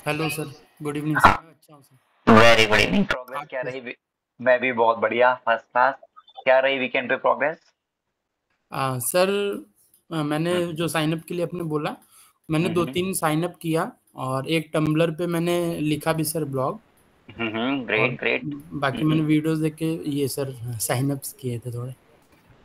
Hello sir, good evening sir. मैं अच्छा हूँ sir. Very good evening. Progress आप क्या कैसे? रही? मैं भी बहुत बढ़िया, फर्स्ट क्लास। क्या रही वीकेंड पे प्रोग्रेस? सर, मैंने हम्म जो साइन अप के लिए आपने बोला, मैंने दो हम्म तीन साइन अप किया और एक टम्बलर पे मैंने लिखा भी सर ब्लॉग। और ग्रेट ग्रेट। बाकी मैंने वीडियोस देख के ये सर साइन अप्स किए थे थोड़े।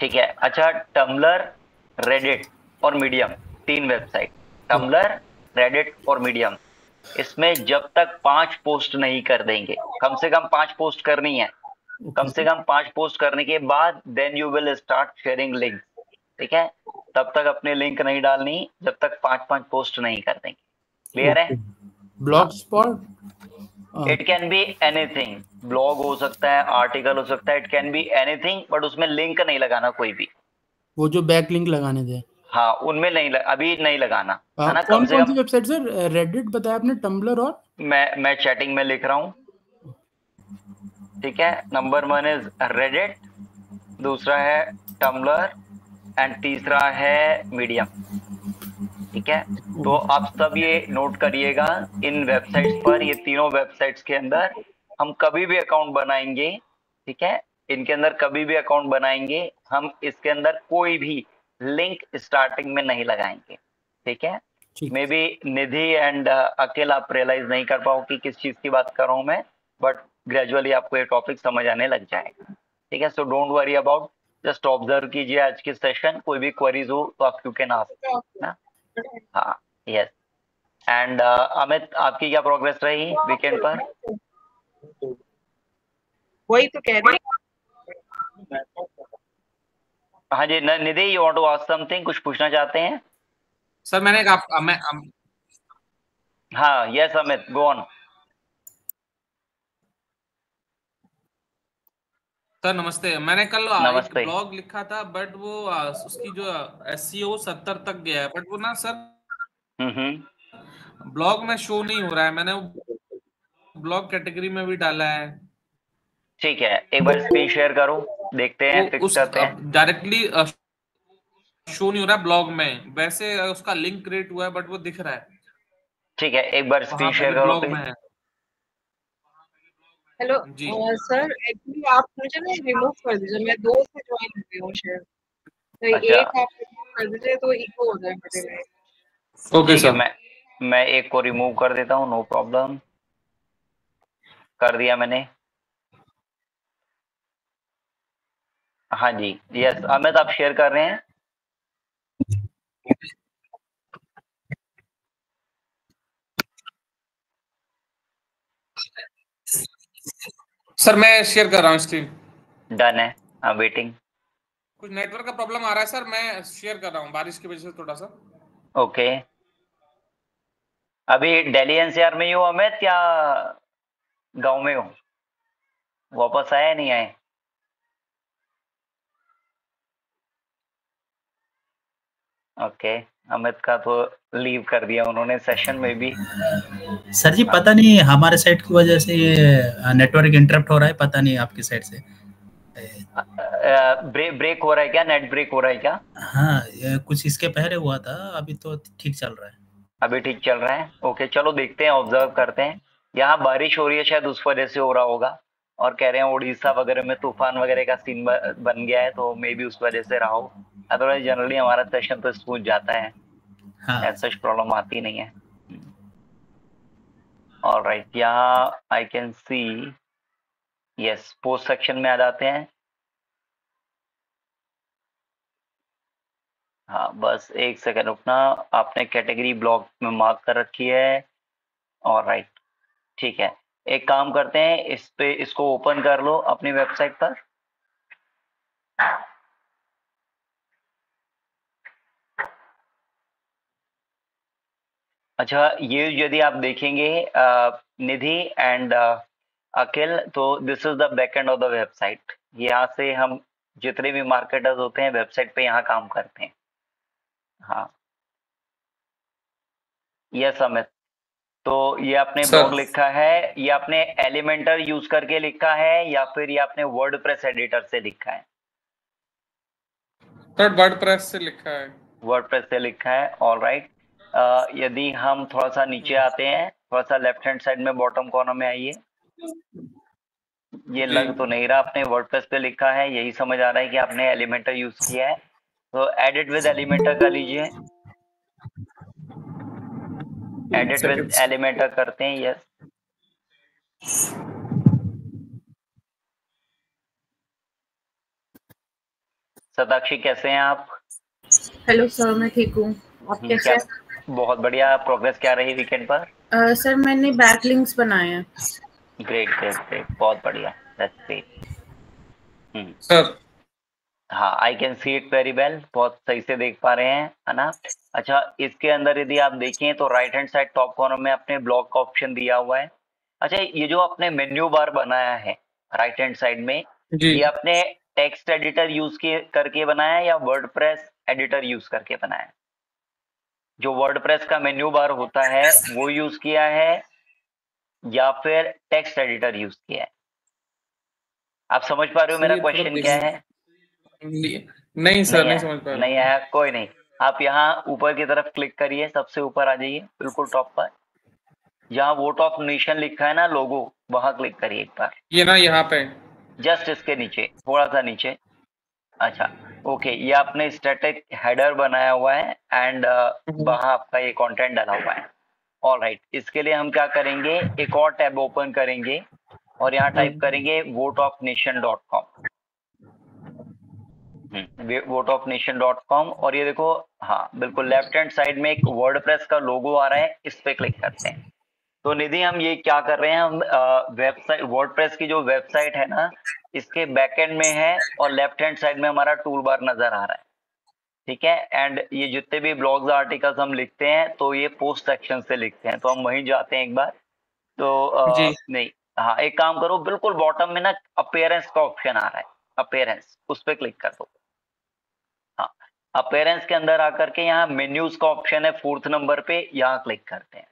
ठीक है, अच्छा। टम्बलर, रेडिट और मीडियम, तीन वेबसाइट। ओके। टम्बलर, रेडिट और मीडियम, इसमें जब तक 5 पोस्ट नहीं कर देंगे, कम से कम 5 पोस्ट करनी है। ओके कम से सर। कम 5 पोस्ट करने के बाद then you will start sharing link. ठीक है, तब तक अपने लिंक नहीं डालनी जब तक 5 पोस्ट नहीं कर देंगे। क्लियर है? ओके। ब्लॉग हाँ। Spot. It can be anything, blog हो सकता है, आर्टिकल हो सकता है, it can be anything, but उसमें लिंक नहीं लगाना कोई भी। वो जो बैक लिंक लगाने थे। हाँ, उनमें नहीं अभी नहीं लगाना, है ना, कम कौन से कौन सी कम। Website sir? रेडिट बताया आपने, टम्बलर और? मैं चैटिंग में लिख रहा हूँ। ठीक है, नंबर 1 इज रेडिट, दूसरा है टम्बलर एंड तीसरा है मीडियम। ठीक है, तो आप सब ये नोट करिएगा। इन वेबसाइट्स पर, ये तीनों वेबसाइट्स के अंदर हम कभी भी अकाउंट बनाएंगे, ठीक है, इनके अंदर कभी भी अकाउंट बनाएंगे, हम इसके अंदर कोई भी लिंक स्टार्टिंग में नहीं लगाएंगे। ठीक है, ठीक मे है। बी निधि एंड अकेला आप रियलाइज नहीं कर पाओ कि किस चीज की बात कर रहा हूं मैं, बट ग्रेजुअली आपको ये टॉपिक समझ आने लग जाएगा। ठीक है, so don't worry about, just observe कीजिए आज की सेशन। कोई भी क्वेरीज हो तो आप यू कैन आस्क ना। हाँ, यस। एंड अमित, आपकी क्या प्रोग्रेस रही वीकेंड पर? वही तो कह रही हाँ जी, Nidhi, you want to ask something, कुछ पूछना चाहते हैं? सर मैंने एक हाँ, yes Amit, go on. Sir नमस्ते। मैंने कल एक नमस्ते। ब्लॉग लिखा था, बट वो उसकी जो एसईओ 70 तक गया है, बट वो ना सर हम्म। ब्लॉग में शो नहीं हो रहा है। मैंने वो ब्लॉग कैटेगरी में भी डाला है, ठीक है, एक बार स्क्रीन शेयर करो, देखते वो हैं, फिक्स उस करते हैं। डायरेक्टली शो नहीं हो रहा है ब्लॉग में। वैसे उसका लिंक क्रिएट हुआ है, बट वो दिख रहा है, ठीक है, एक बार वहां स्क्रीन पे शेयर भी करो ब्लॉग में प्लीज। है। हेलो जी। सर, एक्चुअली आप मुझे ना रिमूव कर दीजिए। मैं दो से ज्वाइन हो गई हूँ शायद, तो अच्छा, एक आप रिमूव कर दीजिए तो इको हो जाए मेरे लिए। ओके ठीक है, सर। मैं एक को रिमूव कर देता हूँ, नो प्रॉब्लम। कर दिया मैंने। हाँ जी, यस अमित, आप शेयर कर रहे हैं? सर मैं शेयर कर रहा हूँ स्क्रीन। डन है, आई वेटिंग। कुछ नेटवर्क का प्रॉब्लम आ रहा है सर, मैं शेयर कर रहा हूँ बारिश की वजह से थोड़ा सा। ओके, अभी दिल्ली एनसीआर में ही हो अमित, या गांव में हो? वापस आए नहीं आए? ओके, अमित का तो लीव कर दिया उन्होंने सेशन में भी। सर जी, पता नहीं हमारे साइड की वजह से ये नेटवर्क इंटरप्ट हो रहा है, पता नहीं आपकी साइड से। ब्रेक हो रहा है क्या? नेट ब्रेक हो रहा है क्या? हाँ, ये कुछ इसके पहले हुआ था, अभी तो ठीक चल रहा है। अभी ठीक चल रहा है? ओके, चलो देखते हैं, ऑब्जर्व करते हैं। यहाँ बारिश हो रही है, शायद उस वजह से हो रहा होगा। और कह रहे हैं उड़ीसा वगैरह में तूफान वगैरह का सीन बन गया है, तो मे बी उस वजह से रहा हो। अदरवाइज जनरली हमारा सेशन तो स्मूथ जाता है, हाँ। ऐसा प्रॉब्लम आती नहीं है। ऑलराइट, यहाँ I can see, yes, post section में आ जाते हैं। हाँ, बस एक सेकंड रुकना। आपने कैटेगरी ब्लॉक में मार्क कर रखी है। ऑलराइट, ठीक है, एक काम करते हैं, इस पे इसको ओपन कर लो अपनी वेबसाइट पर। अच्छा, ये यदि आप देखेंगे निधि एंड अखिल, तो this is the back end of the website. यहाँ से हम जितने भी मार्केटर्स होते हैं वेबसाइट पे यहाँ काम करते हैं। हाँ, यस अमित, तो ये आपने ब्लॉग सर लिखा है, ये आपने एलिमेंटर यूज करके लिखा है या फिर ये आपने वर्डप्रेस एडिटर से लिखा है? सर वर्डप्रेस से लिखा है। वर्डप्रेस से लिखा है, ऑलराइट। यदि हम थोड़ा सा नीचे आते हैं थोड़ा सा लेफ्ट हैंड साइड में बॉटम कॉर्नर में आइए। ये जी। लग तो नहीं रहा आपने वर्डप्रेस पे लिखा है, यही समझ आ रहा है कि आपने एलिमेंटर यूज किया है, तो एडिट विद एलिमेंटर कर लीजिए। एडिट विद एलिमेंटर करते हैं, यस। सताक्षी कैसे हैं आप? हेलो सर, मैं ठीक हूँ। आप कैसे हैं? बहुत बढ़िया। प्रोग्रेस क्या रही वीकेंड पर? सर मैंने बैकलिंक्स बनाए हैं। ग्रेट ग्रेट ग्रेट, बहुत बढ़िया, दैट्स ग्रेट। सर हाँ, I can see it very well, बहुत सही से देख पा रहे हैं, है ना? अच्छा, इसके अंदर यदि आप देखें तो right hand side top corner में आपने ब्लॉक का ऑप्शन दिया हुआ है। अच्छा, ये जो आपने मेन्यू बार बनाया है राइट हैंड साइड में, जी। ये आपने टेक्स्ट एडिटर यूज करके बनाया है या वर्डप्रेस एडिटर यूज करके बनाया है? जो वर्डप्रेस का मेन्यू बार होता है वो यूज किया है या फिर टेक्स्ट एडिटर यूज किया है? आप समझ पा रहे हो मेरा क्वेश्चन क्या है? नहीं सर, नहीं समझ पा रहा। नहीं आया, कोई नहीं। आप यहाँ ऊपर की तरफ क्लिक करिए, सबसे ऊपर आ जाइए, बिल्कुल टॉप पर, जहाँ वोट ऑफ नेशन लिखा है ना, लोगो, वहां क्लिक करिए एक बार। ये ना यहाँ पे जस्ट इसके नीचे, थोड़ा सा नीचे। अच्छा, ओके, ये आपने स्टैटिक हेडर बनाया हुआ है एंड वहां आपका ये कंटेंट डाला हुआ है। ऑलराइट, इसके लिए हम क्या करेंगे, एक और टैब ओपन करेंगे और यहाँ टाइप करेंगे voteofnation.com, voteofnation.com, और ये देखो, हाँ बिल्कुल लेफ्ट हैंड साइड में एक वर्डप्रेस का लोगो आ रहा है, इस पे क्लिक करते हैं। तो निधि, हम ये क्या कर रहे हैं, हम वेबसाइट, वर्डप्रेस की जो वेबसाइट है ना, इसके बैकएंड में है और लेफ्ट हैंड साइड में हमारा टूल बार नजर आ रहा है, ठीक है? एंड ये जितने भी ब्लॉग्स आर्टिकल्स हम लिखते हैं तो ये पोस्ट सेक्शन से लिखते हैं, तो हम वहीं जाते हैं एक बार। तो नहीं, हाँ, एक काम करो, बिल्कुल बॉटम में ना अपीयरेंस का ऑप्शन आ रहा है, अपीयरेंस, उस पर क्लिक कर दो। हाँ, अपीयरेंस के अंदर आकर के यहाँ मेन्यूज का ऑप्शन है 4th नंबर पे, यहाँ क्लिक करते हैं।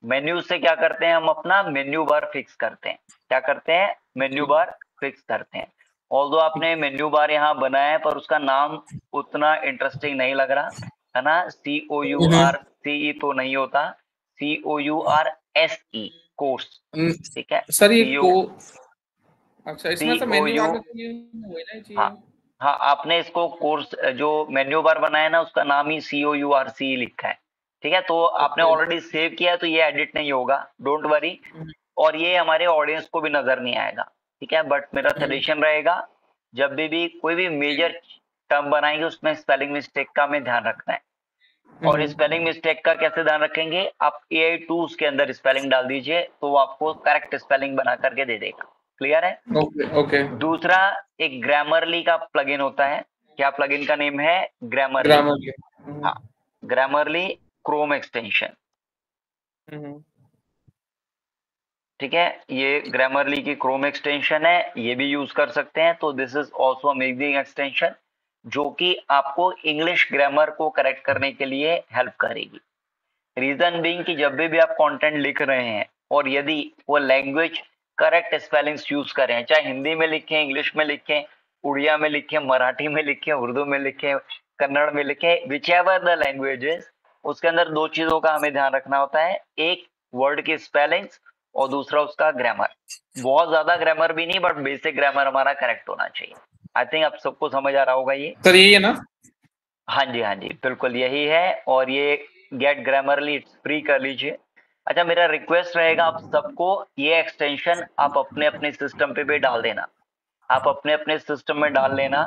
मेन्यू से क्या करते हैं, हम अपना मेन्यू बार फिक्स करते हैं। क्या करते हैं, मेन्यू बार फिक्स करते हैं। ऑल्दो आपने मेन्यू बार यहाँ बनाया है पर उसका नाम उतना इंटरेस्टिंग नहीं लग रहा है ना, COURCE तो नहीं होता, COURSE, कोर्स, ठीक है सर। ये अच्छा, इसमें तो मेन्यू बार हाँ हाँ, आपने इसको कोर्स, जो मेन्यू बार बनाया ना, उसका नाम ही COURCE लिखा है, ठीक है? तो आपने ऑलरेडी सेव किया है तो ये एडिट नहीं होगा, डोंट वरी, और ये हमारे ऑडियंस को भी नजर नहीं आएगा, ठीक है? बट मेरा सजेशन रहेगा, जब भी कोई भी मेजर टर्म बनाएंगे उसमें स्पेलिंग मिस्टेक का हमें ध्यान रखना है। और स्पेलिंग मिस्टेक का कैसे ध्यान रखेंगे, आप AI टूल्स के अंदर स्पेलिंग डाल दीजिए तो वो आपको करेक्ट स्पेलिंग बना करके दे देगा। क्लियर है? ओके। दूसरा, एक ग्रामरली का प्लगइन होता है। क्या प्लगइन का नेम है? ग्रामरली। हाँ, ग्रामरली क्रोम एक्सटेंशन, ठीक है? ये ग्रामरली की क्रोम एक्सटेंशन है, ये भी यूज कर सकते हैं। तो this is also amazing extension, जो कि आपको इंग्लिश ग्रामर को करेक्ट करने के लिए हेल्प करेगी। रीजन बीइंग कि जब भी आप कंटेंट लिख रहे हैं और यदि वो लैंग्वेज करेक्ट स्पेलिंग्स यूज करें, चाहे हिंदी में लिखें, इंग्लिश में लिखें, उड़िया में लिखें, मराठी में लिखें, उर्दू में लिखें, कन्नड़ में लिखें, विच एवर द लैंग्वेजेस, उसके अंदर दो चीजों का हमें ध्यान रखना होता है, एक वर्ड की स्पेलिंग्स और दूसरा उसका ग्रामर। बहुत ज्यादा ग्रामर भी नहीं, बट बेसिक ग्रामर हमारा करेक्ट होना चाहिए। आई थिंक आप सबको समझ आ रहा होगा ये। सर यही है ना? हाँ जी, हाँ जी, बिल्कुल यही है। और ये गेट ग्रामरली फ्री कर लीजिए। अच्छा, मेरा रिक्वेस्ट रहेगा आप सबको, ये एक्सटेंशन आप अपने अपने सिस्टम पे भी डाल देना, आप अपने अपने सिस्टम में डाल लेना,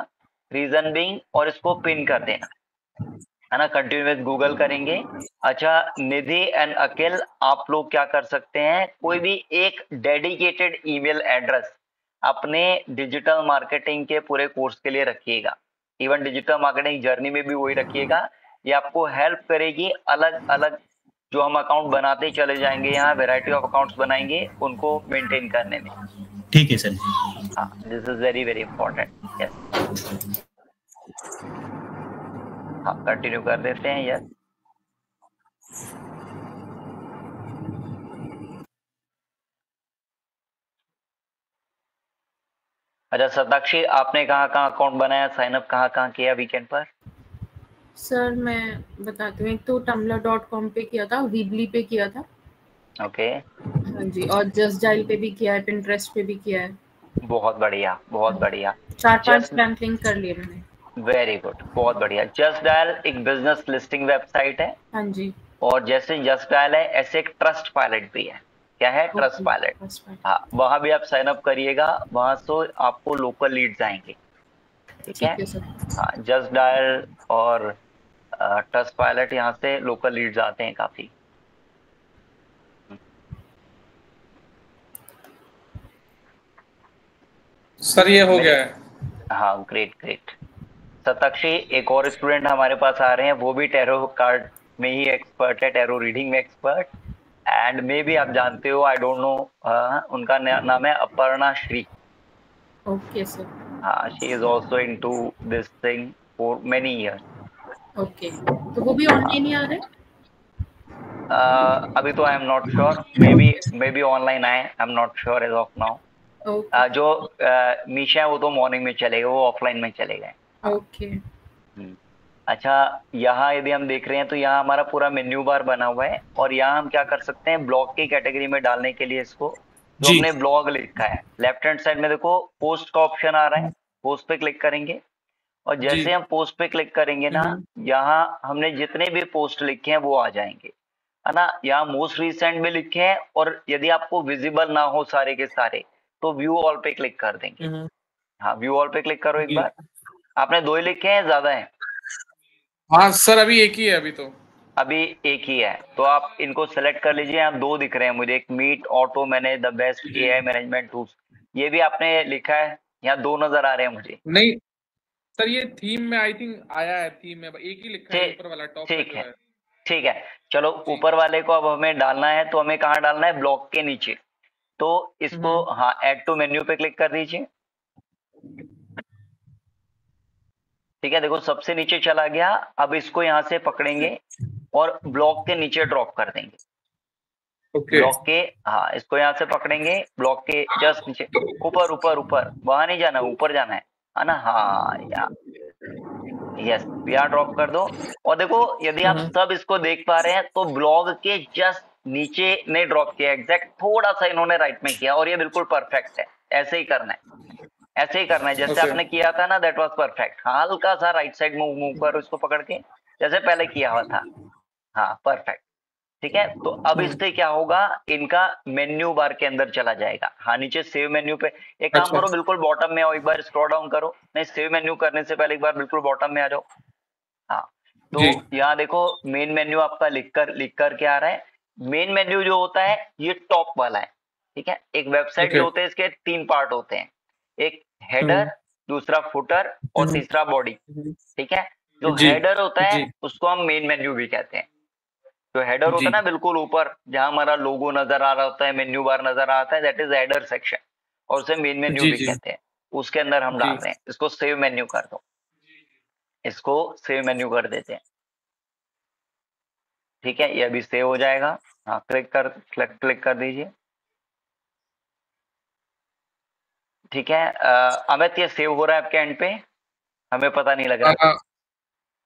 रीजन बीइंग, और इसको पिन कर देना, है ना? कंटिन्यूअस गूगल करेंगे। अच्छा, निधि एंड अखिल, आप लोग क्या कर सकते हैं, कोई भी एक डेडिकेटेड ईमेल एड्रेस अपने डिजिटल मार्केटिंग के पूरे कोर्स के लिए रखिएगा। इवन डिजिटल मार्केटिंग जर्नी में भी वही रखिएगा, ये आपको हेल्प करेगी। अलग अलग जो हम अकाउंट बनाते चले जाएंगे, यहाँ वैरायटी ऑफ अकाउंट्स बनाएंगे, उनको मेंटेन करने में। ठीक है सर जी। हाँ, this is very very important. Yes, हाँ, कंटिन्यू कर देते हैं। यस, अच्छा सताक्षी, आपने कहाँ अकाउंट बनाया, साइन अप कहाँ किया वीकेंड पर? सर मैं बताती हूँ, एक तो tumblr.com पे किया था, वीबली पे किया था। ओके, हाँ जी, और जस्ट डायल पे भी किया है, पिंटरेस्ट पे भी किया है। बहुत बढ़िया, बहुत बढ़िया। 4-5 जस्ट बैंक लिंक कर लिए मैंने। वेरी गुड, बहुत बढ़िया। जस्ट डायल एक बिजनेस लिस्टिंग वेबसाइट है, हाँ जी। और जैसे जस्ट डायल है ऐसे एक ट्रस्ट पायलट भी है। क्या है? Trust pilot. हाँ, वहां भी आप साइन अप करिएगा, वहां से आपको लोकल लीड्स आएंगे। ठीक है? ठीक है सर। हाँ, जस्ट डायल और ट्रस्ट पायलट, यहाँ से लोकल लीड्स आते हैं काफी। सर ये हो गया है। हाँ, ग्रेट ग्रेट। सताक्षी, एक और स्टूडेंट हमारे पास आ रहे हैं, वो भी टैरो कार्ड में ही एक्सपर्ट है, टैरो रीडिंग में एक्सपर्ट, एंड मे बी आप जानते हो, आई डोंट नो, उनका नाम है अपर्णा श्री। Okay sir. हाँ, she is also into this thing for many years. Okay, तो वो भी ऑनलाइन ही आ रहे हैं? अभी तो I am not sure, may be online आए, I am not sure as of now. जो मीशा है वो तो मॉर्निंग में चलेगा, वो ऑफलाइन में चलेगा। ओके। अच्छा, यहाँ यदि हम देख रहे हैं तो यहाँ हमारा पूरा मेन्यू बार बना हुआ है, और यहाँ हम क्या कर सकते हैं, ब्लॉग की कैटेगरी में डालने के लिए इसको, जो हमने ब्लॉग लिखा है, लेफ्ट हैंड साइड में देखो पोस्ट का ऑप्शन आ रहा है, पोस्ट पे क्लिक करेंगे, और जैसे हम पोस्ट पे क्लिक करेंगे ना, यहाँ हमने जितने भी पोस्ट लिखे हैं वो आ जाएंगे, है ना। यहाँ मोस्ट रिसेंट में लिखे हैं, और यदि आपको विजिबल ना हो सारे के सारे, तो व्यू ऑल पे क्लिक कर देंगे। हाँ, व्यू ऑल पे क्लिक करो एक बार। आपने 2 ही लिखे हैं, ज्यादा है? हाँ सर, अभी एक ही है अभी तो। अभी एक ही है, तो आप इनको सेलेक्ट कर लीजिए। यहाँ 2 दिख रहे हैं मुझे, एक मीट ऑटो मैंने the best AI management tools, ये भी आपने लिखा है, यहाँ 2 नजर आ रहे हैं मुझे। नहीं सर, ये थीम में आई थिंक आया है, थीम में एक ही लिखा है ऊपर वाला, टॉप पे ठीक जो है, है। ठीक है, चलो ऊपर वाले को अब हमें डालना है, तो हमें कहाँ डालना है? ब्लॉक के नीचे। तो इसको, हाँ, ऐड टू मेन्यू पे क्लिक कर दीजिए। ठीक है, देखो सबसे नीचे चला गया। अब इसको यहाँ से पकड़ेंगे और ब्लॉक के नीचे ड्रॉप कर देंगे। ब्लॉक के, हाँ, इसको यहाँ से पकड़ेंगे, ब्लॉक के जस्ट नीचे, ऊपर ऊपर ऊपर, वहां नहीं जाना, ऊपर जाना है ना। हाँ, यहाँ, यस, यहाँ ड्रॉप कर दो। और देखो, यदि आप सब इसको देख पा रहे हैं, तो ब्लॉग के जस्ट नीचे ने ड्रॉप किया, एग्जैक्ट थोड़ा सा इन्होंने राइट में किया, और ये बिल्कुल परफेक्ट है। ऐसे ही करना है, ऐसे ही करना है जैसे आपने किया था ना, दैट वाज परफेक्ट। हाँ, हल्का सा राइट साइड मूव करो इसको पकड़ के, जैसे पहले किया हुआ था। हाँ, परफेक्ट। ठीक है, तो अब इससे क्या होगा, इनका मेन्यू बार के अंदर चला जाएगा। हाँ, नीचे सेव मेन्यू पे एक काम करो, बिल्कुल बॉटम में आओ, एक बार स्क्रॉल डाउन करो। नहीं, सेव मेन्यू करने से पहले एक बार बिल्कुल बॉटम में आ जाओ। हाँ, तो यहाँ देखो मेन मेन्यू आपका लिख कर क्या आ रहा है। मेन मेन्यू जो होता है ये टॉप वाला है। ठीक है, एक वेबसाइट जो होते हैं इसके 3 पार्ट होते हैं, एक हेडर, दूसरा फुटर, और तीसरा बॉडी। ठीक है, जो हेडर होता है उसको हम मेन मेन्यू भी कहते हैं। जो हेडर होता है ना, बिल्कुल ऊपर जहां हमारा लोगो नजर आ रहा होता है, मेन्यू बार नजर आता है, दैट इज हेडर सेक्शन, और उसे मेन मेन्यू भी कहते हैं। उसके अंदर हम डाल रहे हैं, इसको सेव मेन्यू कर दो, इसको सेव मेन्यू कर देते हैं। ठीक है, ये अभी सेव हो जाएगा। हाँ, क्लिक कर दीजिए। ठीक है, अमित, ये सेव हो रहा है आपके एंड पे, हमें पता नहीं लग रहा।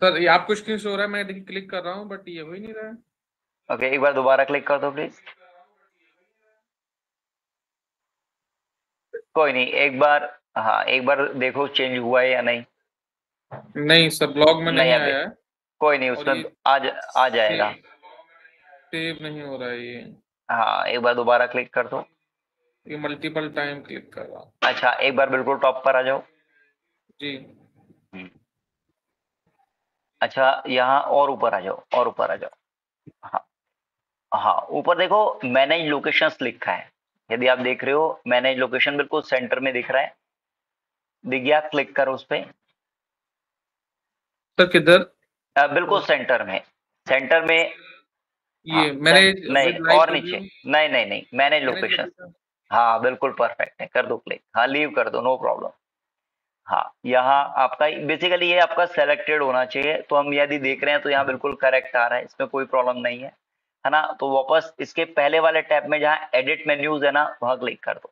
सर ये आपको स्क्रीन शो हो रहा है, मैं देखिए क्लिक कर रहा हूँ, बट ये हो ही नहीं रहा है। ओके, एक बार दोबारा क्लिक कर दो प्लीज। कोई नहीं, एक बार, हाँ, एक बार देखो चेंज हुआ है या नहीं। नहीं सर, ब्लॉग में नहीं आया है। कोई नहीं, उसमें आ जाएगा। सेव नहीं हो रहा है ये। हाँ, एक बार दोबारा क्लिक कर दो। ये मल्टीपल टाइम क्लिक कर रहा हूँ। अच्छा, एक बार बिल्कुल टॉप पर आ जाओ जी। अच्छा, यहाँ और ऊपर आ जाओ, और ऊपर आ जाओ। हाँ, हाँ, ऊपर देखो मैनेज लोकेशंस लिखा है, यदि आप देख रहे हो मैनेज लोकेशन बिल्कुल सेंटर में दिख रहा है, दिख गया? क्लिक करो उस पे। सर किधर? बिल्कुल सेंटर में, सेंटर में। ये मैनेज, नहीं, और नीचे, नहीं, मैनेज लोकेशन। हाँ, बिल्कुल परफेक्ट है, कर दो क्लिक। हाँ, लीव कर दो, नो प्रॉब्लम। हाँ, यहाँ आपका बेसिकली ये आपका सेलेक्टेड होना चाहिए, तो हम यदि देख रहे हैं तो यहाँ बिल्कुल करेक्ट आ रहा है, इसमें कोई प्रॉब्लम नहीं है ना। तो वापस इसके पहले वाले टैब में जहाँ एडिट मेन्यूज है ना, वहां क्लिक कर दो।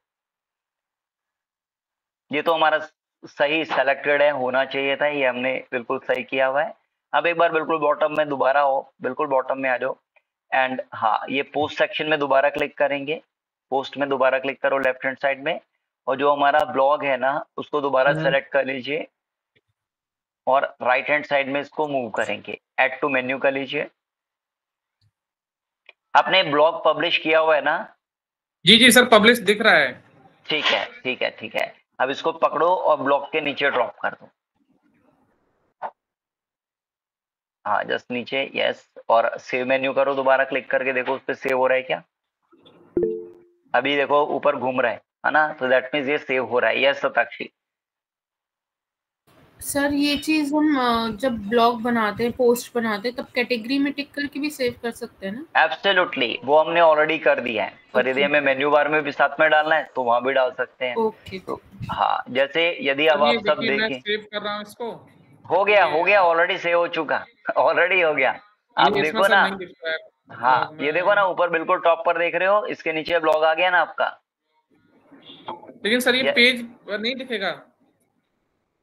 ये तो हमारा सही सेलेक्टेड है, होना चाहिए था, ये हमने बिल्कुल सही किया हुआ है। अब एक बार बिल्कुल बॉटम में दोबारा हो, बिल्कुल बॉटम में आ जाओ, एंड हाँ, ये पोस्ट सेक्शन में दोबारा क्लिक करेंगे, पोस्ट में दोबारा क्लिक करो लेफ्ट हैंड साइड में, और जो हमारा ब्लॉग है ना उसको दोबारा सेलेक्ट कर लीजिए और राइट हैंड साइड में इसको मूव करेंगे, ऐड टू मेन्यू कर लीजिए। आपने ब्लॉग पब्लिश किया हुआ है ना? जी जी सर, पब्लिश दिख रहा है। ठीक है ठीक है ठीक है, अब इसको पकड़ो और ब्लॉग के नीचे ड्रॉप कर दो। हाँ जस्ट नीचे, यस, और सेव मेन्यू करो, दोबारा क्लिक करके देखो उस पर सेव हो रहा है क्या। अभी देखो ऊपर घूम रहा है ना, तो दैट मीन्स ये सेव हो रहा है। यस सताक्षी। सर ये चीज हम जब ब्लॉग बनाते हैं, पोस्ट बनाते हैं, तब कैटेगरी में टिक करके भी सेव कर सकते हैं ना? एब्सोल्युटली, वो हमने ऑलरेडी कर दिया है। पर यदि हमें मेन्यू बार में भी साथ में डालना है तो वहां भी डाल सकते हैं। ओके। तो हाँ, जैसे यदि अब आप सब मैं देखें, सेव कर रहा हूँ इसको। हो गया ऑलरेडी सेव हो चुका, ऑलरेडी हो गया। आप देखो ना, हाँ ये देखो ना ऊपर बिल्कुल टॉप पर देख रहे हो, इसके नीचे ब्लॉग आ गया ना आपका। लेकिन सर ये पेज नहीं दिखेगा।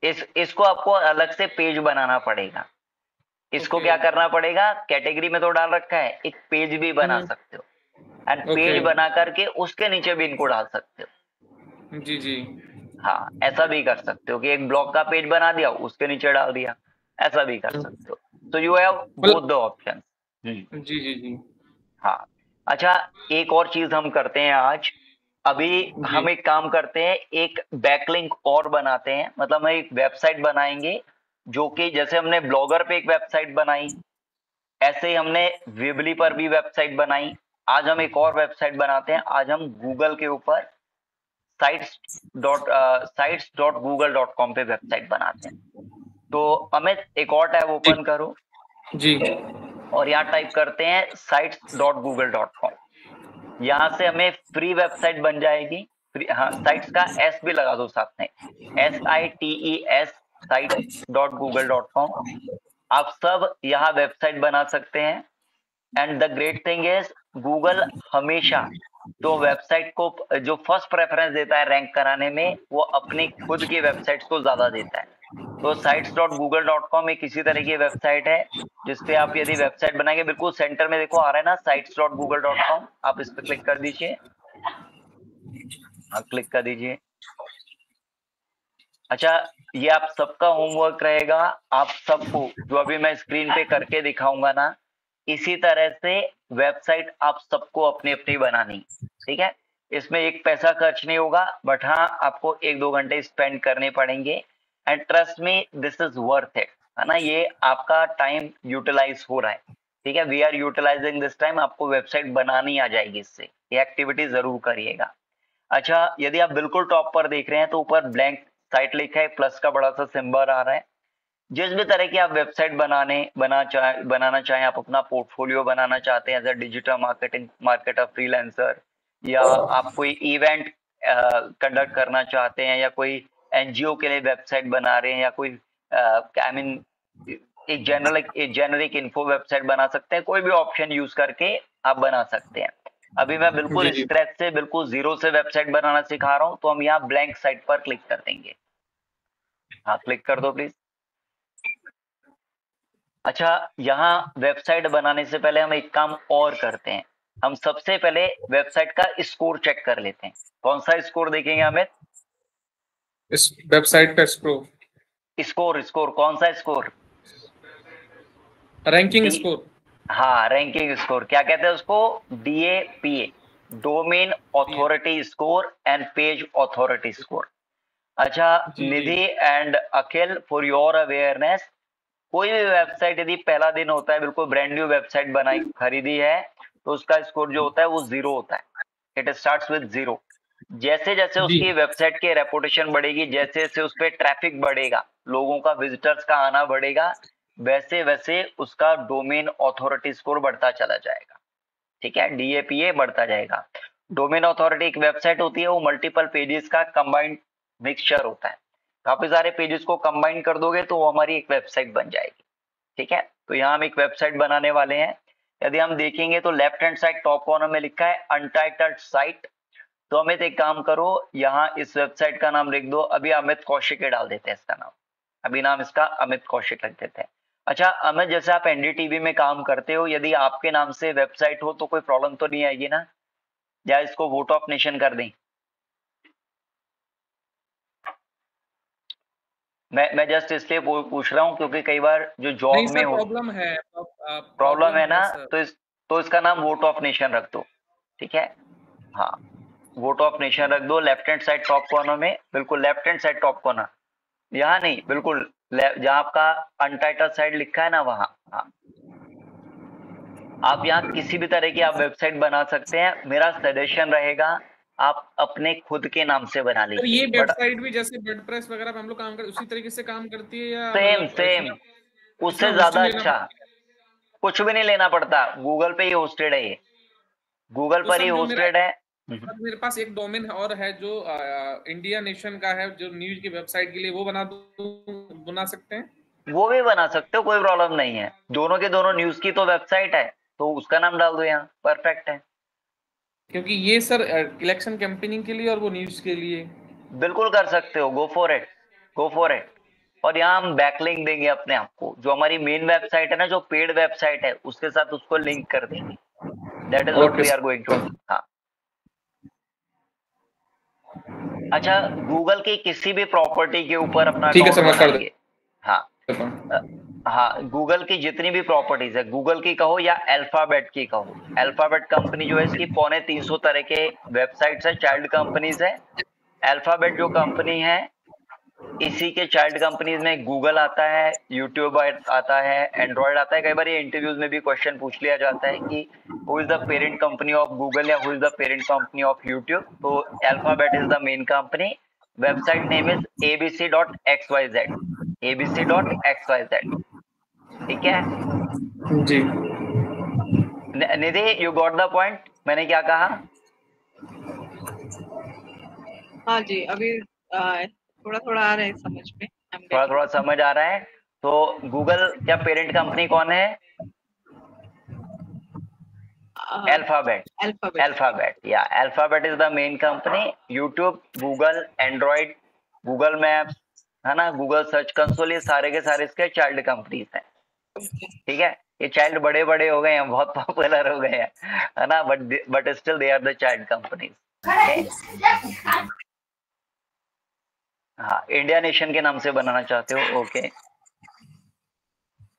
इसको आपको अलग से पेज बनाना पड़ेगा। इसको क्या करना पड़ेगा, कैटेगरी में तो डाल रखा है, एक पेज भी बना सकते हो, एंड पेज बना करके उसके नीचे भी इनको डाल सकते हो। जी जी हाँ, ऐसा भी कर सकते हो कि एक ब्लॉग का पेज बना दिया, उसके नीचे डाल दिया, ऐसा भी कर सकते हो। तो you have both the option. जी जी जी हाँ, अच्छा एक और चीज हम करते हैं आज। अभी हम एक काम करते हैं, एक बैकलिंक और बनाते हैं, मतलब हम एक वेबसाइट बनाएंगे जो कि जैसे हमने ब्लॉगर पे एक वेबसाइट बनाई, ऐसे ही हमने विबली पर भी वेबसाइट बनाई। आज हम एक और वेबसाइट बनाते हैं। आज हम गूगल के ऊपर sites.google.com पे वेबसाइट बनाते हैं। तो अमित एक और टैब ओपन करो जी, और यहाँ टाइप करते हैं sites.google.com। यहाँ से हमें फ्री वेबसाइट बन जाएगी। हाँ, साइट्स का एस भी लगा दो साथ में, SITES sites.google.com। आप सब यहाँ वेबसाइट बना सकते हैं। And the great thing is, Google हमेशा तो वेबसाइट को जो फर्स्ट प्रेफरेंस देता है रैंक कराने में, वो अपनी खुद की वेबसाइट्स को ज्यादा देता है। तो sites.google.com एक इसी तरह की वेबसाइट है जिसपे आप यदि वेबसाइट बनाएंगे, बिल्कुल सेंटर में देखो आ रहा है ना sites.google.com, आप इस पर क्लिक कर दीजिए। हाँ क्लिक कर दीजिए। अच्छा, ये आप सबका होमवर्क रहेगा। आप सबको जो अभी मैं स्क्रीन पे करके दिखाऊंगा ना, इसी तरह से वेबसाइट आप सबको अपनी अपनी बनानी, ठीक है। इसमें एक पैसा खर्च नहीं होगा, बट हाँ आपको 1-2 घंटे स्पेंड करने पड़ेंगे। And trust me, this is worth it, है ना। ये आपका टाइम यूटिलाइज हो रहा है, ठीक है। We are utilizing this time. आपको वेबसाइट बनानी आ जाएगी इससे, ये एक्टिविटी जरूर करिएगा। अच्छा, यदि आप बिल्कुल टॉप पर देख रहे हैं तो ऊपर ब्लैंक साइट लिखा है, प्लस का बड़ा सा सिंबल आ रहा है। जिस भी तरह की आप वेबसाइट बनाना चाहें, आप अपना पोर्टफोलियो बनाना चाहते हैं as a digital marketer, freelancer, या आप कोई इवेंट कंडक्ट करना चाहते हैं, या कोई एनजीओ के लिए वेबसाइट बना रहे हैं, या कोई एक जेनरिक इन्फो वेबसाइट बना सकते हैं। कोई भी ऑप्शन यूज करके आप बना सकते हैं। अभी मैं बिल्कुल स्क्रैच से, बिल्कुल जीरो से वेबसाइट बनाना सिखा रहा हूं, तो हम यहाँ ब्लैंक साइट पर क्लिक कर देंगे। हाँ क्लिक कर दो प्लीज। अच्छा, यहाँ वेबसाइट बनाने से पहले हम एक काम और करते हैं। हम सबसे पहले वेबसाइट का स्कोर चेक कर लेते हैं। कौन सा स्कोर देखेंगे अमित? इस वेबसाइट का स्कोर कौन सा स्कोर? Ranking score. हाँ, रैंकिंग स्कोर। क्या कहते हैं उसको? DAPA, domain authority score and page authority score. अच्छा Nidhi and Akhil, for your awareness, कोई भी वेबसाइट यदि पहला दिन होता है, बिल्कुल ब्रांड न्यू वेबसाइट बनाई खरीदी है, तो उसका स्कोर जो होता है वो 0 होता है। It starts with 0। जैसे जैसे उसकी वेबसाइट की रेपुटेशन बढ़ेगी, जैसे जैसे उस पर ट्रैफिक बढ़ेगा, लोगों का, विजिटर्स का आना बढ़ेगा, वैसे वैसे उसका डोमेन ऑथोरिटी स्कोर बढ़ता चला जाएगा, ठीक है। DAPA बढ़ता जाएगा। डोमेन ऑथोरिटी एक वेबसाइट होती है, वो मल्टीपल पेजेस का कंबाइंड मिक्सचर होता है। काफी सारे पेजेस को कंबाइन कर दोगे तो वो हमारी एक वेबसाइट बन जाएगी, ठीक है। तो यहाँ हम एक वेबसाइट बनाने वाले हैं। यदि हम देखेंगे तो left hand side top corner में लिखा है अनटाइटल्ड साइट। तो अमित एक काम करो, यहाँ इस वेबसाइट का नाम लिख दो, अभी अमित कौशिक डाल देते हैं इसका नाम, अभी नाम इसका अमित कौशिक रख देते हैं। अच्छा अमित, जैसे आप एनडीटीवी में काम करते हो, यदि आपके नाम से वेबसाइट हो तो कोई प्रॉब्लम तो नहीं आएगी ना, या इसको वोट ऑफ नेशन कर दें? मैं जस्ट इसलिए पूछ रहा हूँ क्योंकि कई बार जो नहीं जॉब में सर, हो प्रॉब्लम है, प्रॉब्लम है ना, सर। तो इसका नाम वोट ऑफ नेशन रख दो, ठीक है? हाँ, वोट ऑफ नेशन रख दो। Left hand side top corner में, बिल्कुल left hand side top corner, यहाँ नहीं, बिल्कुल जहाँ आपका अनटाइटल साइड लिखा है ना, वहां। हाँ, आप यहाँ किसी भी तरह की आप वेबसाइट बना सकते हैं। मेरा सजेशन रहेगा आप अपने खुद के नाम से बना सर लीजिए। ये वेबसाइट भी जैसे वर्डप्रेस वगैरह पे हम लोग काम करते उसी तरीके से काम करती है, या सेम मतलब सेम, उससे इसमें ज्यादा hosting लेना अच्छा, पड़ता है? कुछ भी नहीं लेना पड़ता, गूगल पे ही होस्टेड है, ये गूगल तो पर ही सर जो होस्टेड है। सर मेरे पास एक डोमेन और है जो इंडिया नेशन का है, जो न्यूज की वेबसाइट के लिए, वो बना सकते हैं? वो भी बना सकते हो, कोई प्रॉब्लम नहीं है। दोनों के दोनों न्यूज की तो वेबसाइट है, तो उसका नाम डाल दो यहाँ, परफेक्ट है। क्योंकि ये सर इलेक्शन कैंपेनिंग के लिए और वो न्यूज के लिए। बिल्कुल कर सकते हो, go for it, go for it. और यहाँ हम बैकलिंक देंगे अपने आप को, जो हमारी मेन वेबसाइट है ना, जो पेड वेबसाइट है, उसके साथ उसको लिंक कर देंगे। That is what we are going to. हाँ, अच्छा, गूगल की किसी भी प्रॉपर्टी के ऊपर अपना ठीक है अकाउंट सर, मैं कर बनाएंगे। हाँ, हाँ, गूगल की जितनी भी प्रॉपर्टीज है, गूगल की कहो या अल्फाबेट की कहो, अल्फाबेट कंपनी जो है, इसकी 350 तरह के वेबसाइट्स है, चाइल्ड कंपनीज है। अल्फाबेट जो कंपनी है, इसी के चाइल्ड कंपनीज में गूगल आता है, यूट्यूब आता है, एंड्रॉयड आता है। कई बार ये इंटरव्यूज में भी क्वेश्चन पूछ लिया जाता है कि who is the parent company of Google या who is the parent company of YouTube. तो Alphabet is the main company. Website name is abc.xyz, abc.xyz, ठीक है जी। Nidhi, you got the point, मैंने क्या कहा? हाँ जी, अभी थोड़ा थोड़ा आ रहा है समझ में, थोड़ा थोड़ा समझ आ रहा है। तो गूगल क्या पेरेंट कंपनी कौन है? अल्फाबेट, अल्फाबेट, या alphabet is the main company. YouTube, Google, Android, Google maps, है ना, गूगल सर्च कंसोल, ये सारे के सारे इसके चाइल्ड कंपनीज हैं, ठीक है? ये चाइल्ड बड़े बड़े हो गए हैं, बहुत पॉपुलर हो गए हैं, है ना, but still they are the child companies. हाँ, इंडिया नेशन के नाम से बनाना चाहते हो, ओके।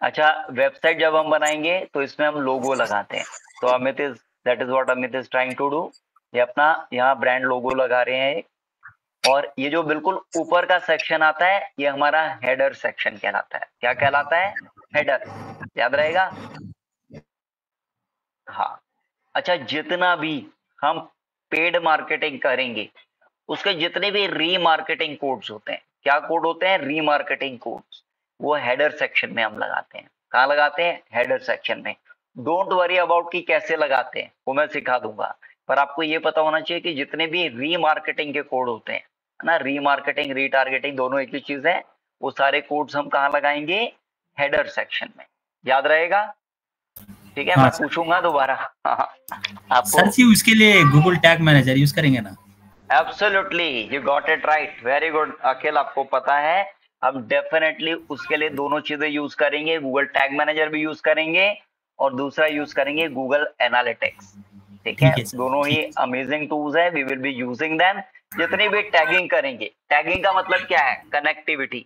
अच्छा, वेबसाइट जब हम बनाएंगे तो इसमें हम लोगो लगाते हैं। तो Amit is, that is what Amit is trying to do. ये अपना यहाँ ब्रांड लोगो लगा रहे हैं। और ये जो बिल्कुल ऊपर का सेक्शन आता है, ये हमारा हेडर सेक्शन कहलाता है। क्या कहलाता है? हेडर, याद रहेगा? हाँ, अच्छा, जितना भी हम पेड मार्केटिंग करेंगे, उसके जितने भी रीमार्केटिंग कोड्स होते हैं, क्या कोड होते हैं? रीमार्केटिंग कोड्स, वो हेडर सेक्शन में हम लगाते हैं। कहाँ लगाते हैं? हेडर सेक्शन में। डोंट वरी अबाउट कि कैसे लगाते हैं, वो मैं सिखा दूंगा, पर आपको ये पता होना चाहिए कि जितने भी रीमार्केटिंग के कोड होते हैं, है ना, रीमार्केटिंग, रीटारगेटिंग दोनों एक ही चीज है, वो सारे कोड्स हम कहाँ लगाएंगे? हेडर सेक्शन में। याद रहेगा? ठीक है, मैं पूछूंगा दोबारा आपको। सर जी, उसके लिए गूगल टैग मैनेजर यूज करेंगे ना? Absolutely, you got it right, very good Akhil, आपको पता है। हम डेफिनेटली उसके लिए दोनों चीजें यूज करेंगे, गूगल टैग मैनेजर भी यूज करेंगे और दूसरा यूज करेंगे गूगल एनालिटिक्स, ठीक है? दोनों ही अमेजिंग टूल्स है, we will be using them. जितनी भी टैगिंग करेंगे, टैगिंग का मतलब क्या है? कनेक्टिविटी,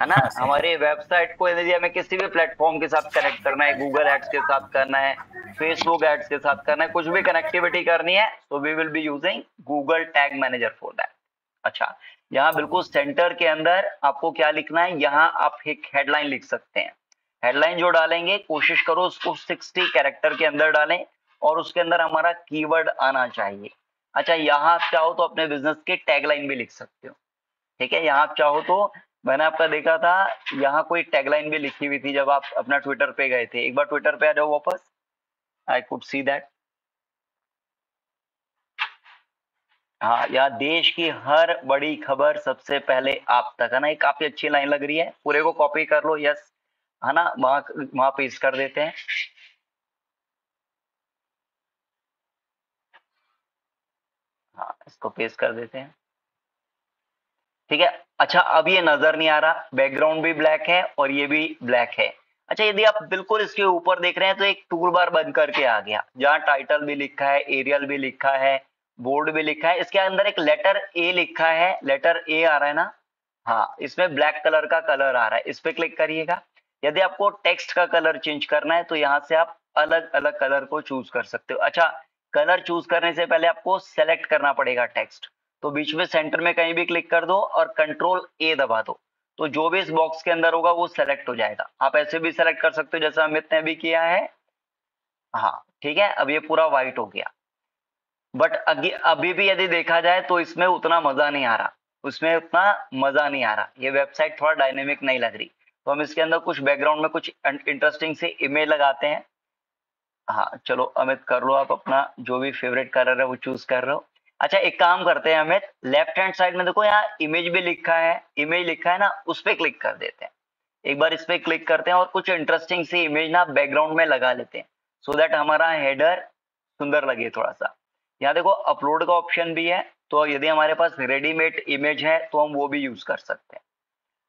है ना? हमारी वेबसाइट को यदि हमें किसी भी प्लेटफॉर्म के साथ कनेक्ट करना है, गूगल एड्स के साथ करना है, फेसबुक एड्स के साथ करना है, कुछ भी कनेक्टिविटी करनी है, तो we will be using Google tag manager for that. अच्छा, यहाँ बिल्कुल सेंटर के अंदर आपको क्या लिखना है? यहाँ आप एक हेडलाइन लिख सकते हैं। हेडलाइन जो डालेंगे, कोशिश करो उसको 60 कैरेक्टर के अंदर डालें और उसके अंदर हमारा कीवर्ड आना चाहिए। अच्छा, यहाँ आप चाहो तो अपने बिजनेस के टैगलाइन भी लिख सकते हो, ठीक है? यहाँ आप चाहो तो, मैंने आपका देखा था यहाँ कोई टैगलाइन भी लिखी हुई थी जब आप अपना ट्विटर पे गए थे। एक बार ट्विटर पे आ जाओ वापस, आई कुड सी दैट। हाँ, यहाँ देश की हर बड़ी खबर सबसे पहले आप तक, है ना, ये काफी अच्छी लाइन लग रही है, पूरे को कॉपी कर लो, यस, है ना, वहां पेस्ट कर देते हैं। हाँ, इसको पेस्ट कर देते हैं, ठीक है? अच्छा, अब ये नजर नहीं आ रहा, बैकग्राउंड भी ब्लैक है और ये भी ब्लैक है। अच्छा, यदि आप बिल्कुल इसके ऊपर देख रहे हैं तो एक टूल बार बन करके आ गया, जहाँ टाइटल भी लिखा है, एरियल भी लिखा है, बोर्ड भी लिखा है, इसके अंदर एक लेटर ए लिखा है, लेटर ए आ रहा है ना, हाँ, इसमें ब्लैक कलर का कलर आ रहा है, इस पे क्लिक करिएगा। यदि आपको टेक्स्ट का कलर चेंज करना है तो यहाँ से आप अलग अलग कलर को चूज कर सकते हो। अच्छा, कलर चूज करने से पहले आपको सेलेक्ट करना पड़ेगा टेक्स्ट, तो बीच में सेंटर में कहीं भी क्लिक कर दो और कंट्रोल ए दबा दो, तो जो भी इस बॉक्स के अंदर होगा वो सेलेक्ट हो जाएगा। आप ऐसे भी सेलेक्ट कर सकते हो जैसा अमित ने भी किया है। हाँ ठीक है, अब ये पूरा व्हाइट हो गया, बट अभी भी यदि देखा जाए तो इसमें उतना मजा नहीं आ रहा, उसमें उतना मजा नहीं आ रहा, ये वेबसाइट थोड़ा डायनेमिक नहीं लग रही। तो हम इसके अंदर कुछ बैकग्राउंड में कुछ इंटरेस्टिंग से इमेज लगाते हैं। हाँ चलो अमित कर लो, आप अपना जो भी फेवरेट कलर है वो चूज कर रहे हो। अच्छा एक काम करते हैं अमित, लेफ्ट हैंड साइड में देखो यहाँ इमेज भी लिखा है, इमेज लिखा है ना, उस पर क्लिक कर देते हैं। एक बार इस पे क्लिक करते हैं और कुछ इंटरेस्टिंग सी इमेज ना बैकग्राउंड में लगा लेते हैं, सो दैट हमारा हेडर सुंदर लगे थोड़ा सा। यहाँ देखो अपलोड का ऑप्शन भी है, तो यदि हमारे पास रेडीमेड इमेज है तो हम वो भी यूज कर सकते हैं।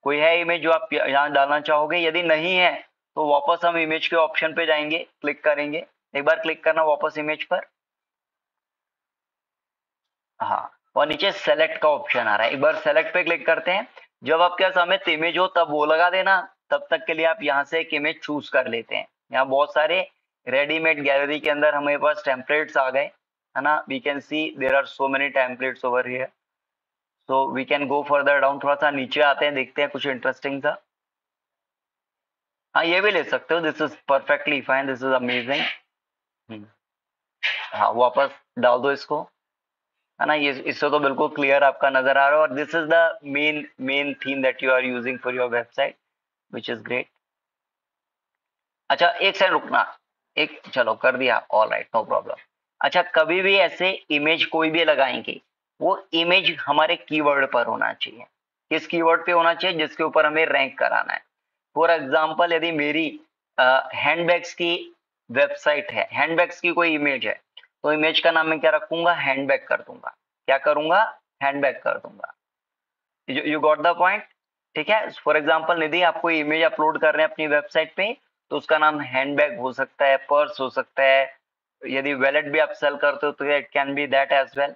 कोई है इमेज जो आप यहाँ डालना चाहोगे? यदि नहीं है तो वापस हम इमेज के ऑप्शन पे जाएंगे, क्लिक करेंगे, एक बार क्लिक करना वापस इमेज पर, हाँ, और नीचे सेलेक्ट का ऑप्शन आ रहा है, एक बार सेलेक्ट पे क्लिक करते हैं। जब आपके पास हमें इमेज हो तब वो लगा देना, तब तक के लिए आप यहाँ से एक इमेज चूज कर लेते हैं। यहाँ बहुत सारे रेडीमेड गैलरी के अंदर हमारे पास टेम्पलेट्स आ गए, है ना, we can see there are so many templates over here, so we can go further down, थोड़ा सा नीचे आते हैं, देखते हैं कुछ इंटरेस्टिंग सा। हाँ ये भी ले सकते हो, this is perfectly fine, this is amazing. हाँ वापस डाल दो इसको, है ना, ये इससे तो बिल्कुल क्लियर आपका नजर आ रहा है, और this is the main theme that you are using for your website, which is great. अच्छा एक सेकंड रुकना, एक चलो कर दिया, ऑल राइट नो प्रॉब्लम। अच्छा कभी भी ऐसे इमेज कोई भी लगाएंगे, वो इमेज हमारे कीवर्ड पर होना चाहिए। किस कीवर्ड पे होना चाहिए? जिसके ऊपर हमें रैंक कराना है। फॉर एग्जाम्पल यदि मेरी हैंडबैग्स की वेबसाइट है, हैंडबैग्स की कोई इमेज है, तो इमेज का नाम मैं क्या रखूंगा? हैंडबैग कर दूंगा। क्या करूंगा? हैंडबैग कर दूंगा। You got the point? ठीक है, फॉर एग्जाम्पल यदि आप कोई इमेज अपलोड कर रहे हैं अपनी वेबसाइट पे, तो उसका नाम हैंडबैग हो सकता है, पर्स हो सकता है, यदि वैलेट भी आप सेल करते हो तो it can be that as well.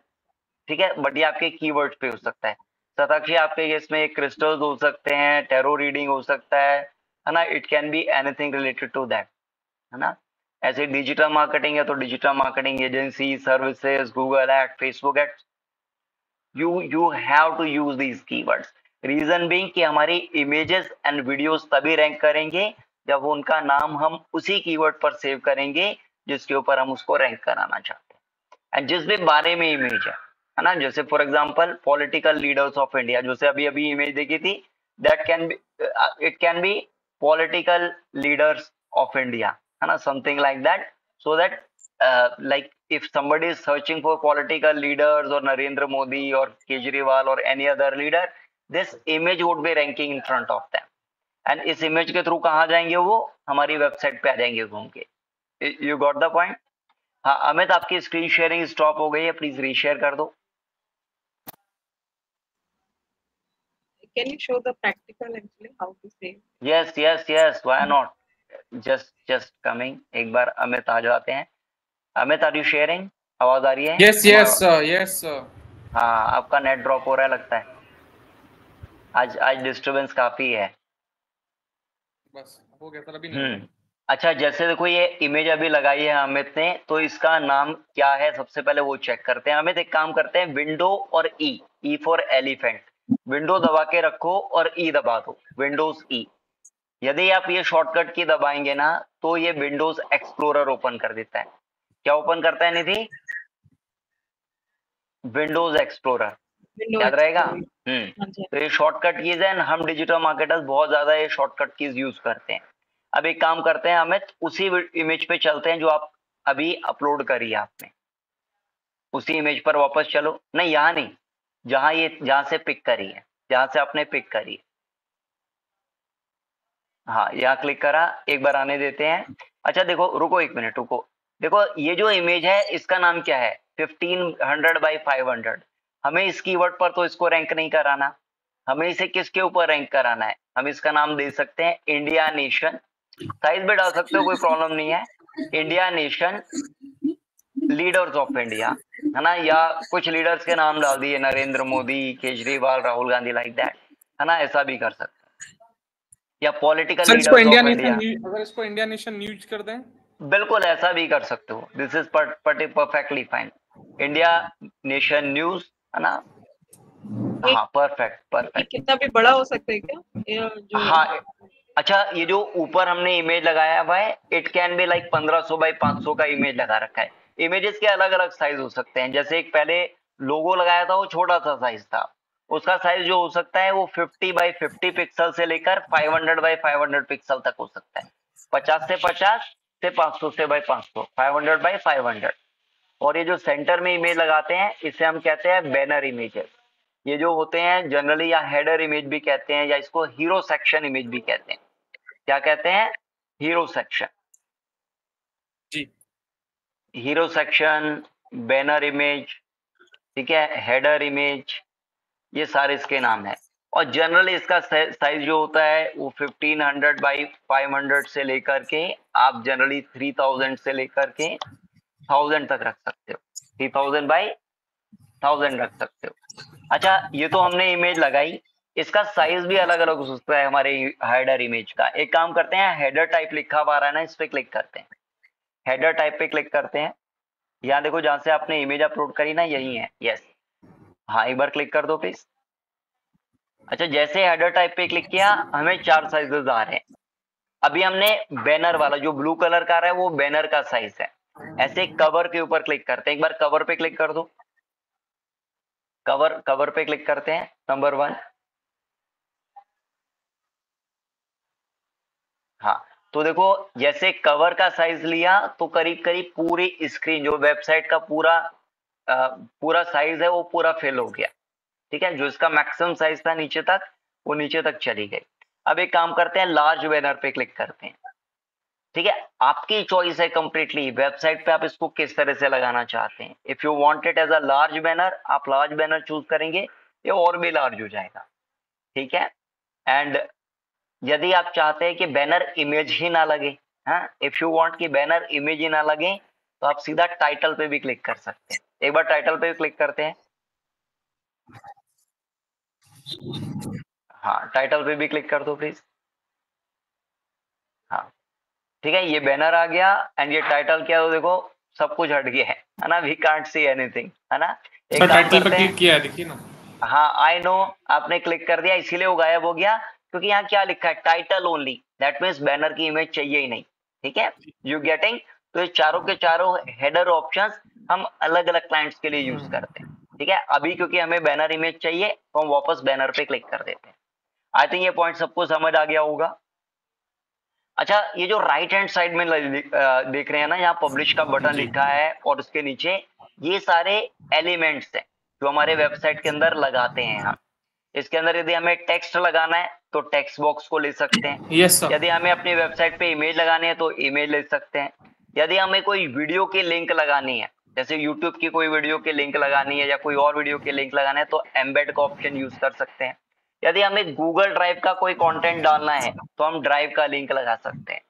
ठीक है, बट ये आपके कीवर्ड पे हो सकता है। शताक्षी आपके इसमें क्रिस्टल्स हो सकते हैं, टैरो रीडिंग हो सकता है ना, it can be anything related to that, है ना। ऐसे डिजिटल मार्केटिंग है तो digital marketing agency, services, Google ad, Facebook ad, you have to use these keywords. Reason being कि हमारी इमेजेस एंड वीडियोस तभी रैंक करेंगे जब उनका नाम हम उसी कीवर्ड पर सेव करेंगे जिसके ऊपर हम उसको रैंक कराना चाहते हैं, एंड जिस भी बारे में इमेज है ना, जैसे for example political leaders of India, जैसे अभी अभी इमेज देखी थी, that can be, it can B political leaders of India, है ना, something like that, so that like if somebody is searching for political leaders or Narendra Modi or Kejriwal or any other leader, this image would be ranking in front of them, and इस image के through कहाँ जाएंगे? वो हमारी website पे आ जाएंगे घूम के। You got the point? हाँ अमित आपकी स्क्रीन शेयरिंग स्टॉप हो गई है, प्लीज रीशेयर कर दो। Can you show the practical actually how to save? Yes, why not? Just coming, एक बार अमित आ जाते हैं। Amit are you sharing? आवाज आ रही है? Yes sir. हाँ आपका नेट ड्रॉप हो रहा है लगता है, आज डिस्टरबेंस काफी है। बस हो गया सर, अभी नहीं। अच्छा जैसे देखो ये इमेज अभी लगाई है अमित ने, तो इसका नाम क्या है सबसे पहले वो चेक करते हैं। अमित एक काम करते हैं, विंडो और ई फॉर एलिफेंट, विंडो दबा के रखो और ई दबा दो, विंडोज ई। यदि आप ये शॉर्टकट की दबाएंगे ना तो ये विंडोज एक्सप्लोरर ओपन कर देता है। क्या ओपन करता है निधि? विंडोज एक्सप्लोरर, याद रहेगा। तो ये शॉर्टकट कीज है, हम डिजिटल मार्केटर्स बहुत ज्यादा ये शॉर्टकट कीज यूज करते हैं। अब एक काम करते हैं अमित, उसी इमेज पे चलते हैं जो आप अभी अपलोड करी है आपने, उसी इमेज पर वापस चलो। नहीं यहाँ नहीं, जहां से पिक करी है, जहां से आपने पिक करी है, हाँ यहाँ क्लिक करा, एक बार आने देते हैं। अच्छा देखो, रुको एक मिनट रुको, देखो ये जो इमेज है इसका नाम क्या है? 1500 by 500। हमें इस कीवर्ड पर तो इसको रैंक नहीं कराना, हमें इसे किसके ऊपर रैंक कराना है? हम इसका नाम दे सकते हैं इंडिया नेशन साइज भी डाल सकते हो, कोई प्रॉब्लम नहीं है। India nation, leaders of India, है ना, या कुछ लीडर्स के नाम डाल दिए, नरेंद्र मोदी, केजरीवाल, राहुल गांधी, लाइक दैट, है ना, ऐसा भी कर सकते हैं। या पॉलिटिकल सर इसको leaders India of nation India, news, अगर इसको इंडिया नेशन न्यूज कर दें, बिल्कुल ऐसा भी कर सकते हो। This is perfectly fine. India nation news, है ना, हाँ, परफेक्ट ये परफेक्ट। कितना भी बड़ा हो सकता है क्या? या जो हाँ, अच्छा, ये जो ऊपर हमने इमेज लगाया हुआ है, it can be like 1500 by 500 का इमेज लगा रखा है। इमेजेस के अलग अलग साइज हो सकते हैं। जैसे एक पहले लोगो लगाया था, वो छोटा सा साइज था, उसका साइज जो हो सकता है वो 50 बाई 50 पिक्सल से लेकर 500 बाई 500 पिक्सल तक हो सकता है। 50 से 50 से 500 से बाई 500, 500 बाई 500। और ये जो सेंटर में इमेज लगाते हैं, इसे हम कहते हैं बैनर इमेजेस। ये जो होते हैं जनरली, या हेडर इमेज भी कहते हैं, या इसको हीरो सेक्शन इमेज भी कहते हैं। क्या कहते हैं? Hero section. जी, हीरो सेक्शन, बैनर इमेज, ठीक है, हेडर इमेज, ये सारे इसके नाम है। और जनरली इसका साइज जो होता है वो 1500 बाई 500 से लेकर के आप जनरली 3000 से लेकर के 1000 तक रख सकते हो। 3000 बाई 1000 रख सकते हो। अच्छा, ये तो हमने इमेज लगाई, इसका साइज भी अलग अलग हो सकता है हमारे हेडर इमेज का। एक काम करते हैं, हेडर टाइप लिखा हुआ आ रहा है ना, इस पे क्लिक करते हैं। हेडर टाइप पे क्लिक करते हैं। यहाँ देखो, जहां से आपने इमेज अपलोड करी ना, यही है। यस, हाँ, एक बार क्लिक कर दो प्लीज। अच्छा, जैसे हेडर टाइप पे क्लिक किया, हमें 4 साइजेस आ रहे हैं। अभी हमने बैनर वाला जो ब्लू कलर का आ रहा है, वो बैनर का साइज है। ऐसे कवर के ऊपर क्लिक करते हैं। एक बार कवर पे क्लिक कर दो। कवर पे क्लिक करते हैं, नंबर 1। हाँ, तो देखो, जैसे कवर का साइज लिया तो करीब करीब पूरी स्क्रीन, जो वेबसाइट का पूरा साइज है, वो पूरा फिल हो गया। ठीक है, जो इसका मैक्सिमम साइज था नीचे तक, वो नीचे तक चली गई। अब एक काम करते हैं, लार्ज बैनर पे क्लिक करते हैं। ठीक है, आपकी चॉइस है कंप्लीटली, वेबसाइट पे आप इसको किस तरह से लगाना चाहते हैं। If you want it as a large banner, आप लार्ज बैनर चूज करेंगे, ये और भी लार्ज हो जाएगा। ठीक है, एंड यदि आप चाहते हैं कि बैनर इमेज ही ना लगे, हाँ, इफ यू वांट कि बैनर इमेज ही ना लगे, तो आप सीधा टाइटल पे भी क्लिक कर सकते हैं। एक बार टाइटल पे भी क्लिक करते हैं। हाँ, टाइटल पे भी क्लिक कर दो प्लीज। हाँ, ठीक है, ये बैनर आ गया एंड ये टाइटल क्या है, तो देखो सब कुछ हट गया है ना, वी कांट सी एनीथिंग, है ना। एक काम टाइटल करते पे हैं, क्लिक किया है, देखिए ना। हाँ, आई नो, आपने क्लिक कर दिया, इसीलिए वो गायब हो गया, क्योंकि यहाँ क्या लिखा है, title only. That means banner की इमेज चाहिए ही नहीं। ठीक है, यू गेटिंग। तो ये चारों के चारों हेडर ऑप्शंस हम अलग अलग क्लाइंट्स के लिए यूज करते हैं। ठीक है, अभी क्योंकि हमें बैनर इमेज चाहिए, तो हम वापस बैनर पे क्लिक कर देते हैं। आई थिंक ये पॉइंट सबको समझ आ गया होगा। अच्छा, ये जो राइट हैंड साइड में देख रहे हैं ना, यहाँ पब्लिश का बटन लिखा है, और उसके नीचे ये सारे एलिमेंट्स हैं जो हमारे वेबसाइट के अंदर लगाते हैं हम। इसके अंदर यदि हमें टेक्स्ट लगाना है तो टेक्स्ट बॉक्स को ले सकते हैं। Yes sir. यदि हमें अपनी वेबसाइट पे इमेज लगानी है तो इमेज ले सकते हैं। यदि हमें कोई वीडियो की लिंक लगानी है, जैसे यूट्यूब की कोई वीडियो की लिंक लगानी है या कोई और वीडियो की लिंक लगाना है, तो एम्बेड का ऑप्शन यूज कर सकते हैं। यदि हमें गूगल ड्राइव का कोई कंटेंट डालना है तो हम ड्राइव का लिंक लगा सकते हैं।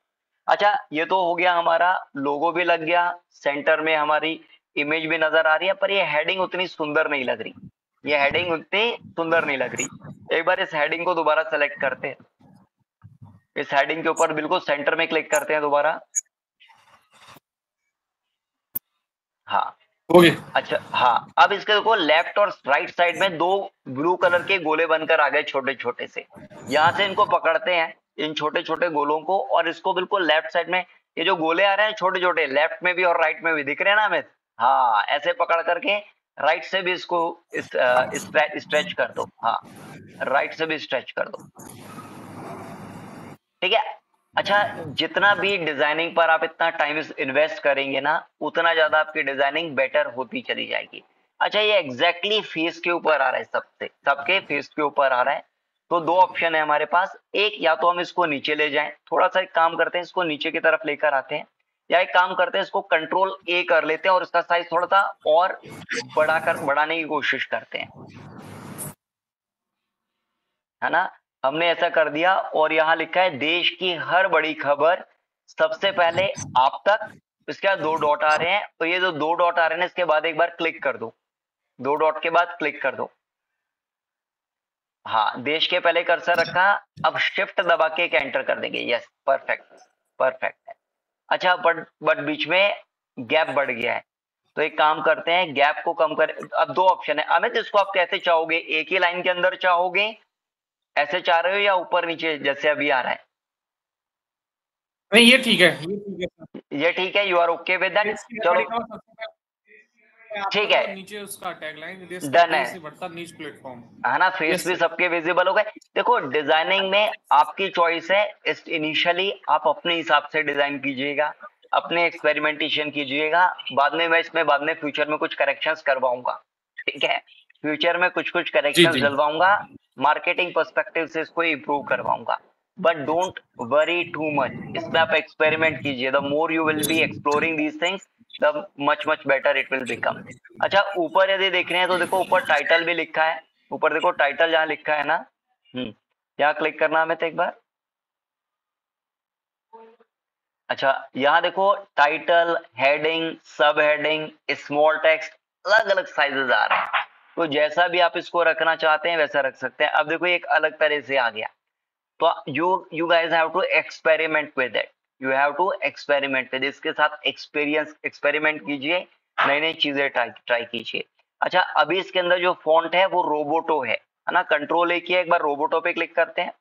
अच्छा, ये तो हो गया, हमारा लोगो भी लग गया, सेंटर में हमारी इमेज भी नजर आ रही है, पर ये हेडिंग उतनी सुंदर नहीं लग रही। ये हेडिंग उतनी सुंदर नहीं लग रही। एक बार इस हेडिंग को दोबारा सेलेक्ट करते हैं। इस हेडिंग के ऊपर बिल्कुल सेंटर में क्लिक करते हैं दोबारा। हाँ, ओके। अच्छा, हाँ, अब इसके देखो लेफ्ट और राइट साइड में 2 ब्लू कलर के गोले बनकर आ गए, छोटे छोटे से। यहाँ से इनको पकड़ते हैं, इन छोटे छोटे गोलों को, और इसको बिल्कुल लेफ्ट साइड में, ये जो गोले आ रहे हैं छोटे छोटे, लेफ्ट में भी और राइट में भी दिख रहे हैं ना हमें, हाँ, ऐसे पकड़ करके राइट से भी इसको स्ट्रेच कर दो। हाँ, राइट से भी स्ट्रेच कर दो। ठीक है, अच्छा, जितना भी डिजाइनिंग पर आप इतना टाइम इन्वेस्ट करेंगे ना, उतना ज्यादा आपकी डिजाइनिंग बेटर होती चली जाएगी। अच्छा, ये एग्जैक्टली फेस के ऊपर आ रहा है, सबके फेस के ऊपर आ रहा है। तो 2 ऑप्शन है हमारे पास। एक, या तो हम इसको नीचे ले जाएं, थोड़ा सा एक काम करते हैं, इसको नीचे की तरफ लेकर आते हैं, या एक काम करते हैं, इसको कंट्रोल A कर लेते हैं और इसका साइज थोड़ा सा और बढ़ाने की कोशिश करते हैं, है ना। हमने ऐसा कर दिया और यहाँ लिखा है देश की हर बड़ी खबर सबसे पहले आप तक। इसके बाद 2 डॉट आ रहे हैं, तो ये जो 2 डॉट आ रहे हैं इसके बाद एक बार क्लिक कर दो, 2 डॉट के बाद क्लिक कर दो। हाँ, देश के पहले कर्सर रखा, अब शिफ्ट दबा के एक एंटर कर देंगे। Yes, perfect perfect. अच्छा, बट बीच में गैप बढ़ गया है, तो एक काम करते हैं, गैप को कम कर। अब 2 ऑप्शन है अमित, इसको आप कैसे चाहोगे? एक ही लाइन के अंदर चाहोगे, ऐसे चाह रहे हो, या ऊपर नीचे जैसे अभी आ रहा है? नहीं, ये ठीक है, ये ठीक है, ये ठीक है, you are okay with that? चलो ठीक है, नीचे उसका टैगलाइन डन है, बढ़ता नीच प्लेटफॉर्म है ना, फेस भी सबके विजिबल हो गए। देखो, डिजाइनिंग में आपकी चॉइस है, इनिशियली आप अपने हिसाब से डिजाइन कीजिएगा, अपने एक्सपेरिमेंटेशन कीजिएगा। बाद में मैं इसमें बाद में फ्यूचर में कुछ करेक्शंस करवाऊंगा, ठीक है, फ्यूचर में कुछ करेक्शंस डलवाऊंगा, मार्केटिंग पर्सपेक्टिव से इसको इंप्रूव करवाऊंगा। But don't worry too much, इसमें आप एक्सपेरिमेंट कीजिए। The more you will B exploring these things, the much better it will become. अच्छा, ऊपर यदि देख रहे हैं तो देखो ऊपर टाइटल भी लिखा है, ऊपर देखो टाइटल जहाँ लिखा है ना, यहाँ क्लिक करना हमें तो एक बार। अच्छा, यहाँ देखो टाइटल, हेडिंग, सब हेडिंग, स्मॉल टेक्स्ट, अलग अलग साइजेस आ रहे हैं, तो जैसा भी आप इसको रखना चाहते हैं वैसा रख सकते हैं। अब देखो एक अलग तरह से आ गया, तो you guys have to experiment with it, you have to experiment with, इसके साथ एक्सपेरिमेंट कीजिए, नई नई चीजें ट्राई कीजिए। अच्छा, अभी इसके अंदर जो फॉन्ट है वो रोबोटो है ना, कंट्रोल किया, एक बार रोबोटो पे क्लिक करते हैं।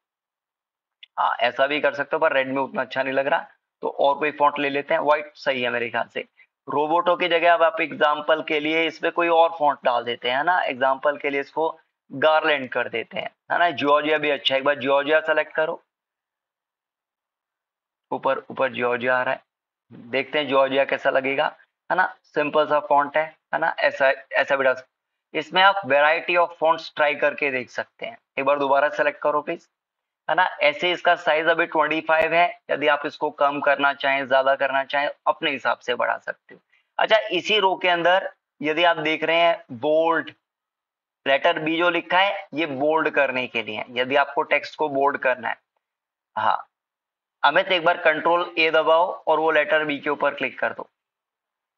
हाँ, ऐसा भी कर सकते हो, पर रेड में उतना अच्छा नहीं लग रहा, तो और कोई फॉन्ट ले लेते हैं, व्हाइट सही है मेरे ख्याल से। रोबोटो की जगह अब आप एग्जाम्पल के लिए इसमें कोई और फॉन्ट डाल देते हैं ना, एग्जाम्पल के लिए इसको गार्लैंड कर देते हैं, है ना। जॉर्जिया भी अच्छा है, एक बार जॉर्जिया सेलेक्ट करो, ऊपर ऊपर जॉर्जिया आ रहा है, देखते हैं जॉर्जिया कैसा लगेगा, है ना, सिंपल सा फॉन्ट है ना, ऐसा ऐसा भी डाल सकते। इसमें आप वैरायटी ऑफ फॉन्ट्स ट्राई करके देख सकते हैं, एक बार दोबारा सेलेक्ट करो प्लीज, है ना। ऐसे इसका साइज अभी 25 है, यदि आप इसको कम करना चाहें, ज्यादा करना चाहें, अपने हिसाब से बढ़ा सकते हो। अच्छा, इसी रो के अंदर यदि आप देख रहे हैं बोल्ड, लेटर बी जो लिखा है ये बोल्ड करने के लिए, यदि आपको टेक्स्ट को बोल्ड करना है। हाँ अमित, एक बार कंट्रोल ए दबाओ और वो लेटर बी के ऊपर क्लिक कर दो।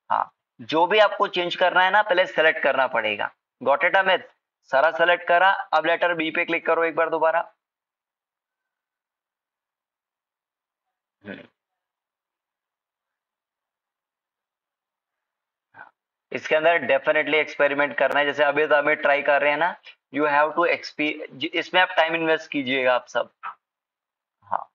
हाँ, जो भी आपको चेंज करना है ना, पहले सेलेक्ट करना पड़ेगा। Got it Amit? सारा सेलेक्ट करा, अब लेटर बी पे क्लिक करो एक बार दोबारा। इसके अंदर डेफिनेटली एक्सपेरिमेंट करना है, जैसे अभी तो हमें ट्राई कर रहे हैं ना, यू हैव टू इसमें आप टाइम इन्वेस्ट कीजिएगा आप सब। हाँ,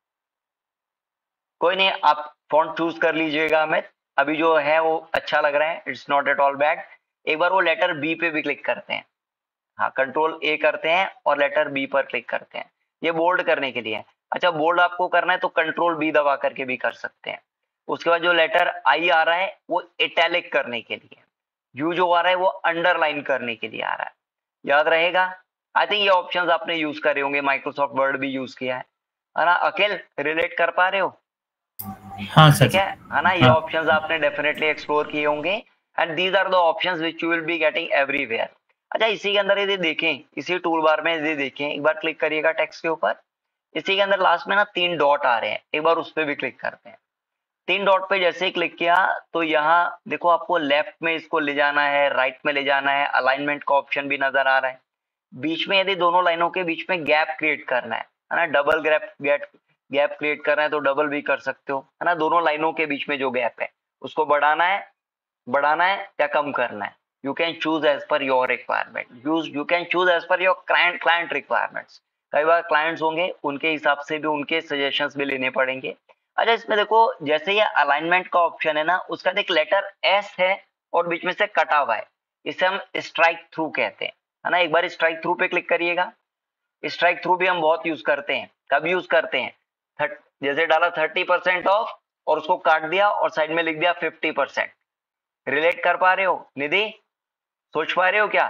कोई नहीं, आप फॉन्ट चूज कर लीजिएगा अमित, अभी जो है वो अच्छा लग रहा है, it's not at all bad. एक बार वो लेटर बी पे भी क्लिक करते हैं, हाँ, कंट्रोल ए करते हैं और लेटर बी पर क्लिक करते हैं, ये बोल्ड करने के लिए है। अच्छा, बोल्ड आपको करना है तो कंट्रोल बी दबा करके भी कर सकते हैं। उसके बाद जो लेटर आई आ रहा है वो इटैलिक करने के लिए, यू जो आ रहा है वो अंडरलाइन करने के लिए आ रहा है, याद रहेगा। आई थिंक ये ऑप्शंस आपने यूज करे होंगे, माइक्रोसॉफ्ट वर्ड भी यूज किया है ना। अखिल, रिलेट कर पा रहे हो? हाँ सर, ठीक है ना, ये ऑप्शंस आपने डेफिनेटली एक्सप्लोर किए होंगे, and these are the options which you will be getting everywhere. अच्छा, इसी के अंदर यदि देखें, इसी टूल बार में यदि देखें, एक बार क्लिक करिएगा टेक्स्ट के ऊपर, इसी के अंदर लास्ट में ना 3 डॉट आ रहे हैं, एक बार उस पर भी क्लिक करते हैं। 3 डॉट पे जैसे ही क्लिक किया तो यहाँ देखो आपको लेफ्ट में इसको ले जाना है, राइट में ले जाना है, अलाइनमेंट का ऑप्शन भी नजर आ रहा है। बीच में यदि दोनों लाइनों के बीच में गैप क्रिएट करना है ना, डबल गैप क्रिएट करना है तो डबल भी कर सकते हो, है ना। दोनों लाइनों के बीच में जो गैप है उसको बढ़ाना है या कम करना है, you can choose as per your requirement, you can choose as per your client requirements. कई बार क्लाइंट्स होंगे, उनके हिसाब से भी उनके सजेशंस भी लेने पड़ेंगे। अच्छा, इसमें देखो जैसे ये अलाइनमेंट का ऑप्शन है ना, उसका एक लेटर एस है और बीच में से कटा हुआ है, इसे हम स्ट्राइक थ्रू कहते हैं, है ना। एक बार स्ट्राइक थ्रू पे क्लिक करिएगा। स्ट्राइक थ्रू भी हम बहुत यूज करते हैं, कब यूज करते हैं? जैसे डाला 30% ऑफ और उसको काट दिया और साइड में लिख दिया 50%। रिलेट कर पा रहे हो निधि? सोच पा रहे हो क्या?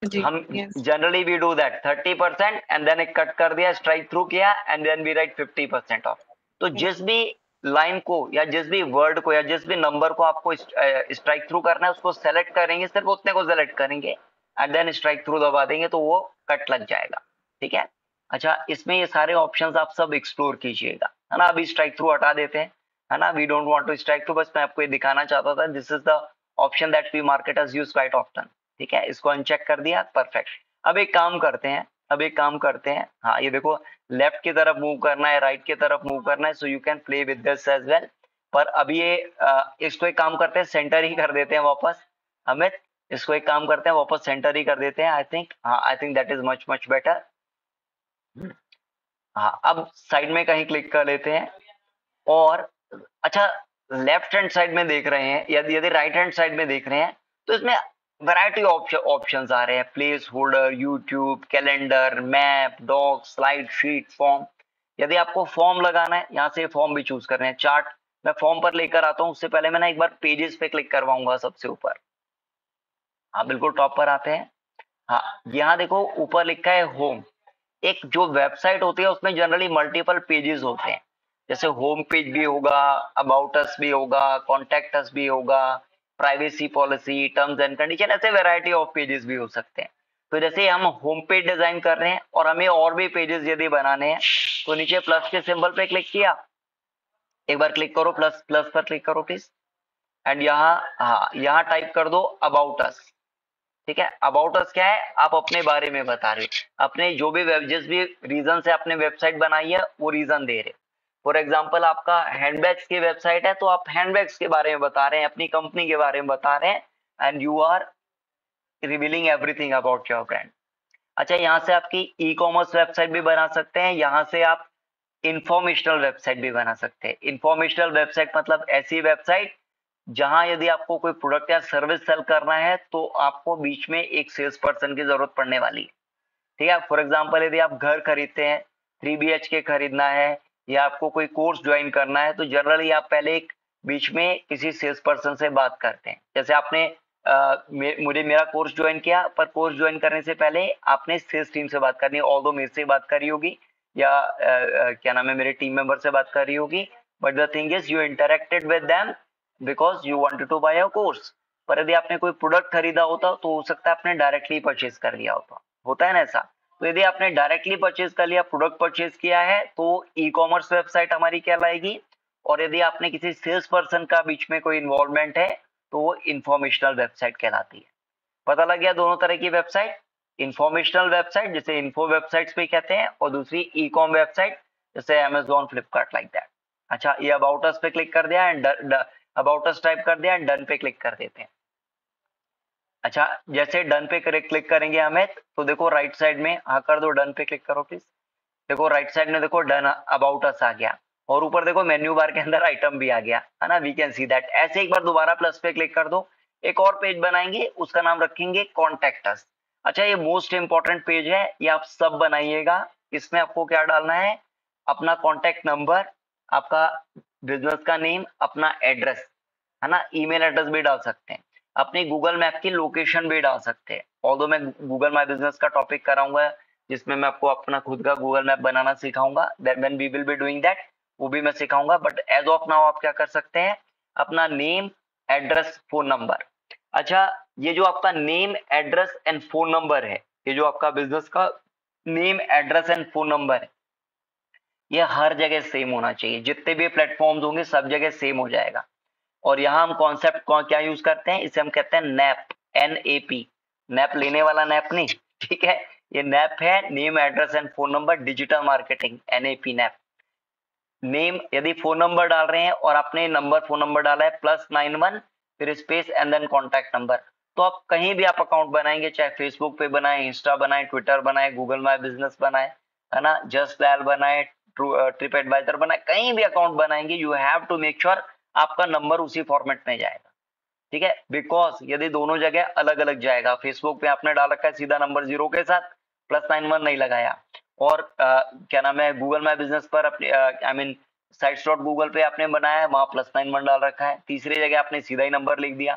हम generally we do that 30% and then एक कट कर दिया, स्ट्राइक थ्रू किया and then we write 50% off. तो जिस भी लाइन को या जिस भी वर्ड को या जिस भी नंबर को आपको स्ट्राइक थ्रू करना है उसको सेलेक्ट करेंगे, सिर्फ उतने को सेलेक्ट करेंगे एंड देन स्ट्राइक थ्रू दबा देंगे तो वो कट लग जाएगा, ठीक है। अच्छा, इसमें ये सारे ऑप्शंस आप सब एक्सप्लोर कीजिएगा, है ना। अभी स्ट्राइक थ्रू हटा देते हैं, है ना, we don't want to strike through, बस मैं आपको ये दिखाना चाहता था, this is the option that we marketers use quite often, ठीक है। इसको अनचेक कर दिया, परफेक्ट। अब एक काम करते हैं, हाँ ये देखो, लेफ्ट की तरफ मूव करना है, राइट की तरफ मूव करना है, so you can play with this as well. पर अभी ये इसको एक काम करते हैं, सेंटर ही कर देते हैं वापस, अमित, इसको एक काम करते हैं, वापस सेंटर ही कर देते हैं, I think that is much much better. हाँ, अब साइड में कहीं क्लिक कर लेते हैं, और अच्छा लेफ्ट हैंड साइड में देख रहे हैं, यदि राइट हैंड साइड में देख रहे हैं, तो इसमें वैरायटी ऑप्शंस आ रहे हैं, placeholder, YouTube, calendar, map, doc, slide, sheet, form. यदि आपको फॉर्म लगाना है, यहाँ से फॉर्म भी चूज करना है, चार्ट मैं फॉर्म पर लेकर आता हूँ, उससे पहले मैं ना एक बार पेजेस पे क्लिक करवाऊंगा सबसे ऊपर। हाँ बिल्कुल टॉप पर आते हैं, हाँ यहाँ देखो ऊपर लिखा है होम। एक जो वेबसाइट होती है उसमें जनरली मल्टीपल पेजेस होते हैं, जैसे होम पेज भी होगा, अबाउट अस भी होगा, कॉन्टेक्ट अस भी होगा, privacy policy, terms and condition, ऐसे वैरायटी ऑफ पेजेस भी हो सकते हैं। तो जैसे हम होम पेज डिजाइन कर रहे हैं और हमें और भी पेजेस यदि बनाने हैं, तो नीचे प्लस के सिंबल पे क्लिक किया, एक बार क्लिक करो, प्लस पर क्लिक करो प्लीज, एंड यहाँ टाइप कर दो अबाउट अस, ठीक है। अबाउट अस क्या है, आप अपने बारे में बता रहे हो, अपने जो भी जिस भी रीजन से आपने वेबसाइट बनाई है वो रीजन दे रहे। फॉर एग्जांपल आपका हैंडबैग्स की वेबसाइट है, तो आप हैंडबैग्स के बारे में बता रहे हैं, अपनी कंपनी के बारे में बता रहे हैं, and you are revealing everything about your brand. अच्छा, यहाँ से आपकी ई कॉमर्स वेबसाइट भी बना सकते हैं, यहाँ से आप इंफॉर्मेशनल वेबसाइट भी बना सकते हैं। इंफॉर्मेशनल वेबसाइट मतलब ऐसी वेबसाइट जहां यदि आपको कोई प्रोडक्ट या सर्विस सेल करना है, तो आपको बीच में एक सेल्स पर्सन की जरूरत पड़ने वाली है, ठीक है। फॉर एग्जांपल यदि आप घर खरीदते हैं, 3 BHK खरीदना है, या आपको कोई कोर्स ज्वाइन करना है, तो जनरली आप पहले एक बीच में किसी सेल्स पर्सन से बात करते हैं। जैसे आपने मेरा कोर्स ज्वाइन किया, पर कोर्स ज्वाइन करने से पहले आपने सेल्स टीम से बात करनी है, ऑल्दो मेरे से बात करी होगी, या क्या नाम है, मेरे टीम मेंबर से बात करी होगी, but the thing is you interacted with them because you wanted to buy a course. पर यदि आपने कोई प्रोडक्ट खरीदा होता तो हो सकता है आपने डायरेक्टली परचेज कर लिया होता है ना ऐसा। तो यदि आपने डायरेक्टली परचेज कर लिया, प्रोडक्ट परचेज किया है, तो ई कॉमर्स वेबसाइट हमारी कहलाएगी। और यदि आपने किसी सेल्स पर्सन का बीच में कोई इन्वॉल्वमेंट है, तो वो इंफॉर्मेशनल वेबसाइट कहलाती है। पता लग गया दोनों तरह की वेबसाइट, इंफॉर्मेशनल वेबसाइट जिसे इन्फो वेबसाइट्स भी कहते हैं, और दूसरी ई कॉम वेबसाइट जैसे अमेजोन, फ्लिपकार्ट, लाइक दैट। अच्छा, ये अबाउट अस पे क्लिक कर दिया, एंड अबाउट अस टाइप कर दिया, एंड डन पे क्लिक कर देते हैं। अच्छा, जैसे डन पे क्लिक करेंगे हमें, तो देखो राइट साइड में, हाँ कर दो, डन पे क्लिक करो प्लीज। देखो राइट साइड में देखो डन अबाउट अस आ गया, और ऊपर देखो मेन्यू बार के अंदर आइटम भी आ गया, है ना, वी कैन सी दैट। ऐसे एक बार दोबारा प्लस पे क्लिक कर दो, एक और पेज बनाएंगे, उसका नाम रखेंगे कॉन्टेक्ट अस। अच्छा, ये मोस्ट इंपॉर्टेंट पेज है, ये आप सब बनाइएगा। इसमें आपको क्या डालना है, अपना कॉन्टेक्ट नंबर, आपका बिजनेस का नेम, अपना एड्रेस, है ना, ईमेल एड्रेस भी डाल सकते हैं, अपनी गूगल मैप की लोकेशन भी डाल सकते हैं। ऑल्दो मैं गूगल माई बिजनेस का टॉपिक कराऊंगा, जिसमें मैं आपको अपना खुद का गूगल मैप बनाना सिखाऊंगा, when we will be doing that, वो भी मैं सिखाऊंगा। बट एज ऑफ नाउ आप क्या कर सकते हैं, अपना नेम, एड्रेस, फोन नंबर। अच्छा, ये जो आपका name, address and phone number है, ये जो आपका बिजनेस का name, address and phone number है, ये हर जगह सेम होना चाहिए। जितने भी प्लेटफॉर्म्स होंगे सब जगह सेम हो जाएगा। और यहाँ हम कॉन्सेप्ट क्या यूज करते हैं, इसे हम कहते हैं नैप, NAP, नैप लेने वाला नैप नहीं, ठीक है। ये नैप है, name, address and phone number, digital marketing, NAP nap. Name, यदि फोन नंबर डाल रहे हैं और आपने नंबर, फोन नंबर डाला है +91 फिर space and then contact number, तो आप कहीं भी आप अकाउंट बनाएंगे, चाहे फेसबुक पे बनाए, इंस्टा बनाए, ट्विटर बनाए, गूगल माई बिजनेस बनाए, है ना, जस्ट डायल बनाए, ट्रिप एडवाइजर बनाए, कहीं भी अकाउंट बनाएंगे, you have to make sure आपका नंबर उसी फॉर्मेट में जाएगा, ठीक है। बिकॉज यदि दोनों जगह अलग अलग जाएगा, फेसबुक पे आपने डाल रखा है सीधा नंबर 0 के साथ, +91 नहीं लगाया, और क्या नाम है, गूगल माई बिजनेस पर अपने आई मीन sites.google पे आपने बनाया है, वहां +91 डाल रखा है, तीसरी जगह आपने सीधा ही नंबर लिख दिया,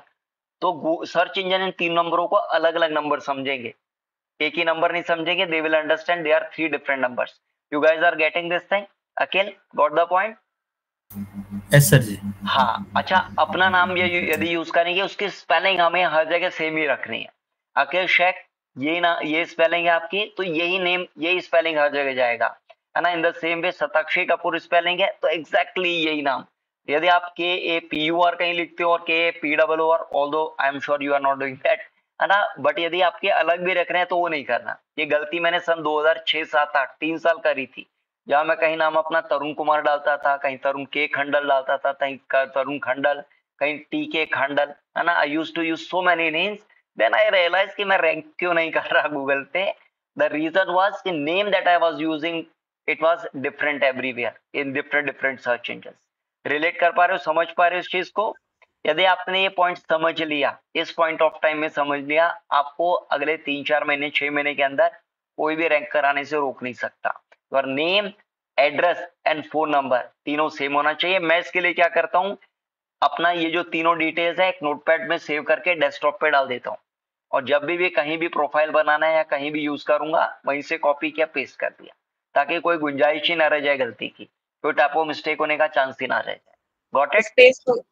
तो सर्च इंजन इन 3 नंबरों को अलग अलग नंबर समझेंगे, एक ही नंबर नहीं समझेंगे। They will understand they are 3 different numbers. You guys are getting this thing? Akhil, got the point? Yes sir ji. हाँ, अच्छा, अपना नाम यदि यूज करेंगे, उसकी स्पेलिंग हमें हर जगह सेम ही रखनी है। अखिल शेख, ये ना, ये स्पेलिंग है आपकी, तो यही नेम, यही स्पेलिंग हर जगह जाएगा, है ना। इन the same way Shatakshi Kapoor spelling है तो एग्जैक्टली यही नाम। यदि आप KAPUR कहीं लिखते हो और KAPRR, although I am sure you are not doing that, है ना, बट यदि आपके अलग भी रख रहे हैं तो वो नहीं करना। ये गलती मैंने सन 2006, 7, 8 3 साल करी थी, जहां मैं कहीं नाम अपना तरुण कुमार डालता था, कहीं तरुण के खंडल डालता था, कहीं तरुण खंडल, कहीं TK खंडल, है ना। I used to use so many names, then I realize कि मैं रैंक क्यों नहीं कर रहा गूगल पे। द रीजन वाज कि name that I was using it was different everywhere in different search engine. Relate कर पा रहे हो, समझ पा रहे हो इस चीज को? यदि आपने ये पॉइंट समझ लिया, इस पॉइंट ऑफ टाइम में समझ लिया, आपको अगले 3-4 महीने 6 महीने के अंदर कोई भी रैंक कराने से रोक नहीं सकता। और name, address and phone number तीनों सेम होना चाहिए। मैं इसके लिए क्या करता हूँ, अपना ये जो तीनों डिटेल्स है एक नोटपैड में सेव करके डेस्कटॉप पे डाल देता हूँ, और जब भी कहीं भी प्रोफाइल बनाना है या कहीं भी यूज करूंगा, वहीं से कॉपी किया, पेस्ट कर दिया, ताकि कोई गुंजाइश ही ना रह जाए गलती की, कोई टाइपो मिस्टेक होने का चांस ही ना रह जाए। Got it?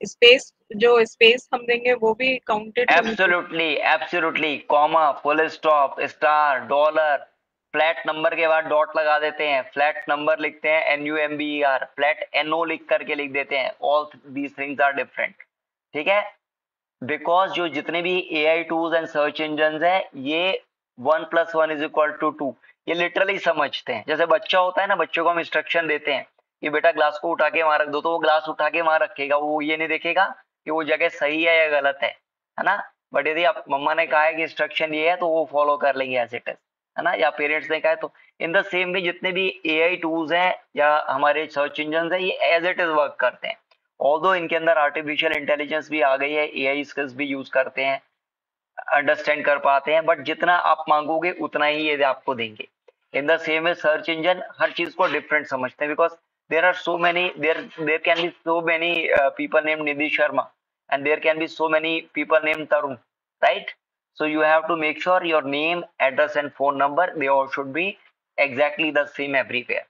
स्पेस जो स्पेस हम देंगे वो भी counted. Absolutely, comma, full stop, star, dollar, flat number के बाद डॉट लगा देते हैं, फ्लैट नंबर लिखते हैं NUMBER, फ्लैट NO लिख करके लिख देते हैं। All these things are different, ठीक है। बिकॉज जो जितने भी AI tools and search engine है, ये 1 + 1 = 2, ये लिटरली समझते हैं। जैसे बच्चा होता है ना, बच्चों को हम इंस्ट्रक्शन देते हैं कि बेटा ग्लास को उठा के वहां रख दो, तो वो ग्लास उठा के वहां रखेगा, वो ये नहीं देखेगा कि वो जगह सही है या गलत है ना। बट यदि आप मम्मा ने कहा है कि इंस्ट्रक्शन ये है तो वो फॉलो कर लेंगे एज इट इज, है ना, या पेरेंट्स ने कहा है तो। इन द सेम वे जितने भी AI टूल्स हैं या हमारे सर्च इंजन है, ये एज इट इज वर्क करते हैं। ऑल्दो इनके अंदर आर्टिफिशियल इंटेलिजेंस भी आ गई है, AI स्किल्स भी यूज करते हैं, अंडरस्टैंड कर पाते हैं, बट जितना आप मांगोगे उतना ही ये आपको देंगे। In the same way search engine हर चीज को डिफरेंट समझते हैं, because there are so many, there can be so many people named Nidhi Sharma, and there can be so many people named Tarun, right? So you have to make sure your name, address and phone number, they all should be exactly the same everywhere,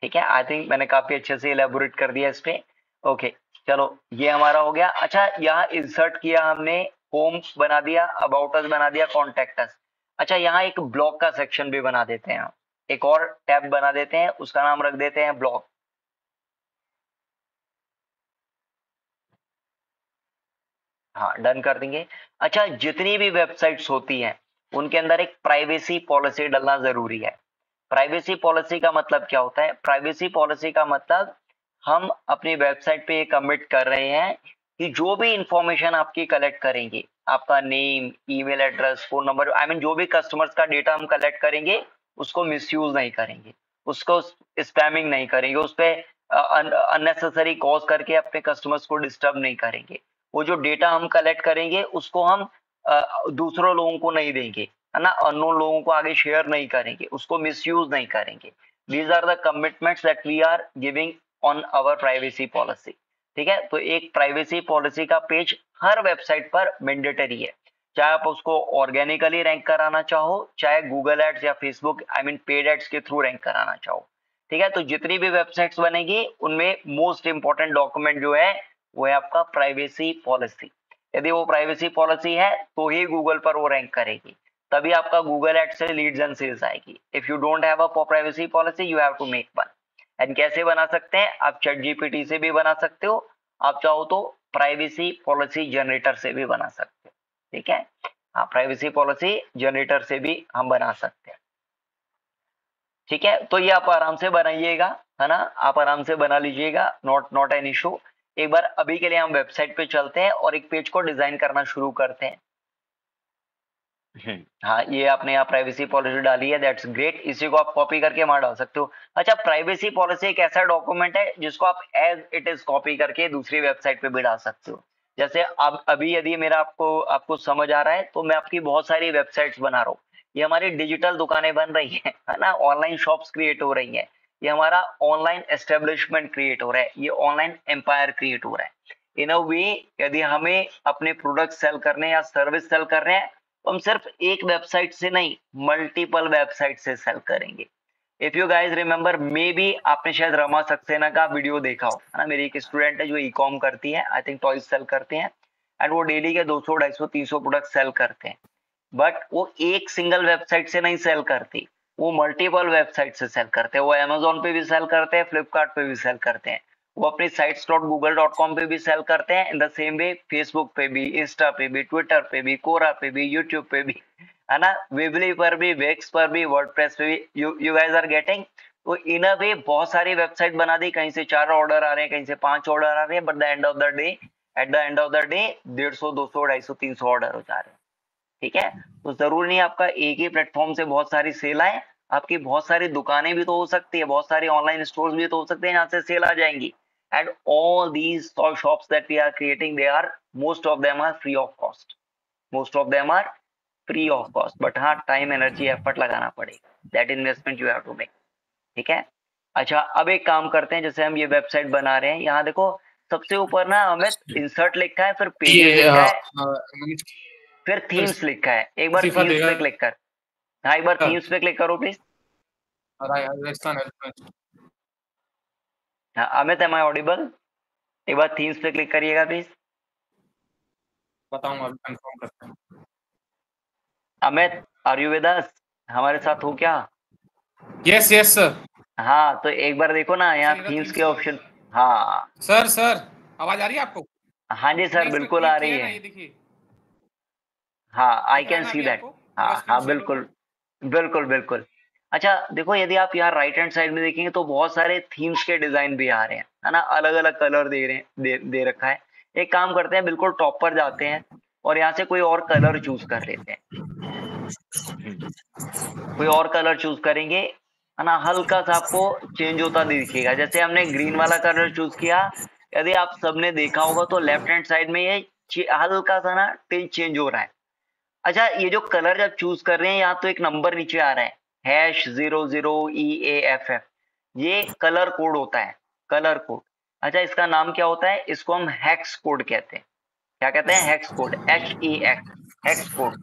ठीक है। I think मैंने काफी अच्छे से elaborate कर दिया इस पे। ओके, चलो ये हमारा हो गया। अच्छा, यहाँ इंसर्ट किया हमने, होम बना दिया, अबाउट अस बना दिया, कॉन्टेक्ट अस। अच्छा, यहाँ एक ब्लॉग का सेक्शन भी बना देते हैं, एक और टैब बना देते हैं, उसका नाम रख देते हैं ब्लॉग। हाँ, डन कर देंगे। अच्छा, जितनी भी वेबसाइट्स होती हैं उनके अंदर एक प्राइवेसी पॉलिसी डालना जरूरी है। प्राइवेसी पॉलिसी का मतलब क्या होता है? प्राइवेसी पॉलिसी का मतलब हम अपनी वेबसाइट पे ये कमिट कर रहे हैं कि जो भी इंफॉर्मेशन आपकी कलेक्ट करेंगे, आपका name, email address, phone number, I mean जो भी कस्टमर्स का डेटा हम कलेक्ट करेंगे, उसको मिसयूज नहीं करेंगे, उसको स्पैमिंग नहीं करेंगे, उस पर अननेसेसरी कॉज करके अपने कस्टमर्स को डिस्टर्ब नहीं करेंगे। वो जो डेटा हम कलेक्ट करेंगे उसको हम दूसरों लोगों को नहीं देंगे, है ना, अननोन लोगों को आगे शेयर नहीं करेंगे, उसको मिसयूज नहीं करेंगे। These are the commitments that we are giving on our privacy policy, ठीक है। तो एक प्राइवेसी पॉलिसी का पेज हर वेबसाइट पर मैंडेटरी है, चाहे आप उसको ऑर्गेनिकली रैंक कराना चाहो, चाहे गूगल एड्स या Facebook I mean paid ads के थ्रू रैंक कराना चाहो, ठीक है। तो जितनी भी वेबसाइट्स बनेगी उनमें मोस्ट इंपॉर्टेंट डॉक्यूमेंट जो है वो है आपका प्राइवेसी पॉलिसी। यदि वो प्राइवेसी पॉलिसी है तो ही गूगल पर वो रैंक करेगी, तभी आपका गूगल एड्स से लीड्स एंड सेल्स आएगी। If you don't have a privacy policy you have to make one. And कैसे बना सकते हैं? आप ChatGPT से भी बना सकते हो, आप चाहो तो प्राइवेसी पॉलिसी जनरेटर से भी बना सकते हो, ठीक है। हाँ, प्राइवेसी पॉलिसी जनरेटर से भी हम बना सकते हैं, ठीक है। तो ये आप आराम से बनाइएगा, है ना, आप आराम से बना लीजिएगा, नॉट एन इशू। एक बार अभी के लिए हम वेबसाइट पे चलते हैं और एक पेज को डिजाइन करना शुरू करते हैं। हाँ, ये आपने यहाँ प्राइवेसी पॉलिसी डाली है, दैट्स ग्रेट। इसी को आप कॉपी करके वहां डाल सकते हो। अच्छा, प्राइवेसी पॉलिसी एक ऐसा डॉक्यूमेंट है जिसको आप एज इट इज कॉपी करके दूसरी वेबसाइट पे भी डाल सकते हो। जैसे अब अभी यदि मेरा आपको समझ आ रहा है तो मैं आपकी बहुत सारी वेबसाइट्स बना रहा हूँ, ये हमारी डिजिटल दुकानें बन रही है ना, ऑनलाइन शॉप्स क्रिएट हो रही है, ये हमारा ऑनलाइन एस्टेब्लिशमेंट क्रिएट हो रहा है, ये ऑनलाइन एम्पायर क्रिएट हो रहा है। इन अ वे यदि हमें अपने प्रोडक्ट सेल करने या सर्विस सेल कर रहे हैं तो हम सिर्फ एक वेबसाइट से नहीं, मल्टीपल वेबसाइट से सेल करेंगे। If you guys remember, may be आपने शायद रमा सक्सेना का वीडियो देखा हो, है ना, मेरी एक स्टूडेंट है जो ई-कॉम करती है, आई थिंक टॉयज सेल करते हैं, एंड वो डेली के 200, 250, 300 प्रोडक्ट सेल करते हैं। बट वो एक सिंगल वेबसाइट से नहीं सेल करती, वो मल्टीपल वेबसाइट से सेल करते हैं। वो अमेजोन पे भी सेल करते हैं, फ्लिपकार्ट पे भी सेल करते हैं, वो अपनी sites.google.com पे भी सेल करते हैं, इन द सेम वे फेसबुक पे भी, इंस्टा पे भी, ट्विटर पे भी, कोरा पे भी, यूट्यूब पे भी, है ना, वेबली पर भी, वेक्स पर भी, वर्डप्रेस पे भी। You guys are getting. तो इन अ वे बहुत सारी वेबसाइट बना दी, कहीं से 4 ऑर्डर आ रहे हैं, कहीं से 5 ऑर्डर आ रहे हैं, but the end of the day, at the end of the day 150, 200, 250, 300 order हो जा रहे हैं। ठीक है, तो जरूरी नहीं आपका एक ही प्लेटफॉर्म से बहुत सारी सेल आए, आपकी बहुत सारी दुकानें भी तो हो सकती है, बहुत सारी ऑनलाइन स्टोर्स भी तो हो सकते हैं जहाँ से सेल आ जाएंगी। And all these shops that we are creating, they are, most of them are free of cost, most of them are free of cost. But हाँ, टाइम, एनर्जी, एफर्ट लगाना पड़ेगा, that investment you have to make. ठीक है, अच्छा अब एक काम करते हैं, जैसे हम ये वेबसाइट बना रहे हैं, यहाँ देखो सबसे ऊपर ना हमें इंसर्ट लिखा है, फिर पेजेस लिखा है, फिर थीम्स लिखा है। एक बार थीम्स पे क्लिक कर, हाँ एक बार थीम्स पे क्लिक करो प्लीज। हाँ अमित, एम आई ऑडिबल? एक बार थीम्स पे क्लिक करिएगा प्लीज। बताऊंगा, अभी कंफर्म करते हैं। Amit, are you with us? हमारे साथ हो क्या? Yes yes sir. हाँ तो एक बार देखो ना यहाँ थीम्स के ऑप्शन। हाँ सर आवाज आ रही है आपको? हाँ जी सर, बिल्कुल आ रही है। ये देखिए, हाँ आई कैन सी दैट। हाँ हाँ बिल्कुल बिल्कुल बिल्कुल। अच्छा देखो, यदि आप यहाँ राइट हैंड साइड में देखेंगे तो बहुत सारे थीम्स के डिजाइन भी आ रहे हैं, है ना, अलग अलग कलर दे रहे हैं, दे रखा है। एक काम करते हैं, बिल्कुल टॉप पर जाते हैं और यहाँ से कोई और कलर चूज कर लेते हैं। कोई और कलर चूज करेंगे, है ना, हल्का सा आपको चेंज होता दिखेगा। जैसे हमने ग्रीन वाला कलर चूज किया, यदि आप सबने देखा होगा तो लेफ्ट हैंड साइड में ये हल्का सा ना टिल्ट चेंज हो रहा है। अच्छा, ये जो कलर जब चूज कर रहे हैं, यहाँ तो एक नंबर नीचे आ रहा है #00EAFF, ये कलर कोड होता है, कलर कोड। अच्छा इसका नाम क्या होता है? इसको हम हेक्स कोड कहते हैं। क्या कहते हैं? Hex code, HEX, hex code.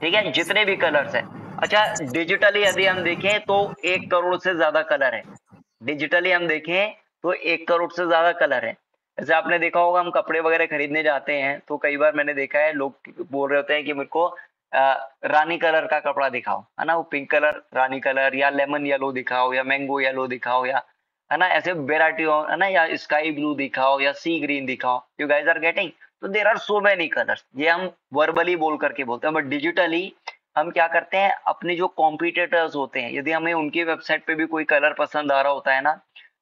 ठीक है, जितने भी कलर्स है। अच्छा डिजिटली यदि हम देखें तो 1 करोड़ से ज्यादा कलर है, डिजिटली हम देखें तो 1 करोड़ से ज्यादा कलर है। जैसे आपने देखा होगा, हम कपड़े वगैरह खरीदने जाते हैं तो कई बार मैंने देखा है लोग बोल रहे होते हैं कि मेरे को रानी कलर का कपड़ा दिखाओ, है ना, वो पिंक कलर रानी कलर, या लेमन येलो दिखाओ, या मैंगो येलो दिखाओ, या है ना ऐसे वेराइटी हो, है ना, या स्काई ब्लू दिखाओ, या सी ग्रीन दिखाओ। You guys are getting? तो there are so many colours, ये हम वर्बली बोल करके बोलते हैं, बट डिजिटली हम क्या करते हैं, अपने जो कॉम्पिटिटर्स होते हैं, यदि हमें उनकी वेबसाइट पे भी कोई कलर पसंद आ रहा होता है ना,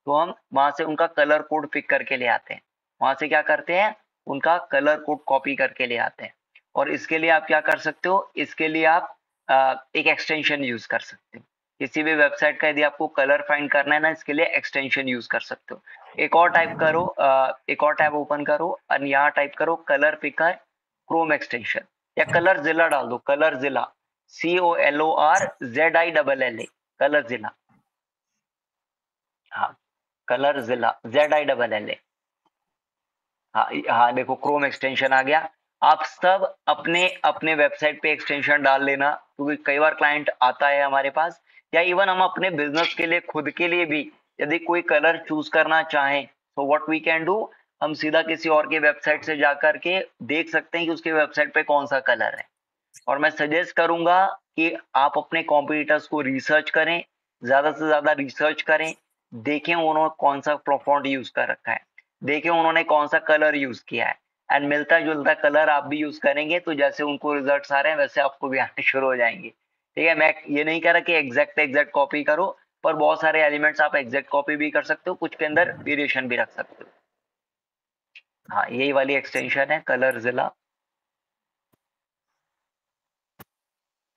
तो हम वहां से उनका कलर कोड पिक करके ले आते हैं। वहां से क्या करते हैं, उनका कलर कोड कॉपी करके ले आते हैं। और इसके लिए आप क्या कर सकते हो, इसके लिए आप एक एक्सटेंशन यूज कर सकते हो। किसी भी वेबसाइट का यदि आपको कलर फाइंड करना है ना, इसके लिए एक्सटेंशन यूज कर सकते हो। एक और टाइप करो, एक और टैब ओपन करो और यहाँ टाइप करो कलर पिकर क्रोम एक्सटेंशन, या कलर जिला डाल दो, कलर जिला, COLORZILLA, कलर जिला। हाँ कलर जिला, ZILLA। हाँ हाँ देखो क्रोम एक्सटेंशन आ गया। आप सब अपने अपने वेबसाइट पे एक्सटेंशन डाल लेना, क्योंकि कई बार क्लाइंट आता है हमारे पास, या इवन हम अपने बिजनेस के लिए, खुद के लिए भी यदि कोई कलर चूज करना चाहें, तो व्हाट वी कैन डू, हम सीधा किसी और के वेबसाइट से जाकर के देख सकते हैं कि उसके वेबसाइट पे कौन सा कलर है। और मैं सजेस्ट करूंगा कि आप अपने कॉम्पिटिटर्स को रिसर्च करें, ज्यादा से ज्यादा रिसर्च करें, देखें उन्होंने कौन सा फॉन्ट यूज कर रखा है, देखें उन्होंने कौन सा कलर यूज किया है, एंड मिलता जुलता कलर आप भी यूज करेंगे तो जैसे उनको रिजल्ट्स आ रहे हैं वैसे आपको भी आने शुरू हो जाएंगे। ठीक है, मैं ये नहीं कह रहा कि एग्जैक्ट कॉपी करो, पर बहुत सारे एलिमेंट्स आप एग्जैक्ट कॉपी भी कर सकते हो, कुछ के अंदर वेरिएशन भी रख सकते हो। हाँ यही वाली एक्सटेंशन है कलर जिला।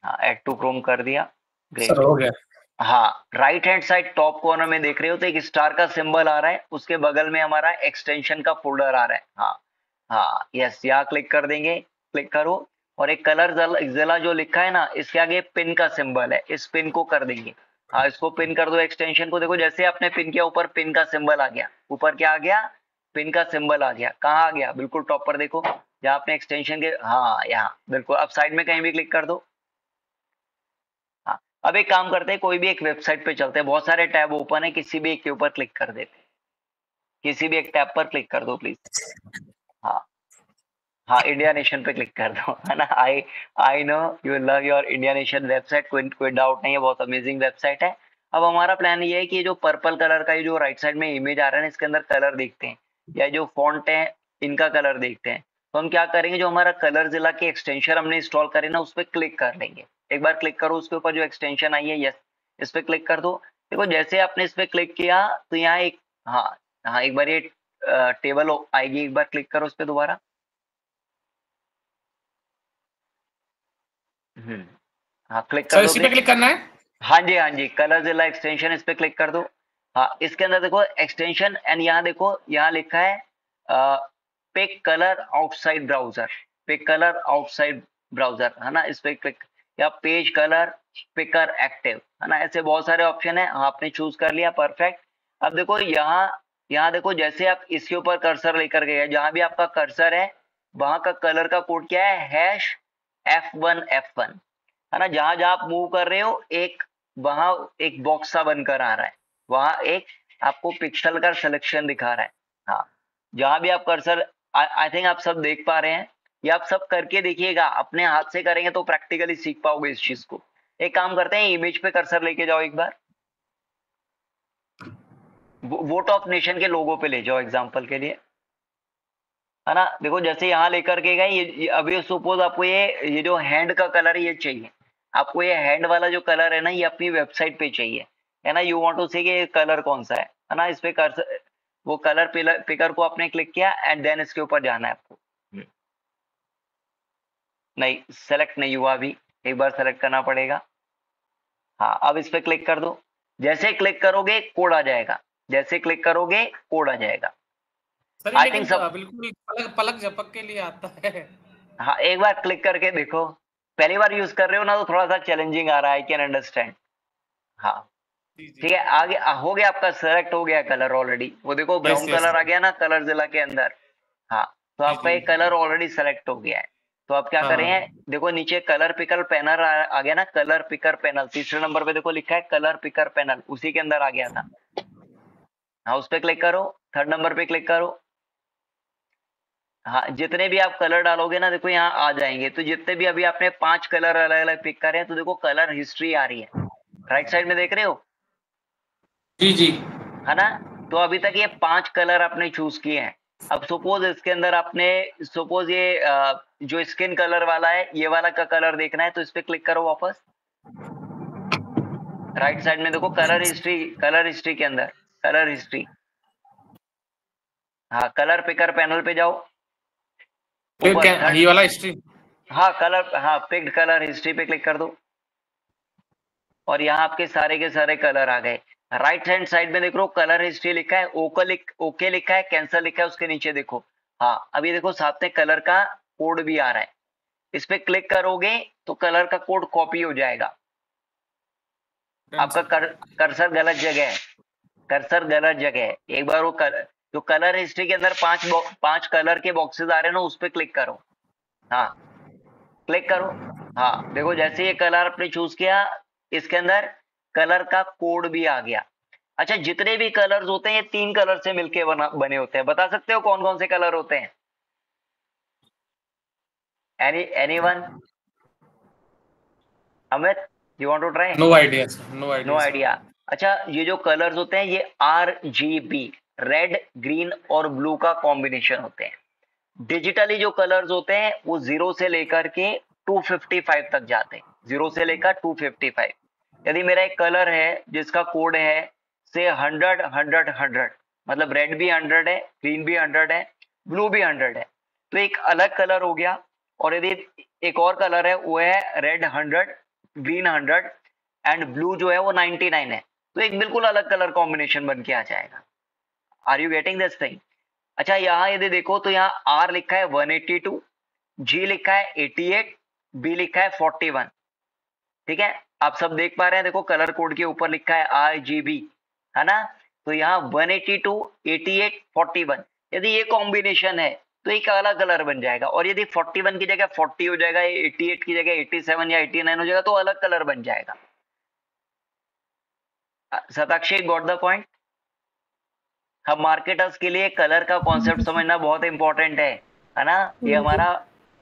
हाँ ऐड टू क्रोम कर दिया, सर हो गया। हाँ right hand side top corner में देख रहे हो तो एक स्टार का सिंबल आ रहा है, उसके बगल में हमारा एक्सटेंशन का फोल्डर आ रहा है। हाँ हाँ यस, यहाँ क्लिक कर देंगे, क्लिक करो, और एक कलर जिला जो लिखा है ना, इसके आगे पिन का सिंबल है, इस पिन को कर देंगे। हाँ इसको पिन कर दो एक्सटेंशन को। देखो जैसे आपने पिन किया, ऊपर पिन का सिंबल आ गया, ऊपर क्या आ गया, पिन का सिंबल आ गया। कहाँ आ गया? बिल्कुल टॉप पर देखो, जहाँ आपने एक्सटेंशन के, हाँ यहाँ बिल्कुल। अब साइड में कहीं भी क्लिक कर दो। हाँ अब एक काम करते हैं, कोई भी एक वेबसाइट पे चलते हैं, बहुत सारे टैब ओपन है, किसी भी एक के ऊपर क्लिक कर देते हैं, किसी भी एक टैब पर क्लिक कर दो प्लीज। हाँ हाँ इंडिया नेशन पे क्लिक कर दो, है ना। I know you love your India nation website, कोई डाउट नहीं है, बहुत अमेजिंग वेबसाइट है। अब हमारा प्लान ये है कि जो पर्पल कलर का जो राइट साइड में इमेज आ रहा है ना, इसके अंदर कलर देखते हैं, या जो फॉन्ट है इनका कलर देखते हैं। तो हम क्या करेंगे, जो हमारा कलरजिला के एक्सटेंशन हमने इंस्टॉल करे ना, उस पर क्लिक कर लेंगे। एक बार क्लिक करो उसके ऊपर जो एक्सटेंशन आई है, यस इस पे क्लिक कर दो। देखो जैसे आपने इस पे क्लिक किया तो यहाँ एक हाँ एक बार ये टेबल आएगी, एक बार क्लिक करो उस पे दोबारा। हाँ क्लिक कर सर दो। इसी पे क्लिक करना है? हाँ जी कलरजिला एक्सटेंशन, इस पे क्लिक कर दो। हाँ इसके अंदर देखो एक्सटेंशन, एंड यहाँ देखो यहाँ लिखा है pick colour outside browser, pick colour outside browser, है ना। इस पे क्लिक, या पेज कलर पिकर एक्टिव, है ना। ऐसे बहुत सारे ऑप्शन है, हाँ आपने चूज कर लिया, परफेक्ट। अब देखो यहाँ देखो जैसे आप इसके ऊपर कर्सर लेकर गए, जहां भी आपका कर्सर है वहां का कलर का कोड क्या है, #F1F1, है ना। जहां जहां आप मूव कर रहे हो वहां एक बॉक्स सा बनकर आ रहा है, वहां एक आपको पिक्सल का सिलेक्शन दिखा रहा है। हाँ जहां भी आप कर्सर, आई थिंक आप सब देख पा रहे हैं, ये आप सब करके देखिएगा, अपने हाथ से करेंगे तो प्रैक्टिकली सीख पाओगे इस चीज को। एक काम करते हैं, इमेज पे कर्सर लेके जाओ एक बार, वोट ऑफ नेशन के लोगो पे ले जाओ एग्जांपल के लिए, है ना। देखो जैसे यहाँ लेकर के गए, ये अभी सपोज आपको ये जो हैंड का कलर है ये चाहिए, आपको ये हैंड वाला जो कलर है ना, ये अपनी वेबसाइट पे चाहिए, है ना। यू वांट टू सी कि कलर कौन सा है ना। इस पे कर्सर, वो कलर पिकर को आपने क्लिक किया एंड देन इसके ऊपर जाना है आपको। नहीं सेलेक्ट नहीं हुआ अभी, एक बार सेलेक्ट करना पड़ेगा। हाँ अब इस पे क्लिक कर दो, जैसे क्लिक करोगे कोड आ जाएगा, जैसे क्लिक करोगे कोड आ जाएगा। सर आई लेकिन थिंक सब, बिल्कुल पलक झपक के लिए आता है। हाँ एक बार क्लिक करके देखो, पहली बार यूज कर रहे हो ना तो थोड़ा सा चैलेंजिंग आ रहा है, आई कैन अंडरस्टैंड। हाँ ठीक है, आगे हो गया आपका, सेलेक्ट हो गया कलर ऑलरेडी, वो देखो ब्राउन कलर आ गया ना कलरजिला के अंदर। हाँ तो आपका एक कलर ऑलरेडी सेलेक्ट हो गया है। तो आप क्या करें, देखो नीचे कलर पिकर पैनल आ गया ना, कलर पिकर पैनल तीसरे नंबर पे देखो लिखा है कलर पिकर पैनल, उसी के अंदर आ गया था। हाँ उस पे क्लिक करो, थर्ड नंबर पे क्लिक करो। हाँ जितने भी आप कलर डालोगे ना देखो यहाँ आ जाएंगे, तो जितने भी अभी आपने 5 कलर अलग अलग पिक करे हैं, तो देखो कलर हिस्ट्री आ रही है, राइट साइड में देख रहे हो जी है ना। तो अभी तक ये 5 कलर आपने चूज किए हैं। अब सपोज इसके अंदर आपने सपोज ये जो स्किन कलर वाला है, ये वाला का कलर देखना है, तो इस पे क्लिक करो वापस, राइट साइड में देखो कलर हिस्ट्री के अंदर कलर हिस्ट्री, हाँ कलर पिकर पैनल पे जाओ, ये वाला हिस्ट्री, हाँ पिक्ड कलर हिस्ट्री पे क्लिक कर दो, और यहाँ आपके सारे के सारे कलर आ गए। राइट हैंड साइड में देख लो कलर हिस्ट्री लिखा है, ओके लिखा है, कैंसिल लिखा है, उसके नीचे देखो। हाँ अभी देखो साथ में कलर का कोड भी आ रहा है, इस पे क्लिक करोगे तो कलर का कोड कॉपी हो जाएगा। आपका कर्सर गलत जगह है, कर्सर गलत जगह है। एक बार वो जो कलर हिस्ट्री के अंदर 5 कलर के बॉक्सेस आ रहे हैं ना, उस पे क्लिक करो। हाँ क्लिक करो, हाँ देखो जैसे ये कलर आपने चूज किया, इसके अंदर कलर का कोड भी आ गया। अच्छा जितने भी कलर्स होते हैं ये 3 कलर से मिलके बने होते हैं, बता सकते हो कौन कौन से कलर होते हैं? Anyone? Amit you want to try? No idea no idea. अच्छा ये जो कलर्स होते हैं ये RGB, रेड ग्रीन और ब्लू का कॉम्बिनेशन होते हैं। डिजिटली जो कलर्स होते हैं वो 0 से लेकर के 255 तक जाते हैं, 0 से लेकर 255। यदि मेरा एक कलर है जिसका कोड है से 100 100 100, मतलब रेड भी 100 है, ग्रीन भी 100 है, ब्लू भी 100 है, तो एक अलग कलर हो गया। और यदि एक और कलर है वो है रेड 100, ग्रीन 100 एंड ब्लू जो है वो 99 है, तो एक बिल्कुल अलग कलर कॉम्बिनेशन बन के आ जाएगा। Are you getting this thing? अच्छा यहाँ यदि देखो तो यहाँ R लिखा है 182, G लिखा है 88, B लिखा है 41। ठीक है आप सब देख पा रहे हैं, देखो कलर कोड के ऊपर लिखा है RGB, है ना। तो यहाँ 182, 88, 41, यदि ये कॉम्बिनेशन है तो एक अलग कलर बन जाएगा। और यदि 41 की जगह 40 हो जाएगा, 88 की जगह 87 या 89 हो जाएगा, तो अलग कलर बन जाएगा। Satakshi got the point? हम मार्केटर्स के लिए कलर का कॉन्सेप्ट समझना बहुत इंपॉर्टेंट है। है ना, ये हमारा,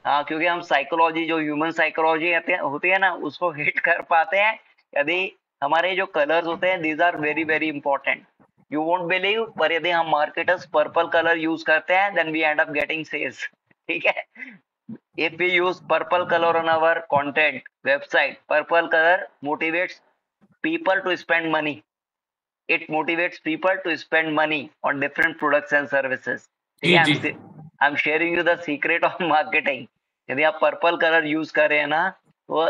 हाँ, क्योंकि हम साइकोलॉजी, जो ह्यूमन साइकोलॉजी होती है ना, उसको हिट कर पाते हैं यदि हमारे जो कलर्स होते हैं, these are very very important, you won't believe, पर यदि हम मार्केटर्स पर्पल कलर यूज करते हैं, then we end up getting sales, ठीक है। If we use purple color on our content website, purple color motivates people to spend money. It motivates people to spend money on different products and services. I'm sharing you the secret of marketing. यदि आप purple colour use कर रहे हैं ना, तो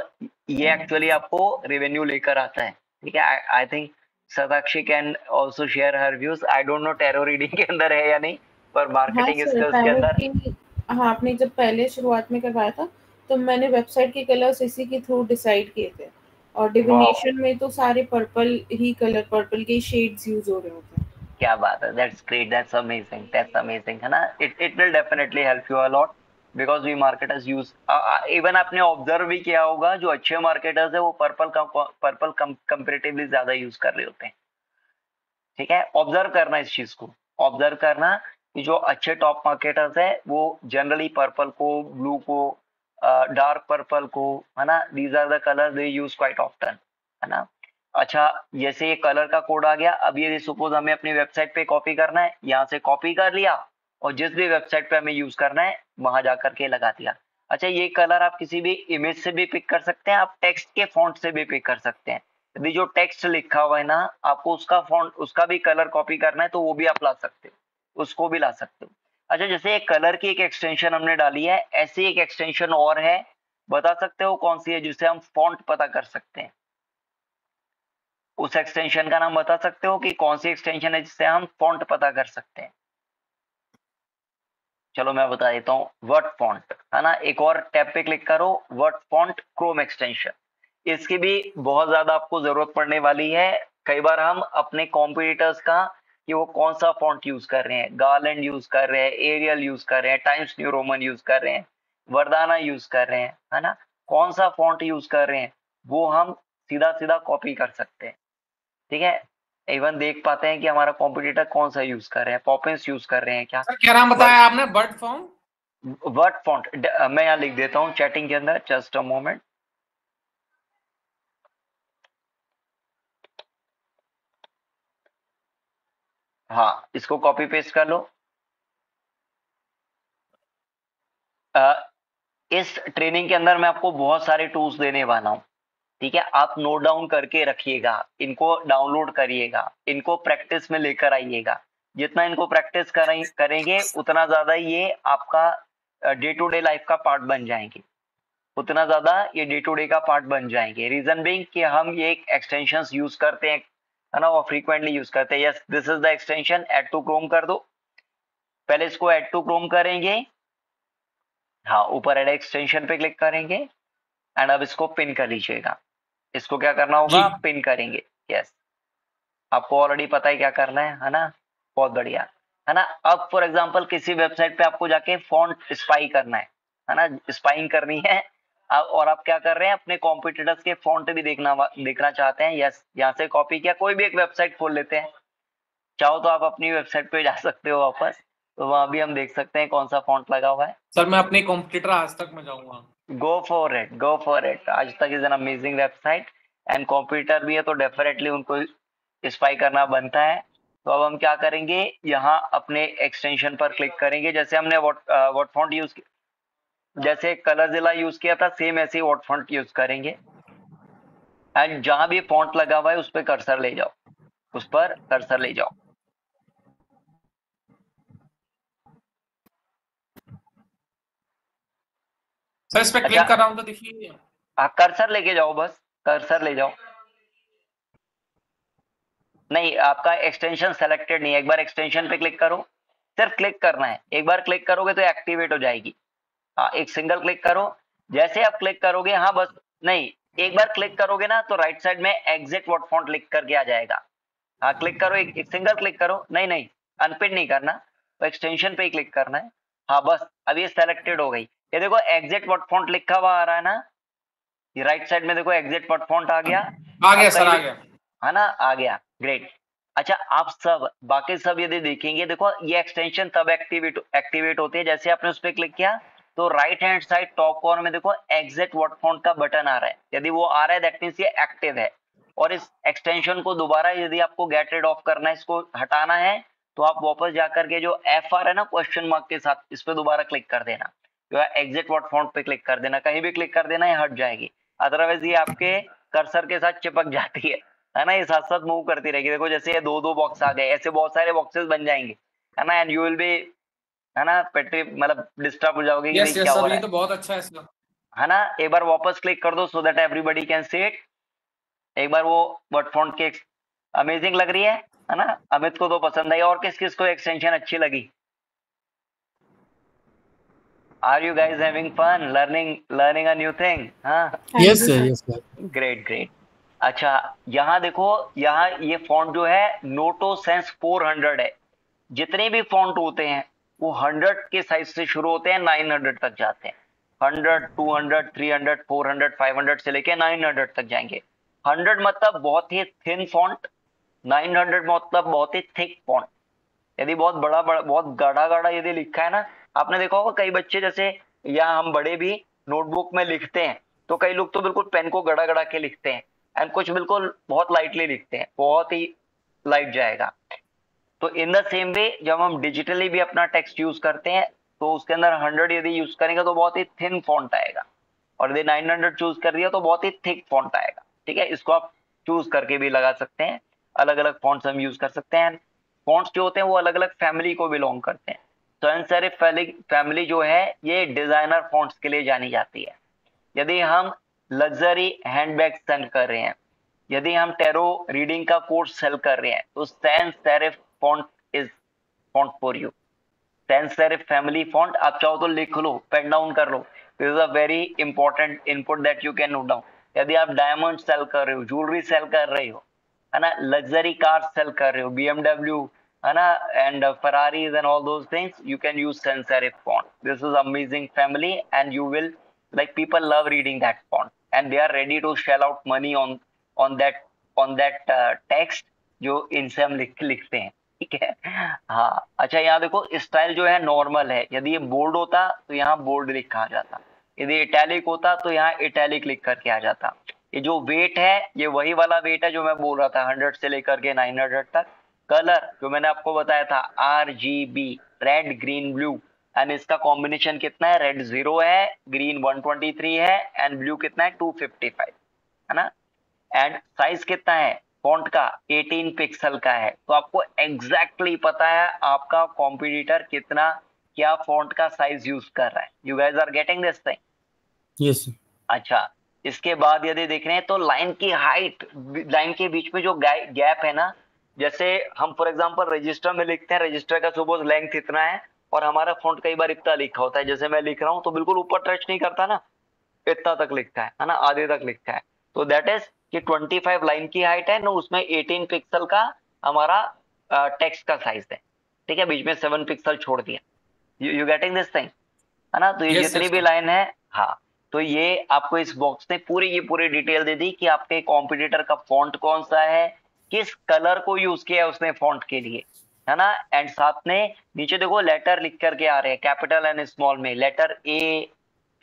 ये actually आपको revenue लेकर आता है, ठीक है। I think Sadakshi can also share her views. I don't know tarot reading के अंदर है या नहीं, पर मार्केटिंग स्किल्स के अंदर, हाँ, आपने जब पहले शुरुआत में करवाया था तो मैंने वेबसाइट के कलर्स इसी के थ्रू डिसाइड किए थे, और डिविनेशन में तो सारे पर्पल ही कलर, पर्पल के शेड्स यूज हो रहे होते हैं। क्या बात है, दैट्स ग्रेट, दैट्स अमेजिंग, है ना। It will definitely help you a lot, because we marketers use, even आपने ऑब्जर्व भी किया होगा, जो अच्छे मार्केटर्स है वो पर्पल कंपैरेटिवली ज्यादा यूज कर रहे होते हैं, ठीक है। ऑब्जर्व करना इस चीज को, ऑब्जर्व करना कि जो अच्छे टॉप मार्केटर्स है वो जनरली पर्पल को, ब्लू को, डार्क पर्पल को, है ना, these are the colours they use quite often, है ना। अच्छा, जैसे ये कलर का कोड आ गया, अब ये सपोज हमें अपनी वेबसाइट पे कॉपी करना है, यहाँ से कॉपी कर लिया और जिस भी वेबसाइट पे हमें यूज करना है वहां जाकर के लगा दिया। अच्छा, ये कलर आप किसी भी इमेज से भी पिक कर सकते हैं, आप टेक्स्ट के फॉन्ट से भी पिक कर सकते हैं। यदि जो टेक्स्ट लिखा हुआ है ना, आपको उसका फॉन्ट, उसका भी कलर कॉपी करना है तो वो भी आप ला सकते हो, उसको भी ला सकते हो। अच्छा, जैसे एक कलर की एक एक्सटेंशन हमने डाली है, ऐसी एक एक्सटेंशन और है, बता सकते हो कौन सी है, जिससे हम फॉन्ट पता कर सकते हैं? उस एक्सटेंशन का नाम बता सकते हो कि कौन सी एक्सटेंशन है जिससे हम फॉन्ट पता कर सकते हैं? चलो मैं बता देता हूँ, वर्ड फॉन्ट, है ना। एक और टैब पे क्लिक करो, वर्ड फॉन्ट क्रोम एक्सटेंशन। इसकी भी बहुत ज्यादा आपको जरूरत पड़ने वाली है। कई बार हम अपने कॉम्पिटिटर्स का, कि वो कौन सा फॉन्ट यूज कर रहे हैं, गार्लैंड यूज कर रहे हैं, एरियल यूज कर रहे हैं, टाइम्स न्यू रोमन यूज कर रहे हैं, वर्दाना यूज कर रहे हैं, है ना, कौन सा फॉन्ट यूज कर रहे हैं, वो हम सीधा सीधा कॉपी कर सकते हैं, ठीक है। इवन देख पाते हैं कि हमारा कॉम्पिटिटर कौन सा यूज कर रहे हैं, पॉपिंस यूज कर रहे हैं क्या। सर क्या नाम बताया आपने? वर्ड फॉन्ट, वर्ड फॉन्ट, मैं यहाँ लिख देता हूँ चैटिंग के अंदर, जस्ट अ मोमेंट। हाँ, इसको कॉपी पेस्ट कर लो। इस ट्रेनिंग के अंदर मैं आपको बहुत सारे टूल्स देने वाला हूँ, ठीक है। आप नोट डाउन करके रखिएगा, इनको डाउनलोड करिएगा, इनको प्रैक्टिस में लेकर आइएगा। जितना इनको प्रैक्टिस करेंगे उतना ज्यादा ये आपका डे टू डे लाइफ का पार्ट बन जाएंगे, उतना ज्यादा ये डे टू डे का पार्ट बन जाएंगे। रीजन बीइंग कि हम ये एक्सटेंशंस यूज करते हैं, है ना, और फ्रीक्वेंटली यूज करते हैं। Yes, this is the extension, add to Chrome कर दो। पहले इसको ऐड टू क्रोम करेंगे, हाँ, ऊपर ऐड एक्सटेंशन पे क्लिक करेंगे एंड अब इसको पिन कर लीजिएगा। इसको क्या करना होगा, पिन करेंगे। यस, आपको ऑलरेडी पता है क्या करना है ना, बहुत बढ़िया, है ना। अब फॉर एग्जांपल किसी वेबसाइट पे आपको जाके फॉन्ट स्पाई करना है ना, स्पाइंग करनी है। और आप क्या कर रहे हैं, अपने कॉम्पिटिटर्स के फॉन्ट भी देखना चाहते हैं। यस, यहाँ से कॉपी किया, कोई भी एक वेबसाइट खोल लेते हैं, चाहो तो आप अपनी वेबसाइट पे जा सकते हो वापस, तो वहां भी हम देख सकते हैं कौन सा फॉन्ट लगा हुआ है। सर मैं अपने कॉम्पिटिटर आज तक में जाऊंगा। Go for it. आज तक is an amazing website and competitor भी है, तो डेफिनेटली उनको स्पाई करना बनता है। तो अब हम क्या करेंगे, यहाँ अपने एक्सटेंशन पर क्लिक करेंगे। जैसे हमने वर्ड फॉन्ट यूज किया, जैसे कलरजिला यूज किया था, सेम ऐसे ही वर्ड फॉन्ट यूज करेंगे। एंड जहां भी फॉन्ट लगा हुआ है उस पर कर्सर ले जाओ, उस पर कर्सर ले जाओ। सर इस पे क्लिक कर रहा हूं तो देखिए, आप कर्सर लेके जाओ, बस कर्सर ले जाओ। नहीं, आपका एक्सटेंशन सेलेक्टेड नहीं है। एक बार एक्सटेंशन पे क्लिक करो, सिर्फ क्लिक करना है। एक बार क्लिक करोगे तो एक्टिवेट हो जाएगी। हाँ, एक सिंगल क्लिक करो। जैसे आप क्लिक करोगे, हाँ बस, नहीं, एक बार क्लिक करोगे ना तो राइट साइड में एग्जिट वर्ड फॉन्ट लिख करके आ जाएगा। हाँ, क्लिक करो, एक सिंगल क्लिक करो। नहीं, अनपिन नहीं करना, तो एक्सटेंशन पे ही क्लिक करना है। हाँ बस, अब ये सेलेक्टेड हो गई। ये देखो एग्जिट वर्ड फॉन्ट लिखा हुआ आ रहा है ना, ये राइट साइड में देखो एग्जिट वर्ड फॉन्ट आ गया। सर आ गया, है ना, आ गया, ग्रेट। अच्छा, आप सब बाकी सब यदि देखेंगे, देखो ये एक्सटेंशन तब एक्टिवेट होती है जैसे आपने उस पर क्लिक किया तो right hand side top corner में देखो एग्जिट वर्ड फॉन्ट का बटन आ रहा है। यदि वो आ रहा है दैट मींस ये एक्टिव है। और इस एक्सटेंशन को दोबारा यदि आपको गेट रिड ऑफ करना है, इसको हटाना है, तो आप वापस जाकर के जो एफ आ रहा है ना क्वेश्चन मार्क के साथ, इस पे दोबारा क्लिक कर देना, जो है एग्जिट वर्ड फॉन्ट पे क्लिक कर देना, कहीं भी क्लिक कर देना, ये हट जाएगी। अदरवाइज ये आपके कर्सर के साथ चिपक जाती है ना, ये साथ साथ मूव करती रहेगी। देखो जैसे ये दो दो बॉक्स आ गए, ऐसे बहुत सारे बॉक्सेस बन जाएंगे, है ना, एंड यू विल बी, है ना, पेट्री मतलब डिस्टर्ब हो जाओगे कि यस क्या हो सर, रहा ये तो बहुत अच्छा है सर। है ना। एक बार वापस क्लिक कर दो सो that everybody can see it. एक बार वो वर्ड फॉन्ट के अमेजिंग लग रही है ना, अमित को तो पसंद आई। और किस किस को एक्सटेंशन अच्छी लगी? Are you guys having fun learning a new thing? हाँ, yes sir, yes sir. Great great. अच्छा, यहाँ देखो, यहाँ ये फॉन्ट जो है नोटो सेंस 400 है। जितने भी फॉन्ट होते हैं वो 100 के साइज से शुरू होते हैं, 900 तक जाते हैं। 100, 200, 300, 400, 500 से लेके 900 तक जाएंगे। 100 मतलब बहुत ही थिन फॉन्ट, 900 मतलब बहुत ही थिक फॉन्ट। यदि बहुत बड़ा बहुत गाढ़ा गाढ़ा यदि लिखा है ना, आपने देखा होगा कई बच्चे जैसे, या हम बड़े भी नोटबुक में लिखते हैं तो कई लोग तो बिल्कुल पेन को गड़ा गड़ा के लिखते हैं, एंड कुछ बिल्कुल बहुत लाइटली लिखते हैं, बहुत ही लाइट जाएगा। तो इन द सेम वे जब हम डिजिटली भी अपना टेक्स्ट यूज करते हैं तो उसके अंदर 100 यदि यूज करेंगे तो बहुत ही थिन फॉन्ट आएगा, और यदि 900 चूज कर दिया तो बहुत ही थिक फॉन्ट आएगा। ठीक है, इसको आप चूज करके भी लगा सकते हैं। अलग अलग फॉन्ट्स हम यूज कर सकते हैं। फॉन्ट्स जो होते हैं वो अलग अलग फैमिली को बिलोंग करते हैं। सैंस सेरिफ फैमिली जो है ये डिजाइनर फॉन्ट्स के लिए जानी जाती है। यदि हम लग्जरी हैंडबैग सेल कर रहे हैं, यदि हम टेरो रीडिंग का कोर्स सेल कर रहे हैं, तो sans serif font is font for you. Sans serif family font आप चाहो तो लिख लो, पेन डाउन कर लो। This is a very important input that you can note down. यदि आप डायमंड सेल कर रहे हो, ज्वेलरी सेल कर रहे हो, है ना, लग्जरी कार सेल कर रहे हो, BMW, है ना, and Ferraris and all those things, you can use sans serif font. This is amazing family and you will, like, people love reading that font and they are ready to shell out money on that text जो इनसे हम लिखते हैं। ठीक है, हाँ। अच्छा, यहाँ देखो स्टाइल जो है नॉर्मल है। यदि ये बोल्ड होता तो यहाँ बोल्ड लिखा आ जाता, यदि इटैलिक होता तो यहाँ इटैलिक लिख करके आ जाता। ये जो वेट है ये वही वाला वेट है जो मैं बोल रहा था, 100 से लेकर के 900 तक। कलर जो मैंने आपको बताया था RGB, red green blue, and इसका कॉम्बिनेशन कितना है? रेड 0 है, ग्रीन 123 है, एंड ब्लू कितना है? 255, है ना। एंड साइज कितना है फॉन्ट का? 18 पिक्सल का है। तो आपको एग्जैक्टली पता है आपका कॉम्पिटिटर कितना क्या फॉन्ट का साइज यूज कर रहा है। You guys are getting this thing? Yes. अच्छा, इसके बाद यदि देख रहे हैं तो लाइन की हाइट, लाइन के बीच में जो गैप है ना, जैसे हम फॉर एग्जांपल रजिस्टर में लिखते हैं, रजिस्टर का सपोज लेंथ इतना है और हमारा फॉन्ट कई बार इतना लिखा होता है, जैसे मैं लिख रहा हूं तो बिल्कुल ऊपर टच नहीं करता ना, इतना तक लिखता है ना, आधे तक लिखता है। तो दैट इज कि 25 लाइन की हाइट है ना, उसमें 18 पिक्सल का हमारा टेक्स्ट का साइज है। ठीक है, बीच में 7 पिक्सल छोड़ दिया। यू गेटिंग दिस थिंग, है ना। तो ये Yes, जितनी yes, भी sir. लाइन है, हाँ, तो ये आपको इस बॉक्स ने पूरी डिटेल दे दी कि आपके कॉम्पिटिटर का फॉन्ट कौन सा है, किस कलर को यूज किया है उसने फॉन्ट के लिए, है ना। एंड साथ में नीचे देखो लेटर लिख करके आ रहे हैं, कैपिटल एंड स्मॉल में, लेटर A,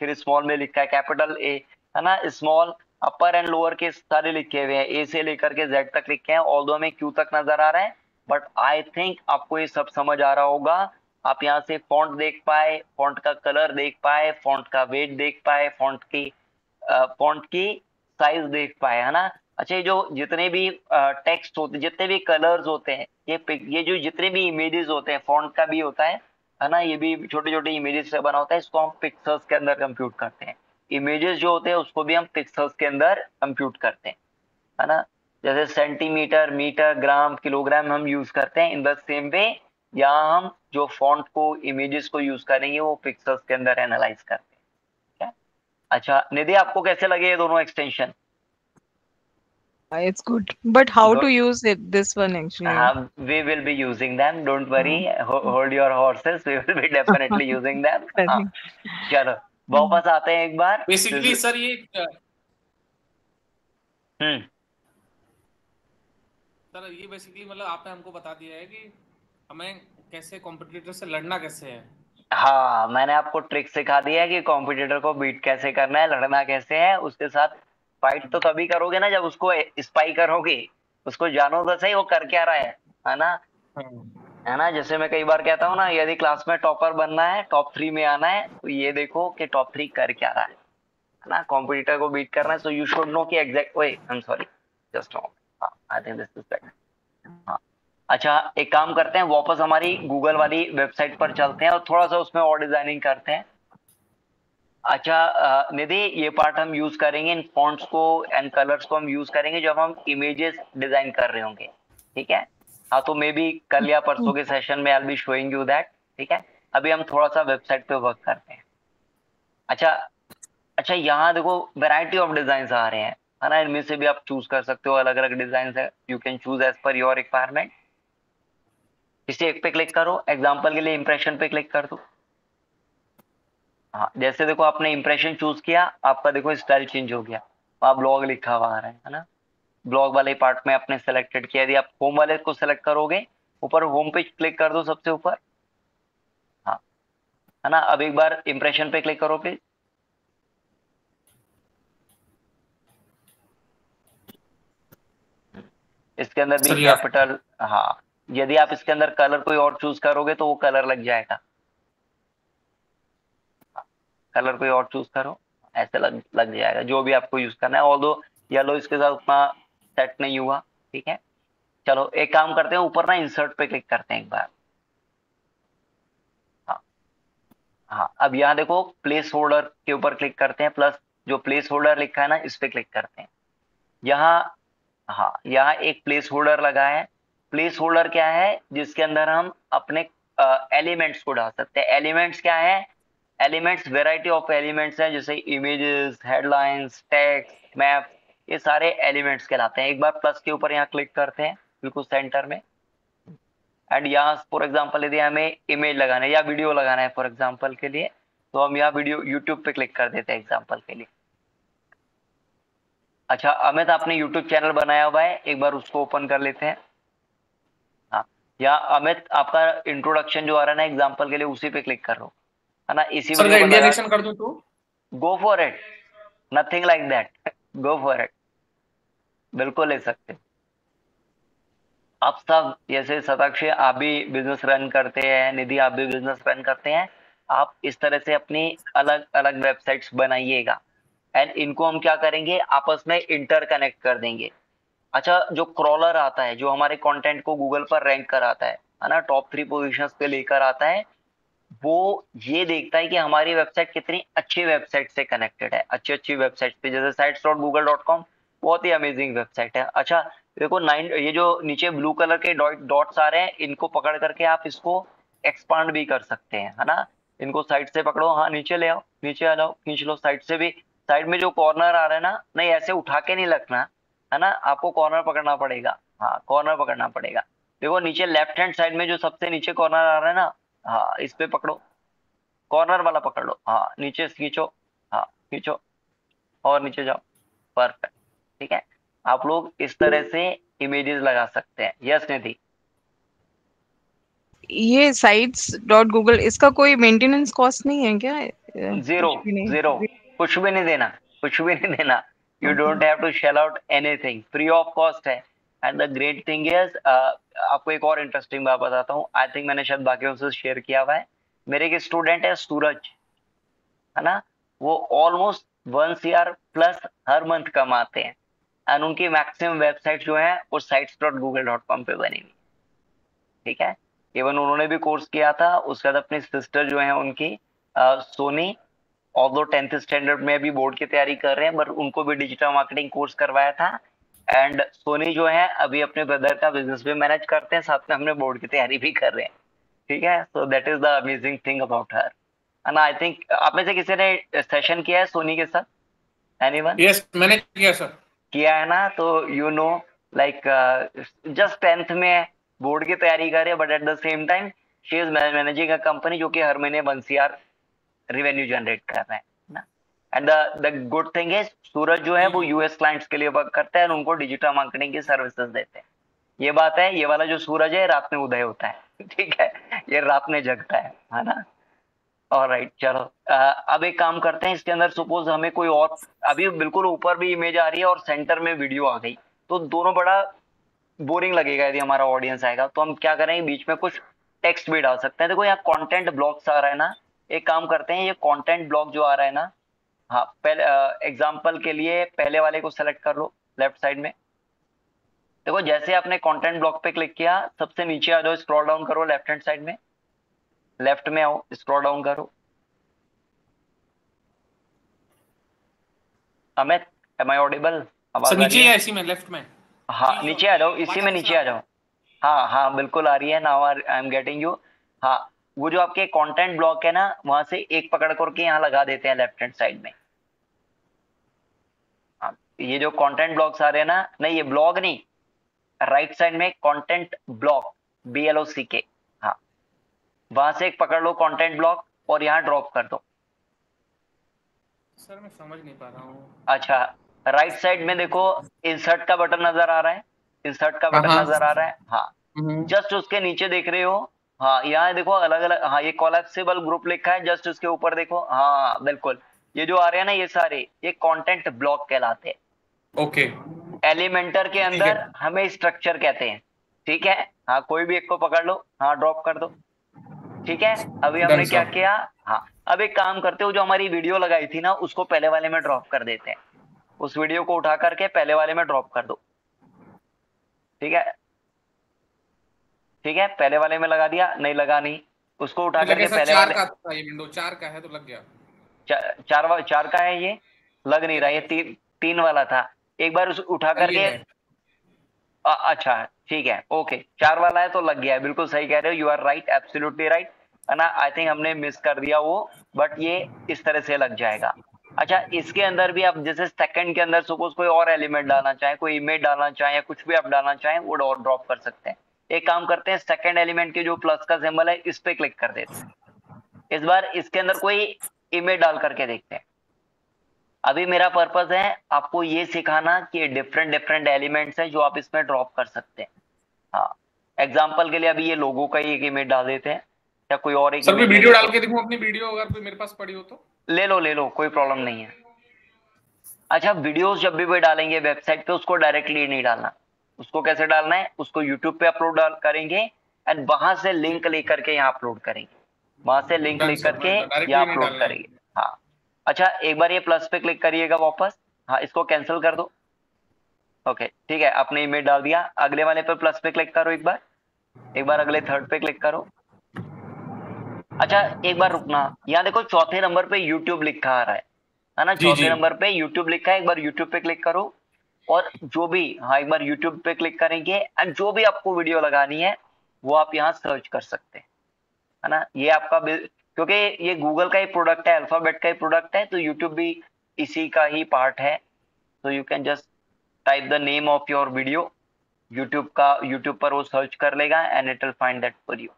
फिर स्मॉल में लिखा है कैपिटल A, है ना, स्मॉल अपर एंड लोअर के सारे लिखे हुए हैं, A से लेकर के Z तक लिखे हैं, ऑल्दो में Q तक नजर आ रहा है, बट आई थिंक आपको ये सब समझ आ रहा होगा। आप यहाँ से फॉन्ट देख पाए, फॉन्ट का कलर देख पाए, फॉन्ट का वेट देख पाए, फॉन्ट की साइज देख पाए, है ना। अच्छा, ये जो जितने भी टेक्स्ट होते, जितने भी कलर्स होते हैं, ये जो जितने भी इमेजेस होते हैं, फॉन्ट का भी होता है ना, ये भी छोटे छोटे इमेजेस से बना होता है, इसको हम पिक्सल्स के अंदर कंप्यूट करते हैं। इमेजेस जो होते हैं उसको भी हम पिक्सल्स के अंदर कंप्यूट करते हैं, है ना। जैसे सेंटीमीटर, मीटर, ग्राम, किलोग्राम हम यूज करते हैं, इन द सेम वे यहाँ हम जो फॉन्ट को, इमेजेस को यूज करेंगे वो पिक्सल्स के अंदर एनालाइज करते हैं। ठीक है? अच्छा निधि, आपको कैसे लगे ये दोनों extension? It's good, but how to use it? This one actually. We will be using them, don't worry, hold your horses, we will be definitely using them. चलो वापस आते हैं एक बार। बेसिकली सर ये सर ये बेसिकली मतलब आपने हमको बता दिया है कि हमें कैसे कॉम्पिटिटर से लड़ना कैसे है। हाँ, मैंने आपको ट्रिक सिखा दिया है कि कॉम्पिटिटर को बीट कैसे करना है, लड़ना कैसे है। उसके साथ फाइट तो तभी करोगे ना जब उसको स्पाई करोगे, उसको जानो तो सही वो कर क्या रहा है ना। है ना, जैसे मैं कई बार कहता हूँ ना, यदि क्लास में टॉपर बनना है, टॉप 3 में आना है, तो ये देखो कि टॉप 3 कर क्या रहा है ना। कॉम्पिटिटर को बीट करना है, सो यू शुड नो कि exact way, I am sorry, just I think this is better. हाँ, अच्छा एक काम करते हैं, वापस हमारी गूगल वाली वेबसाइट पर चलते हैं और थोड़ा सा उसमें और डिजाइनिंग करते हैं। अच्छा निधि, ये पार्ट हम यूज करेंगे, इन फॉन्ट्स को एंड कलर्स को हम यूज करेंगे जब हम इमेजेस डिजाइन कर रहे होंगे, ठीक है। हाँ, तो मे बी कल या परसों के सेशन में आई बी शोइंग यू दैट, ठीक है। अभी हम थोड़ा सा वेबसाइट पे वर्क करते हैं। अच्छा अच्छा, यहाँ देखो वैरायटी ऑफ डिजाइन आ रहे हैं, है ना। इनमें से भी आप चूज कर सकते हो, अलग अलग डिजाइन है, you can choose as per your requirement. किसी एक पे क्लिक करो, एग्जाम्पल के लिए इंप्रेशन पे क्लिक कर दो। हाँ, जैसे देखो आपने इंप्रेशन चूज किया, आपका देखो स्टाइल चेंज हो गया, वहां ब्लॉग लिखा हुआ आ रहा है ना। ब्लॉग वाले पार्ट में आपने सेलेक्टेड किया। यदि आप होम वाले को सेलेक्ट करोगे, ऊपर होम पे क्लिक कर दो सबसे ऊपर। हाँ, है ना। अब एक बार इंप्रेशन पे क्लिक करो प्लीज। इसके अंदर भी कैपिटल, हाँ, यदि आप इसके अंदर कलर कोई और चूज करोगे तो वो कलर लग जाएगा। कलर कोई और चूज करो, ऐसे लग जाएगा जो भी आपको यूज करना है। ऑल्दो येलो इसके साथ उतना सेट नहीं हुआ, ठीक है। चलो एक काम करते हैं, ऊपर ना इंसर्ट पे क्लिक करते हैं एक बार। हाँ हाँ, अब यहाँ देखो प्लेस होल्डर के ऊपर क्लिक करते हैं, प्लस जो प्लेस होल्डर लिखा है ना, इस पे क्लिक करते हैं। यहाँ, हाँ, यहाँ एक प्लेस होल्डर लगा है। प्लेस होल्डर क्या है, जिसके अंदर हम अपने एलिमेंट्स को डाल सकते हैं। एलिमेंट्स क्या है, एलिमेंट्स वेराइटी ऑफ एलिमेंट्स हैं, जैसे इमेजेस, हेडलाइंस, टेक्स्ट, मैप, ये सारे एलिमेंट्स कहलाते हैं। एक बार प्लस के ऊपर यहाँ क्लिक करते हैं बिल्कुल सेंटर में, एंड यहाँ फॉर एग्जांपल यदि हमें इमेज लगाना है या वीडियो लगाना है फॉर एग्जांपल के लिए, तो हम यहाँ वीडियो यूट्यूब पे क्लिक कर देते हैं एग्जांपल के लिए। अच्छा अमित, आपने यूट्यूब चैनल बनाया हुआ है, एक बार उसको ओपन कर लेते हैं। हाँ, या अमित आपका इंट्रोडक्शन जो आ रहा है ना एग्जांपल के लिए, उसी पे क्लिक करो, है ना। इसी सर वीडियो को इंडिया लगा, नेशन कर दूं तो go for it, nothing like that, go for it, बिल्कुल ले सकते। आप सब जैसे शताक्षी, आप भी बिजनेस रन करते हैं, निधि आप भी बिजनेस रन करते हैं, आप इस तरह से अपनी अलग अलग वेबसाइट्स बनाइएगा, एंड इनको हम क्या करेंगे, आपस में इंटरकनेक्ट कर देंगे। अच्छा, जो क्रॉलर आता है, जो हमारे कंटेंट को गूगल पर रैंक कराता है ना, टॉप 3 पोजीशंस पे लेकर आता है, वो ये देखता है कि हमारी वेबसाइट कितनी अच्छी वेबसाइट से कनेक्टेड है। अच्छी अच्छी वेबसाइट पे, जैसे sites.google.com, बहुत ही अमेजिंग वेबसाइट है। अच्छा देखो ये जो नीचे ब्लू कलर के डॉट्स आ रहे हैं, इनको पकड़ करके आप इसको एक्सपांड भी कर सकते हैं, है ना। इनको साइड से पकड़ो, हाँ नीचे ले आओ, नीचे आ जाओ, खींच लो साइड से भी। साइड में जो कॉर्नर आ रहा है ना, नहीं ऐसे उठा के नहीं रखना, है ना, आपको कॉर्नर पकड़ना पड़ेगा। हाँ, कॉर्नर पकड़ना पड़ेगा। देखो नीचे लेफ्ट हैंड साइड में जो सबसे नीचे कॉर्नर आ रहा है ना, हाँ इस पे पकड़ो, कॉर्नर वाला पकड़ लो, हाँ नीचे खींचो, हाँ खींचो और नीचे जाओ, परफेक्ट, ठीक है। आप लोग इस तरह से इमेजेस लगा सकते हैं। यस निधि, ये sites.google, इसका कोई मेंटेनेंस कॉस्ट नहीं है क्या? जीरो, कुछ भी नहीं। जीरो, कुछ भी नहीं देना, कुछ भी नहीं देना। You don't have to shell out anything, free of cost है। And the great thing is, आपको एक और इंटरेस्टिंग बात बताता हूँ, आई थिंक मैंने शायद बाकियों से शेयर किया हुआ है। मेरे एक स्टूडेंट है सूरज, है ना, वो ऑलमोस्ट 1 CR प्लस हर मंथ कमाते हैं, एंड उनकी मैक्सिमम वेबसाइट जो है वो sites.google.com पे बनी हुई, ठीक है। इवन उन्होंने भी कोर्स किया था, उसके बाद अपनी सिस्टर जो है उनकी सोनी, ऑल्दो 10th स्टैंडर्ड में भी बोर्ड की तैयारी कर रहे हैं, बट उनको भी डिजिटल मार्केटिंग कोर्स करवाया था। एंड सोनी जो है अभी अपने ब्रदर का बिजनेस भी मैनेज करते हैं, साथ में हमने बोर्ड की तैयारी भी कर रहे हैं, ठीक है। So that is the amazing thing about her. And I think आप में से किसी ने सेशन किया है सोनी के साथ? एनीवन? यस मैंने किया सर। किया है ना, तो you know like just 10th में बोर्ड की तैयारी कर रहे हैं, but at the same time she is managing a company जो कि हर महीने 1 CR रेवेन्यू जनरेट कर रहे हैं ना। And the good thing is Suraj जो है वो यूएस क्लाइंट्स के लिए वर्क करता है और उनको डिजिटल मार्केटिंग की सर्विसेज देते हैं, ये बात है, ये वाला जो सूरज है रात में उदय होता है, ठीक है, ये रात में जगता है ना। ऑलराइट, चलो अब एक काम करते हैं, इसके अंदर सपोज हमें कोई और, अभी बिल्कुल ऊपर भी इमेज आ रही है और सेंटर में वीडियो आ गई, तो दोनों बड़ा बोरिंग लगेगा यदि हमारा ऑडियंस आएगा। तो हम क्या करेंगे, बीच में कुछ टेक्स्ट भी डाल सकते हैं। देखो यहाँ कंटेंट ब्लॉक्स आ रहा है ना, एक काम करते हैं, ये कंटेंट ब्लॉक जो आ रहा है ना, हाँ पहले एग्जांपल के लिए पहले वाले को सेलेक्ट कर लो लेफ्ट साइड में। देखो जैसे आपने कंटेंट ब्लॉक पे क्लिक किया, सबसे नीचे आ जाओ, स्क्रॉल डाउन करो लेफ्ट हैंड साइड में, लेफ्ट में आओ, स्क्रॉल डाउन करो। Amit, am I audible? आवाज आ रही है? इसी में लेफ्ट में। हाँ नीचे आ जाओ, इसी में नीचे आ जाओ। हाँ हाँ बिल्कुल आ रही है, now I am getting you. हाँ वो जो आपके कंटेंट ब्लॉक है ना, वहां से एक पकड़ करके यहाँ लगा देते हैं लेफ्ट हैंड साइड में। हाँ ये जो कंटेंट ब्लॉक्स आ रहे हैं ना, नहीं ये ब्लॉग नहीं, राइट साइड में कंटेंट ब्लॉक, BLOCK, हाँ वहां से एक पकड़ लो कंटेंट ब्लॉक और यहाँ ड्रॉप कर दो। सर मैं समझ नहीं पा रहा हूँ। अच्छा, राइट साइड में देखो इंसर्ट का बटन नजर आ रहा है, इंसर्ट का बटन नजर आ रहा है, हाँ जस्ट उसके नीचे देख रहे हो, हाँ यहाँ देखो अलग अलग, हाँ ये कोलैप्सिबल ग्रुप लिखा है, जस्ट उसके ऊपर देखो, हाँ बिल्कुल ये जो आ रहे हैं ना, ये सारे ये कंटेंट ब्लॉक कहलाते हैं। ओके, एलिमेंटर के अंदर हमें स्ट्रक्चर कहते हैं, ठीक है। हाँ कोई भी एक को पकड़ लो, हाँ ड्रॉप कर दो, ठीक है। अभी हमने क्या किया, हाँ अब एक काम करते हो, जो हमारी वीडियो लगाई थी ना, उसको पहले वाले में ड्रॉप कर देते हैं। उस वीडियो को उठा करके पहले वाले में ड्रॉप कर दो, ठीक है, ठीक है, पहले वाले में लगा दिया, नहीं लगा नहीं, उसको उठा करके पहले वाले, ये विंडो 4 का है तो लग गया। चार का है, ये लग नहीं रहा, ये तीन वाला था। एक बार उस उठा करके, अच्छा ठीक है, ओके 4 वाला है तो लग गया है, बिल्कुल सही कह रहे हो, you are right, absolutely right, है ना। आई थिंक हमने मिस कर दिया वो, बट ये इस तरह से लग जाएगा। अच्छा इसके अंदर भी आप जैसे सेकंड के अंदर सपोज कोई और एलिमेंट डालना चाहें, कोई इमेज डालना चाहें या कुछ भी आप डालना चाहें, वो ड्रॉप कर सकते हैं। एक काम करते हैं, सेकंड एलिमेंट के जो प्लस का सिंबल है इस पे क्लिक कर देते हैं। इस बार इसके अंदर कोई इमेज डाल करके देखते हैं। अभी मेरा पर्पस है आपको ये सिखाना कि डिफरेंट एलिमेंट्स हैं जो आप इसमें ड्रॉप कर सकते हैं। हाँ एग्जाम्पल के लिए अभी ये लोगो का ही एक इमेज डाल देते हैं, या कोई और एक इमेज वीडियो डाल के देखूं अपनी वीडियो, अगर कोई मेरे पास पड़ी हो तो ले लो, कोई प्रॉब्लम नहीं है। अच्छा वीडियोस जब भी डालेंगे वेबसाइट पे, उसको डायरेक्टली नहीं डालना, उसको कैसे डालना है, उसको यूट्यूब पे अपलोड करेंगे एंड वहां से लिंक लेकर के यहाँ अपलोड करेंगे, वहां से लिंक लेकर के यहाँ अपलोड करेंगे। हाँ अच्छा एक बार ये प्लस पे क्लिक करिएगा वापस, हाँ इसको कैंसिल कर दो, ओके ठीक है, आपने इमेज डाल दिया। अगले वाले पे प्लस पे क्लिक करो, एक बार अगले थर्ड पे क्लिक करो। अच्छा एक बार रुकना, यहाँ देखो चौथे नंबर पे YouTube लिखा आ रहा है ना, चौथे नंबर पे YouTube लिखा है, एक बार YouTube पे क्लिक करो और जो भी, हाँ एक बार YouTube पे क्लिक करेंगे एंड जो भी आपको वीडियो लगानी है वो आप यहाँ सर्च कर सकते हैं, है ना। ये आपका, क्योंकि ये गूगल का ही प्रोडक्ट है, अल्फाबेट का ही प्रोडक्ट है, तो यूट्यूब भी इसी का ही पार्ट है। तो you can just type the name of your video, YouTube पर वो सर्च कर लेगा and it will find that for you.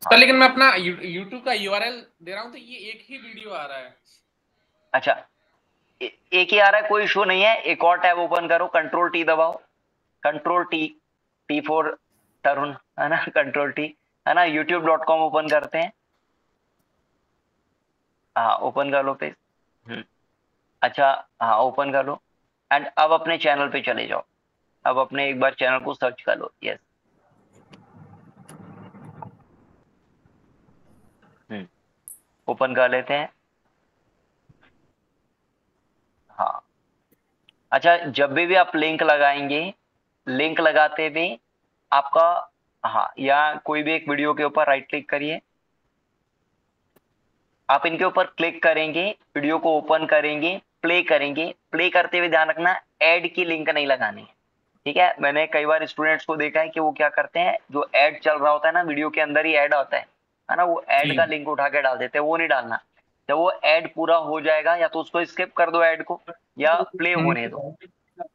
Sir लेकिन मैं अपना YouTube का URL दे रहा हूँ तो ये एक ही वीडियो आ रहा है। अच्छा एक ही आ रहा है, कोई इशू नहीं है। एक और टैब ओपन करो, कंट्रोल टी दबाओ, कंट्रोल टी फॉर तरुण, है ना, कंट्रोल टी, है ना। youtube.com ओपन करते हैं, हाँ ओपन कर लो पेज, अच्छा हाँ ओपन कर लो एंड अब अपने चैनल पे चले जाओ। अब अपने एक बार चैनल को सर्च कर लो, यस ओपन कर लेते हैं। हाँ अच्छा जब भी आप लिंक लगाएंगे, लिंक लगाते हुए आपका, हाँ या कोई भी एक वीडियो के ऊपर राइट क्लिक करिए, आप इनके ऊपर क्लिक करेंगे, वीडियो को ओपन करेंगे, प्ले करेंगे, प्ले करते हुए ध्यान रखना ऐड की लिंक नहीं लगानी है, ठीक है। मैंने कई बार स्टूडेंट्स को देखा है कि वो क्या करते हैं, जो ऐड चल रहा होता है ना, वीडियो के अंदर ही ऐड आता है ना, वो ऐड का लिंक उठा के डाल देते हैं, वो नहीं डालना। जब वो ऐड पूरा हो जाएगा या तो उसको स्किप कर दो ऐड को, या प्ले होने दो,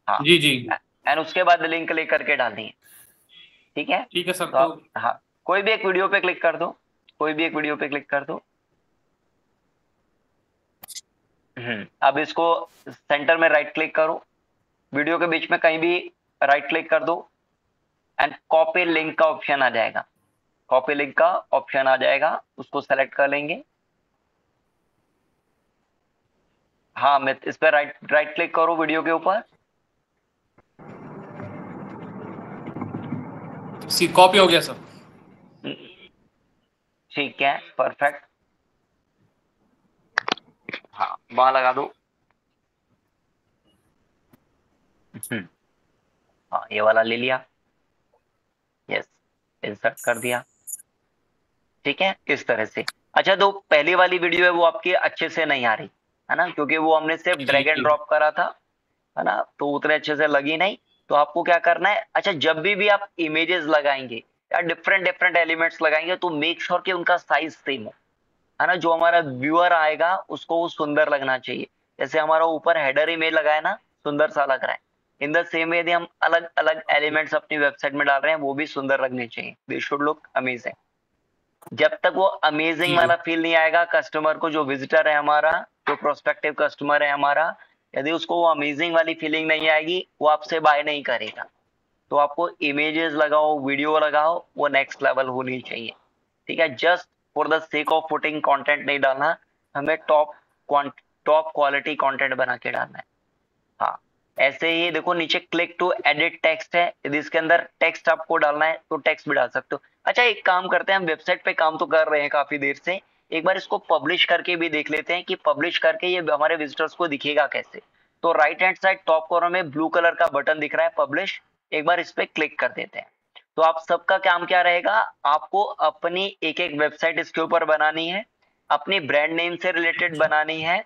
हाँ जी एंड उसके बाद लिंक लेकर के डालनी है, ठीक है सर। तो हाँ कोई भी एक वीडियो पे क्लिक कर दो, कोई भी एक वीडियो पे क्लिक कर दो। अब इसको सेंटर में राइट क्लिक करो, वीडियो के बीच में कहीं भी राइट क्लिक कर दो एंड कॉपी लिंक का ऑप्शन आ जाएगा, कॉपी लिंक का ऑप्शन आ जाएगा, उसको सेलेक्ट कर लेंगे। हाँ मैं इस पर राइट क्लिक करो वीडियो के ऊपर, कॉपी हो गया सर। ठीक है परफेक्ट, हाँ वहां लगा दो। हाँ ये वाला ले लिया, यस इंसर्ट कर दिया, ठीक है इस तरह से। अच्छा तो पहली वाली वीडियो है वो आपकी अच्छे से नहीं आ रही है ना, क्योंकि वो हमने सिर्फ ड्रैग एंड ड्रॉप करा था, है ना, तो उतने अच्छे से लगी नहीं। तो आपको क्या करना है, अच्छा जब भी आप इमेजेस लगाएंगे या डिफरेंट एलिमेंट्स लगाएंगे तो मेक श्योर कि उनका साइज सेम हो, है ना, जो हमारा व्यूअर आएगा उसको वो सुंदर लगना चाहिए। जैसे हमारा ऊपर हेडर इमेज लगाया ना, सुंदर सा लग रहा है, इन द सेम वे यदि हम अलग अलग एलिमेंट्स अपनी वेबसाइट में डाल रहे हैं वो भी सुंदर लगने चाहिए, दे शुड लुक अमेजिंग। जब तक वो अमेजिंग वाला फील नहीं आएगा कस्टमर को, जो विजिटर है हमारा, जो प्रोस्पेक्टिव कस्टमर है हमारा, यदि उसको वो अमेजिंग वाली फीलिंग नहीं आएगी वो आपसे बाय नहीं करेगा। तो आपको इमेजेस लगाओ, वीडियो लगाओ, वो नेक्स्ट लेवल होनी चाहिए, ठीक है। Just for the sake of putting content नहीं डालना, हमें टॉप क्वालिटी कंटेंट बना के डालना है। हाँ ऐसे ही देखो नीचे क्लिक टू एडिट टेक्स्ट है, यदि इसके अंदर टेक्स्ट आपको डालना है तो टेक्स्ट भी डाल सकते हो। अच्छा एक काम करते हैं, हम वेबसाइट पे काम तो कर रहे हैं काफी देर से, एक बार इसको पब्लिश करके भी देख लेते हैं कि पब्लिश करके ये हमारे विजिटर्स को दिखेगा कैसे। तो right hand side top corner में ब्लू कलर का बटन दिख रहा है पब्लिश, एक बार इस पे क्लिक कर देते हैं। तो आप सबका काम क्या रहेगा, आपको अपनी एक एक वेबसाइट इसके ऊपर बनानी है, अपनी ब्रांड नेम से रिलेटेड बनानी है।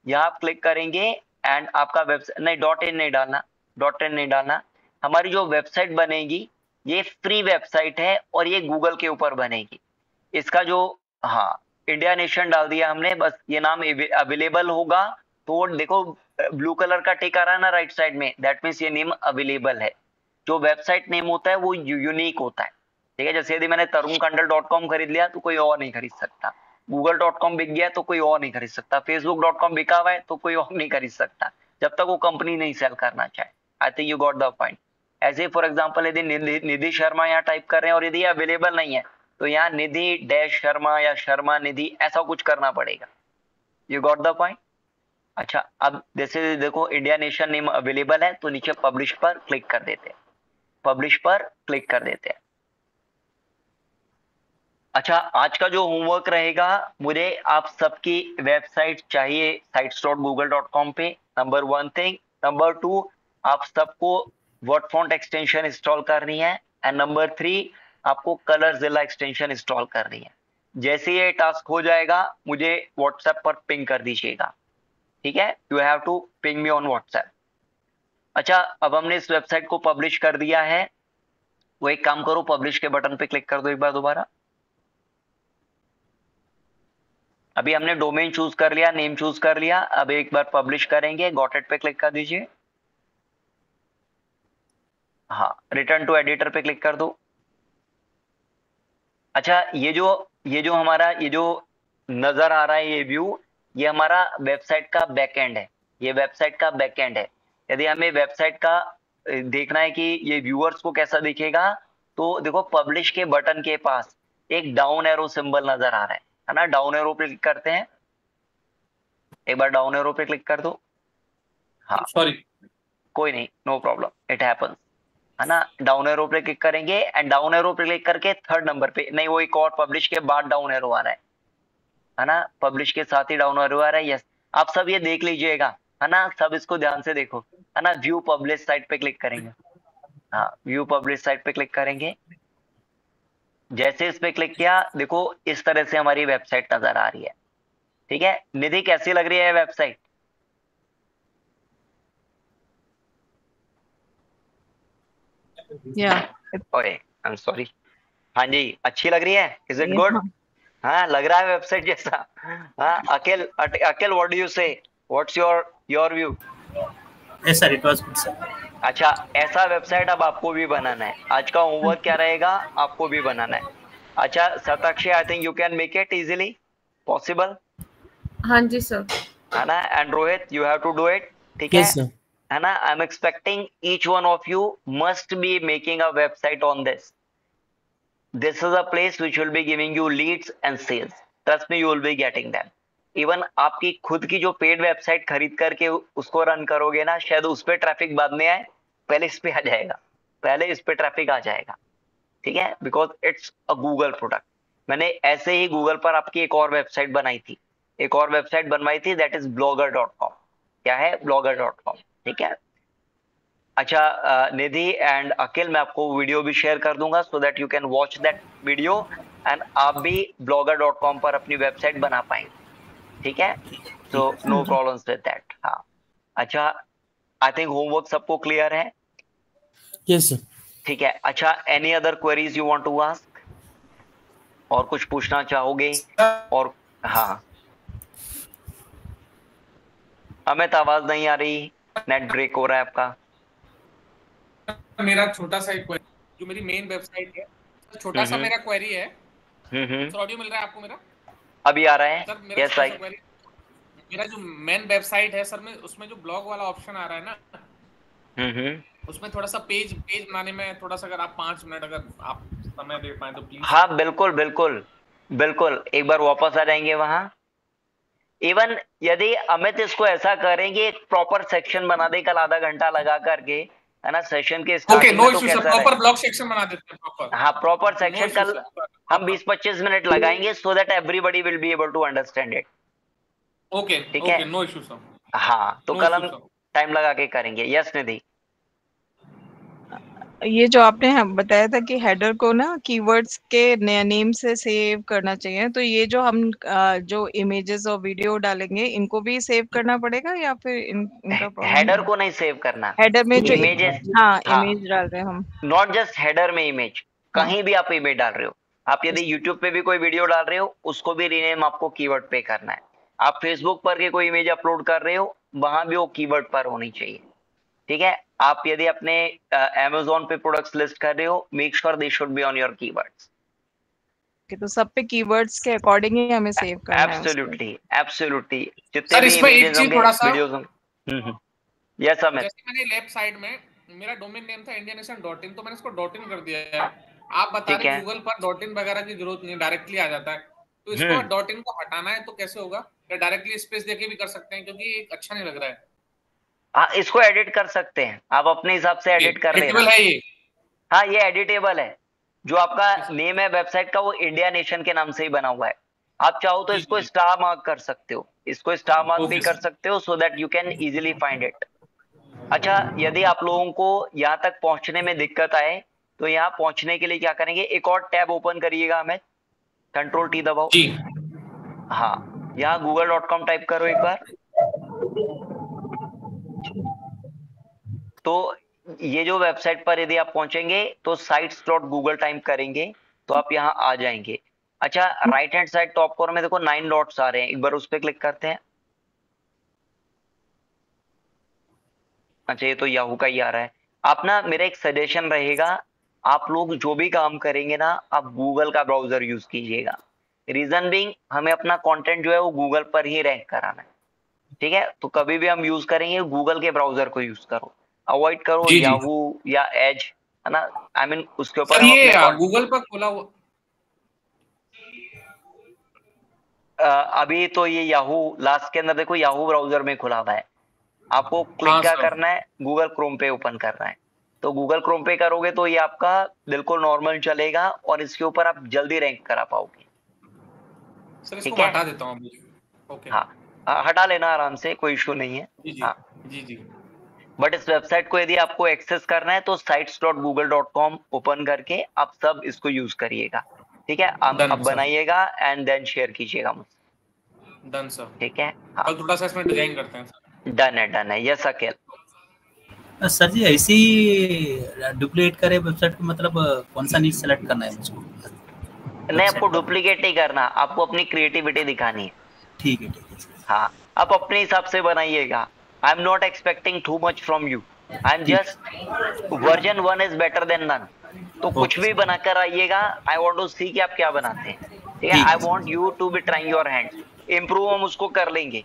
यहाँ आप क्लिक करेंगे एंड आपका वेबसाइट, नहीं डॉट इन नहीं डालना, डॉट इन नहीं डालना। हमारी जो वेबसाइट बनेगी ये फ्री वेबसाइट है और ये गूगल के ऊपर बनेगी। इसका जो, हाँ इंडिया नेशन डाल दिया हमने, बस ये नाम अवेलेबल होगा। तो देखो ब्लू कलर का टिक आ रहा है ना राइट साइड में, दैट मीन्स ये नेम अवेलेबल है। जो वेबसाइट नेम होता है वो यूनिक होता है, ठीक है। जैसे यदि मैंने tarunkantal.com खरीद लिया तो कोई और नहीं खरीद सकता, google.com बिक गया तो कोई और नहीं खरीद सकता, facebook.com बिका हुआ है तो कोई और नहीं खरीद सकता, जब तक वो कंपनी नहीं सेल करना चाहे। आई think you got the point. ऐसे फॉर एग्जाम्पल यदि निधि शर्मा यहाँ टाइप कर रहे हैं और यदि अवेलेबल नहीं है तो यहाँ निधि डैश शर्मा या शर्मा निधि ऐसा कुछ करना पड़ेगा। You got the point. अच्छा अब जैसे देखो इंडिया नेशन नेम अवेलेबल है तो नीचे पब्लिश पर क्लिक कर देते हैं, पब्लिश पर क्लिक कर देते हैं। अच्छा आज का जो होमवर्क रहेगा, मुझे आप सबकी वेबसाइट चाहिए sites.google.com पे, नंबर 1 थिंग। नंबर 2 आप सबको वर्ड फॉन्ट एक्सटेंशन इंस्टॉल करनी है एंड नंबर 3 आपको कलरजिला एक्सटेंशन इंस्टॉल करनी है। जैसे ये टास्क हो जाएगा मुझे व्हाट्सएप पर पिंग कर दीजिएगा, ठीक है। You have to ping me on WhatsApp. अच्छा अब हमने इस वेबसाइट को पब्लिश कर दिया है, वो एक काम करो पब्लिश के बटन पे क्लिक कर दो एक बार दोबारा। अभी हमने डोमेन चूज कर लिया, नेम चूज कर लिया, अब एक बार पब्लिश करेंगे, गॉट इट पे क्लिक कर दीजिए। हाँ रिटर्न टू एडिटर पे क्लिक कर दो। अच्छा ये जो हमारा ये जो नजर आ रहा है ये व्यू, ये हमारा वेबसाइट का बैकएंड है, ये वेबसाइट का बैकएंड है। यदि हमें वेबसाइट का देखना है कि ये व्यूअर्स को कैसा दिखेगा, तो देखो पब्लिश के बटन के पास एक डाउन एरो सिंबल नजर आ रहा है ना, डाउन एरो पे क्लिक करते हैं, एक बार डाउन एरो पे क्लिक कर दो। हाँ सॉरी कोई नहीं, नो प्रॉब्लम, इट हैपेंस, है ना। डाउन एरो पे क्लिक करेंगे एंड डाउन एरो पे क्लिक करके थर्ड नंबर पे, नहीं वो एक और पब्लिश के बाद डाउन एरो आ रहा है ना, पब्लिश के साथ ही डाउन एरो आ रहा है। यस आप सब ये देख लीजिएगा, है ना, सब इसको ध्यान से देखो, है ना। व्यू पब्लिश साइट पे क्लिक करेंगे, हाँ व्यू पब्लिश साइट पे क्लिक करेंगे। जैसे इस पे क्लिक किया देखो इस तरह से हमारी वेबसाइट नजर आ रही है, ठीक है। निधि कैसी लग रही है वेबसाइट? ओए आई एम सॉरी, हाँ जी अच्छी लग रही है, इज इट गुड? हाँ लग रहा है वेबसाइट जैसा। हाँ अखिल व्हाट डू यू से, what's your view? Yes sir, it was good sir. अच्छा ऐसा वेबसाइट अब आपको भी बनाना है, आज का होमवर्क क्या रहेगा, आपको भी बनाना है। अच्छा Satakshi I think you can make it easily possible. हाँ जी सर। है ना, and Rohit you have to do it, ठीक है। Yes sir. है ना, I am expecting each one of you must be making a website on this. This is a place which will be giving you leads and sales. Trust me, you will be getting them. Even आपकी खुद की जो paid website खरीद करके उसको run करोगे ना, शायद उस पे ट्रैफिक बाद में आए, पहले इस पे आ जाएगा, पहले इस पे ट्रैफिक आ जाएगा. ठीक है, because it's a Google product. मैंने ऐसे ही गूगल पर आपकी एक और वेबसाइट बनाई थी, एक और वेबसाइट बनवाई थी, दैट इज blogger.com. क्या है? blogger.com. ठीक है. अच्छा, निधि एंड अखिल, मैं आपको वीडियो भी शेयर कर दूंगा so that you can watch that video and आप भी blogger.com पर अपनी वेबसाइट बना पाएंगे. ठीक है, so no problems with that. हाँ, अच्छा, आई थिंक होमवर्क सबको क्लियर है. Yes sir. ठीक है. अच्छा, any other queries you want to ask? और कुछ पूछना चाहोगे? और हाँ, अमित आवाज नहीं आ रही, नेट ब्रेक हो रहा है आपका. मेरा छोटा सा एक क्वेरी, जो मेरी मेन वेबसाइट है, छोटा सा मेरा क्वेरी है. सर ऑडियो मिल रहा है आपको मेरा? अभी आ रहा है. सर मेरा यस, आई. मेरा जो मेन वेबसाइट है सर, में उसमें जो ब्लॉग वाला ऑप्शन आ रहा है ना, उसमें थोड़ा सा पेज बनाने में थोड़ा सा, अगर आप 5 मिनट अगर आप समय दे पाए तो प्लीज. हाँ, बिल्कुल बिल्कुल बिल्कुल, एक बार वापस आ जाएंगे वहां. इवन यदि अमित इसको ऐसा करेंगे, एक प्रॉपर सेक्शन बना दे कल आधा घंटा लगा करके, है ना, सेशन के okay, no issue sir, proper blog section बना देते हैं प्रॉपर. हाँ, प्रॉपर सेक्शन कल हम 20-25 मिनट लगाएंगे so that everybody will be able to understand it. Okay, ठीक है, नो इशू सर. हाँ, तो कल हम टाइम लगा के करेंगे. यस निधि. ये जो आपने बताया था कि हेडर को ना कीवर्ड्स के नेम से सेव करना चाहिए, तो ये जो हम जो इमेजेस और वीडियो डालेंगे इनको भी सेव करना पड़ेगा या फिर इनका हेडर को नहीं सेव करना, हेडर में जो इमेजेस, हाँ, इमेज डाल रहे हैं हम, नॉट जस्ट हेडर में इमेज, कहीं भी आप इमेज डाल रहे हो. आप यदि यूट्यूब पे भी कोई वीडियो डाल रहे हो, उसको भी रीनेम आपको कीवर्ड पे करना है. आप फेसबुक पर के कोई इमेज अपलोड कर रहे हो, वहां भी वो कीवर्ड पर होनी चाहिए. ठीक है. आप यदि अपने Amazon पे प्रोडक्ट्स लिस्ट कर रहे हो, make sure they should be on your keywords. तो सब पे कीवर्ड्स के अकॉर्डिंग ही हमें सेव करना है. Absolutely absolutely. सर इसमें एक चीज थोड़ा सा, वीडियोस होंगे. यस अमित. जैसे मैंने लेफ्ट साइड में मेरा डोमेन नेम था indiannation.in, तो मैंने इसको .in कर दिया है. आप बता रहे हैं गूगल पर .in वगैरह की जरूरत नहीं, डायरेक्टली आ जाता है. तो इसको .in को हटाना है तो कैसे होगा? या डायरेक्टली स्पेस देके भी कर सकते हैं, क्योंकि अच्छा नहीं लग रहा है. हाँ, इसको एडिट कर सकते हैं आप अपने हिसाब से, एडिट कर लेना. है ये? हाँ, ये एडिटेबल है. जो आपका नेम है वेबसाइट का, वो इंडिया नेशन के नाम से ही बना हुआ है. आप चाहो तो इसको स्टार मार्क कर सकते हो, इसको स्टार मार्क भी कर सकते हो so that you can easily find it. अच्छा, यदि आप लोगों को यहाँ तक पहुंचने में दिक्कत आए तो यहाँ पहुंचने के लिए क्या करेंगे, एक और टैब ओपन करिएगा, हमें Ctrl+T दबाओ. हाँ, यहाँ google.com टाइप करो एक बार. तो ये जो वेबसाइट पर यदि आप पहुंचेंगे तो sites.google टाइप करेंगे तो आप यहाँ आ जाएंगे. अच्छा, right hand side top corner में देखो 9 डॉट्स आ रहे हैं, एक बार उस पर क्लिक करते हैं. अच्छा, ये तो याहू का ही आ रहा है. आप ना, मेरा एक सजेशन रहेगा, आप लोग जो भी काम करेंगे ना, आप गूगल का ब्राउजर यूज कीजिएगा. रीजन बीइंग, हमें अपना कंटेंट जो है वो गूगल पर ही रैंक कराना है. ठीक है, तो कभी भी हम यूज करेंगे गूगल के ब्राउजर को यूज करो, अवॉइड करो याहू या एज, है ना. आई मीन उसके ऊपर ये गूगल पर खोला हुआ अभी तो ये याहू लास्ट के अंदर देखो, याहू ब्राउजर में खुला हुआ है. आपको क्लिक क्या करना है, गूगल क्रोम पे ओपन करना है. तो गूगल क्रोम पे करोगे तो ये आपका बिल्कुल नॉर्मल चलेगा और इसके ऊपर आप जल्दी रैंक करा पाओगे. सर इसको हटा देता हूं अभी. ओके, हाँ, हटा लेना आराम से, कोई इशू नहीं है. हाँ जी. बट इस वेबसाइट को यदि आपको एक्सेस करना है तो sites.google.com ओपन करके आप सब इसको यूज करिएगा. ठीक है, आप बनाइएगा एंड देन शेयर कीजिएगा मुझसे. Done sir. ठीक है. हाँ, कल थोड़ा सा इसमें डिजाइन करते हैं सर. डन है. यस अकेल. सर जी, ऐसे ही डुप्लीकेट करे वेबसाइट को, मतलब कौन सा नीच सेलेक्ट करना है मुझको? नहीं, आपको डुप्लीकेट नहीं करना, आपको अपनी क्रिएटिविटी दिखानी है. ठीक है. हाँ, आप अपने हिसाब से बनाइएगा. I am not expecting too much from you. I am just version 1 is better than none. तो कुछ भी बनाकर आइएगा. आई वांट टू सी कि आप क्या बनाते हैं. ठीक है, I want you to be trying your hands. Improve हम उसको कर लेंगे.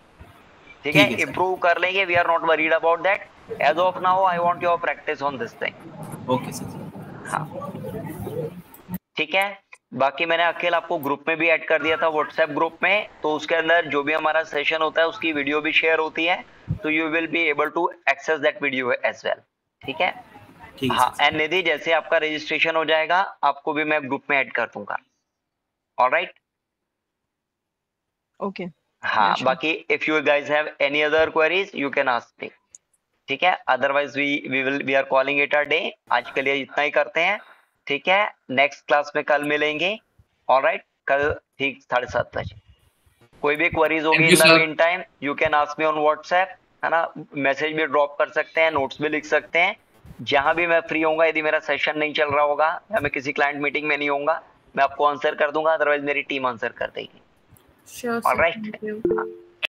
ठीक है, इम्प्रूव कर लेंगे. We are not worried about that. As of now, I want your practice on this thing. Okay sir ji. हाँ ठीक है। बाकी मैंने अकेल आपको ग्रुप में भी ऐड कर दिया था, व्हाट्सएप ग्रुप में, तो उसके अंदर जो भी हमारा सेशन होता है उसकी वीडियो भी शेयर होती है, तो you will be able to access that video as well. ठीक है। ठीक है हाँ सर। एंड निधि जैसे आपका रजिस्ट्रेशन हो जाएगा आपको भी मैं ग्रुप में ऐड कर दूंगा। ऑलराइट। ओके। हाँ Yeah, sure. बाकी if you guys have any other queries you can ask me. ठीक है, otherwise we are calling it a day. आज के लिए इतना ही करते हैं। ठीक है, नेक्स्ट क्लास में कल मिलेंगे। ऑलराइट, कल ठीक 7:30 बजे। कोई भी क्वेरीज होगी Thank you, in the sir. Mean time you can ask me on WhatsApp, है ना। मैसेज भी ड्रॉप कर सकते हैं, नोट्स भी लिख सकते हैं, जहां भी मैं फ्री होऊंगा। यदि मेरा सेशन नहीं चल रहा होगा या मैं किसी क्लाइंट मीटिंग में नहीं होऊंगा मैं आपको आंसर कर दूंगा, अदरवाइज मेरी टीम आंसर कर देगी। Sure, sir. Alright. Thank you.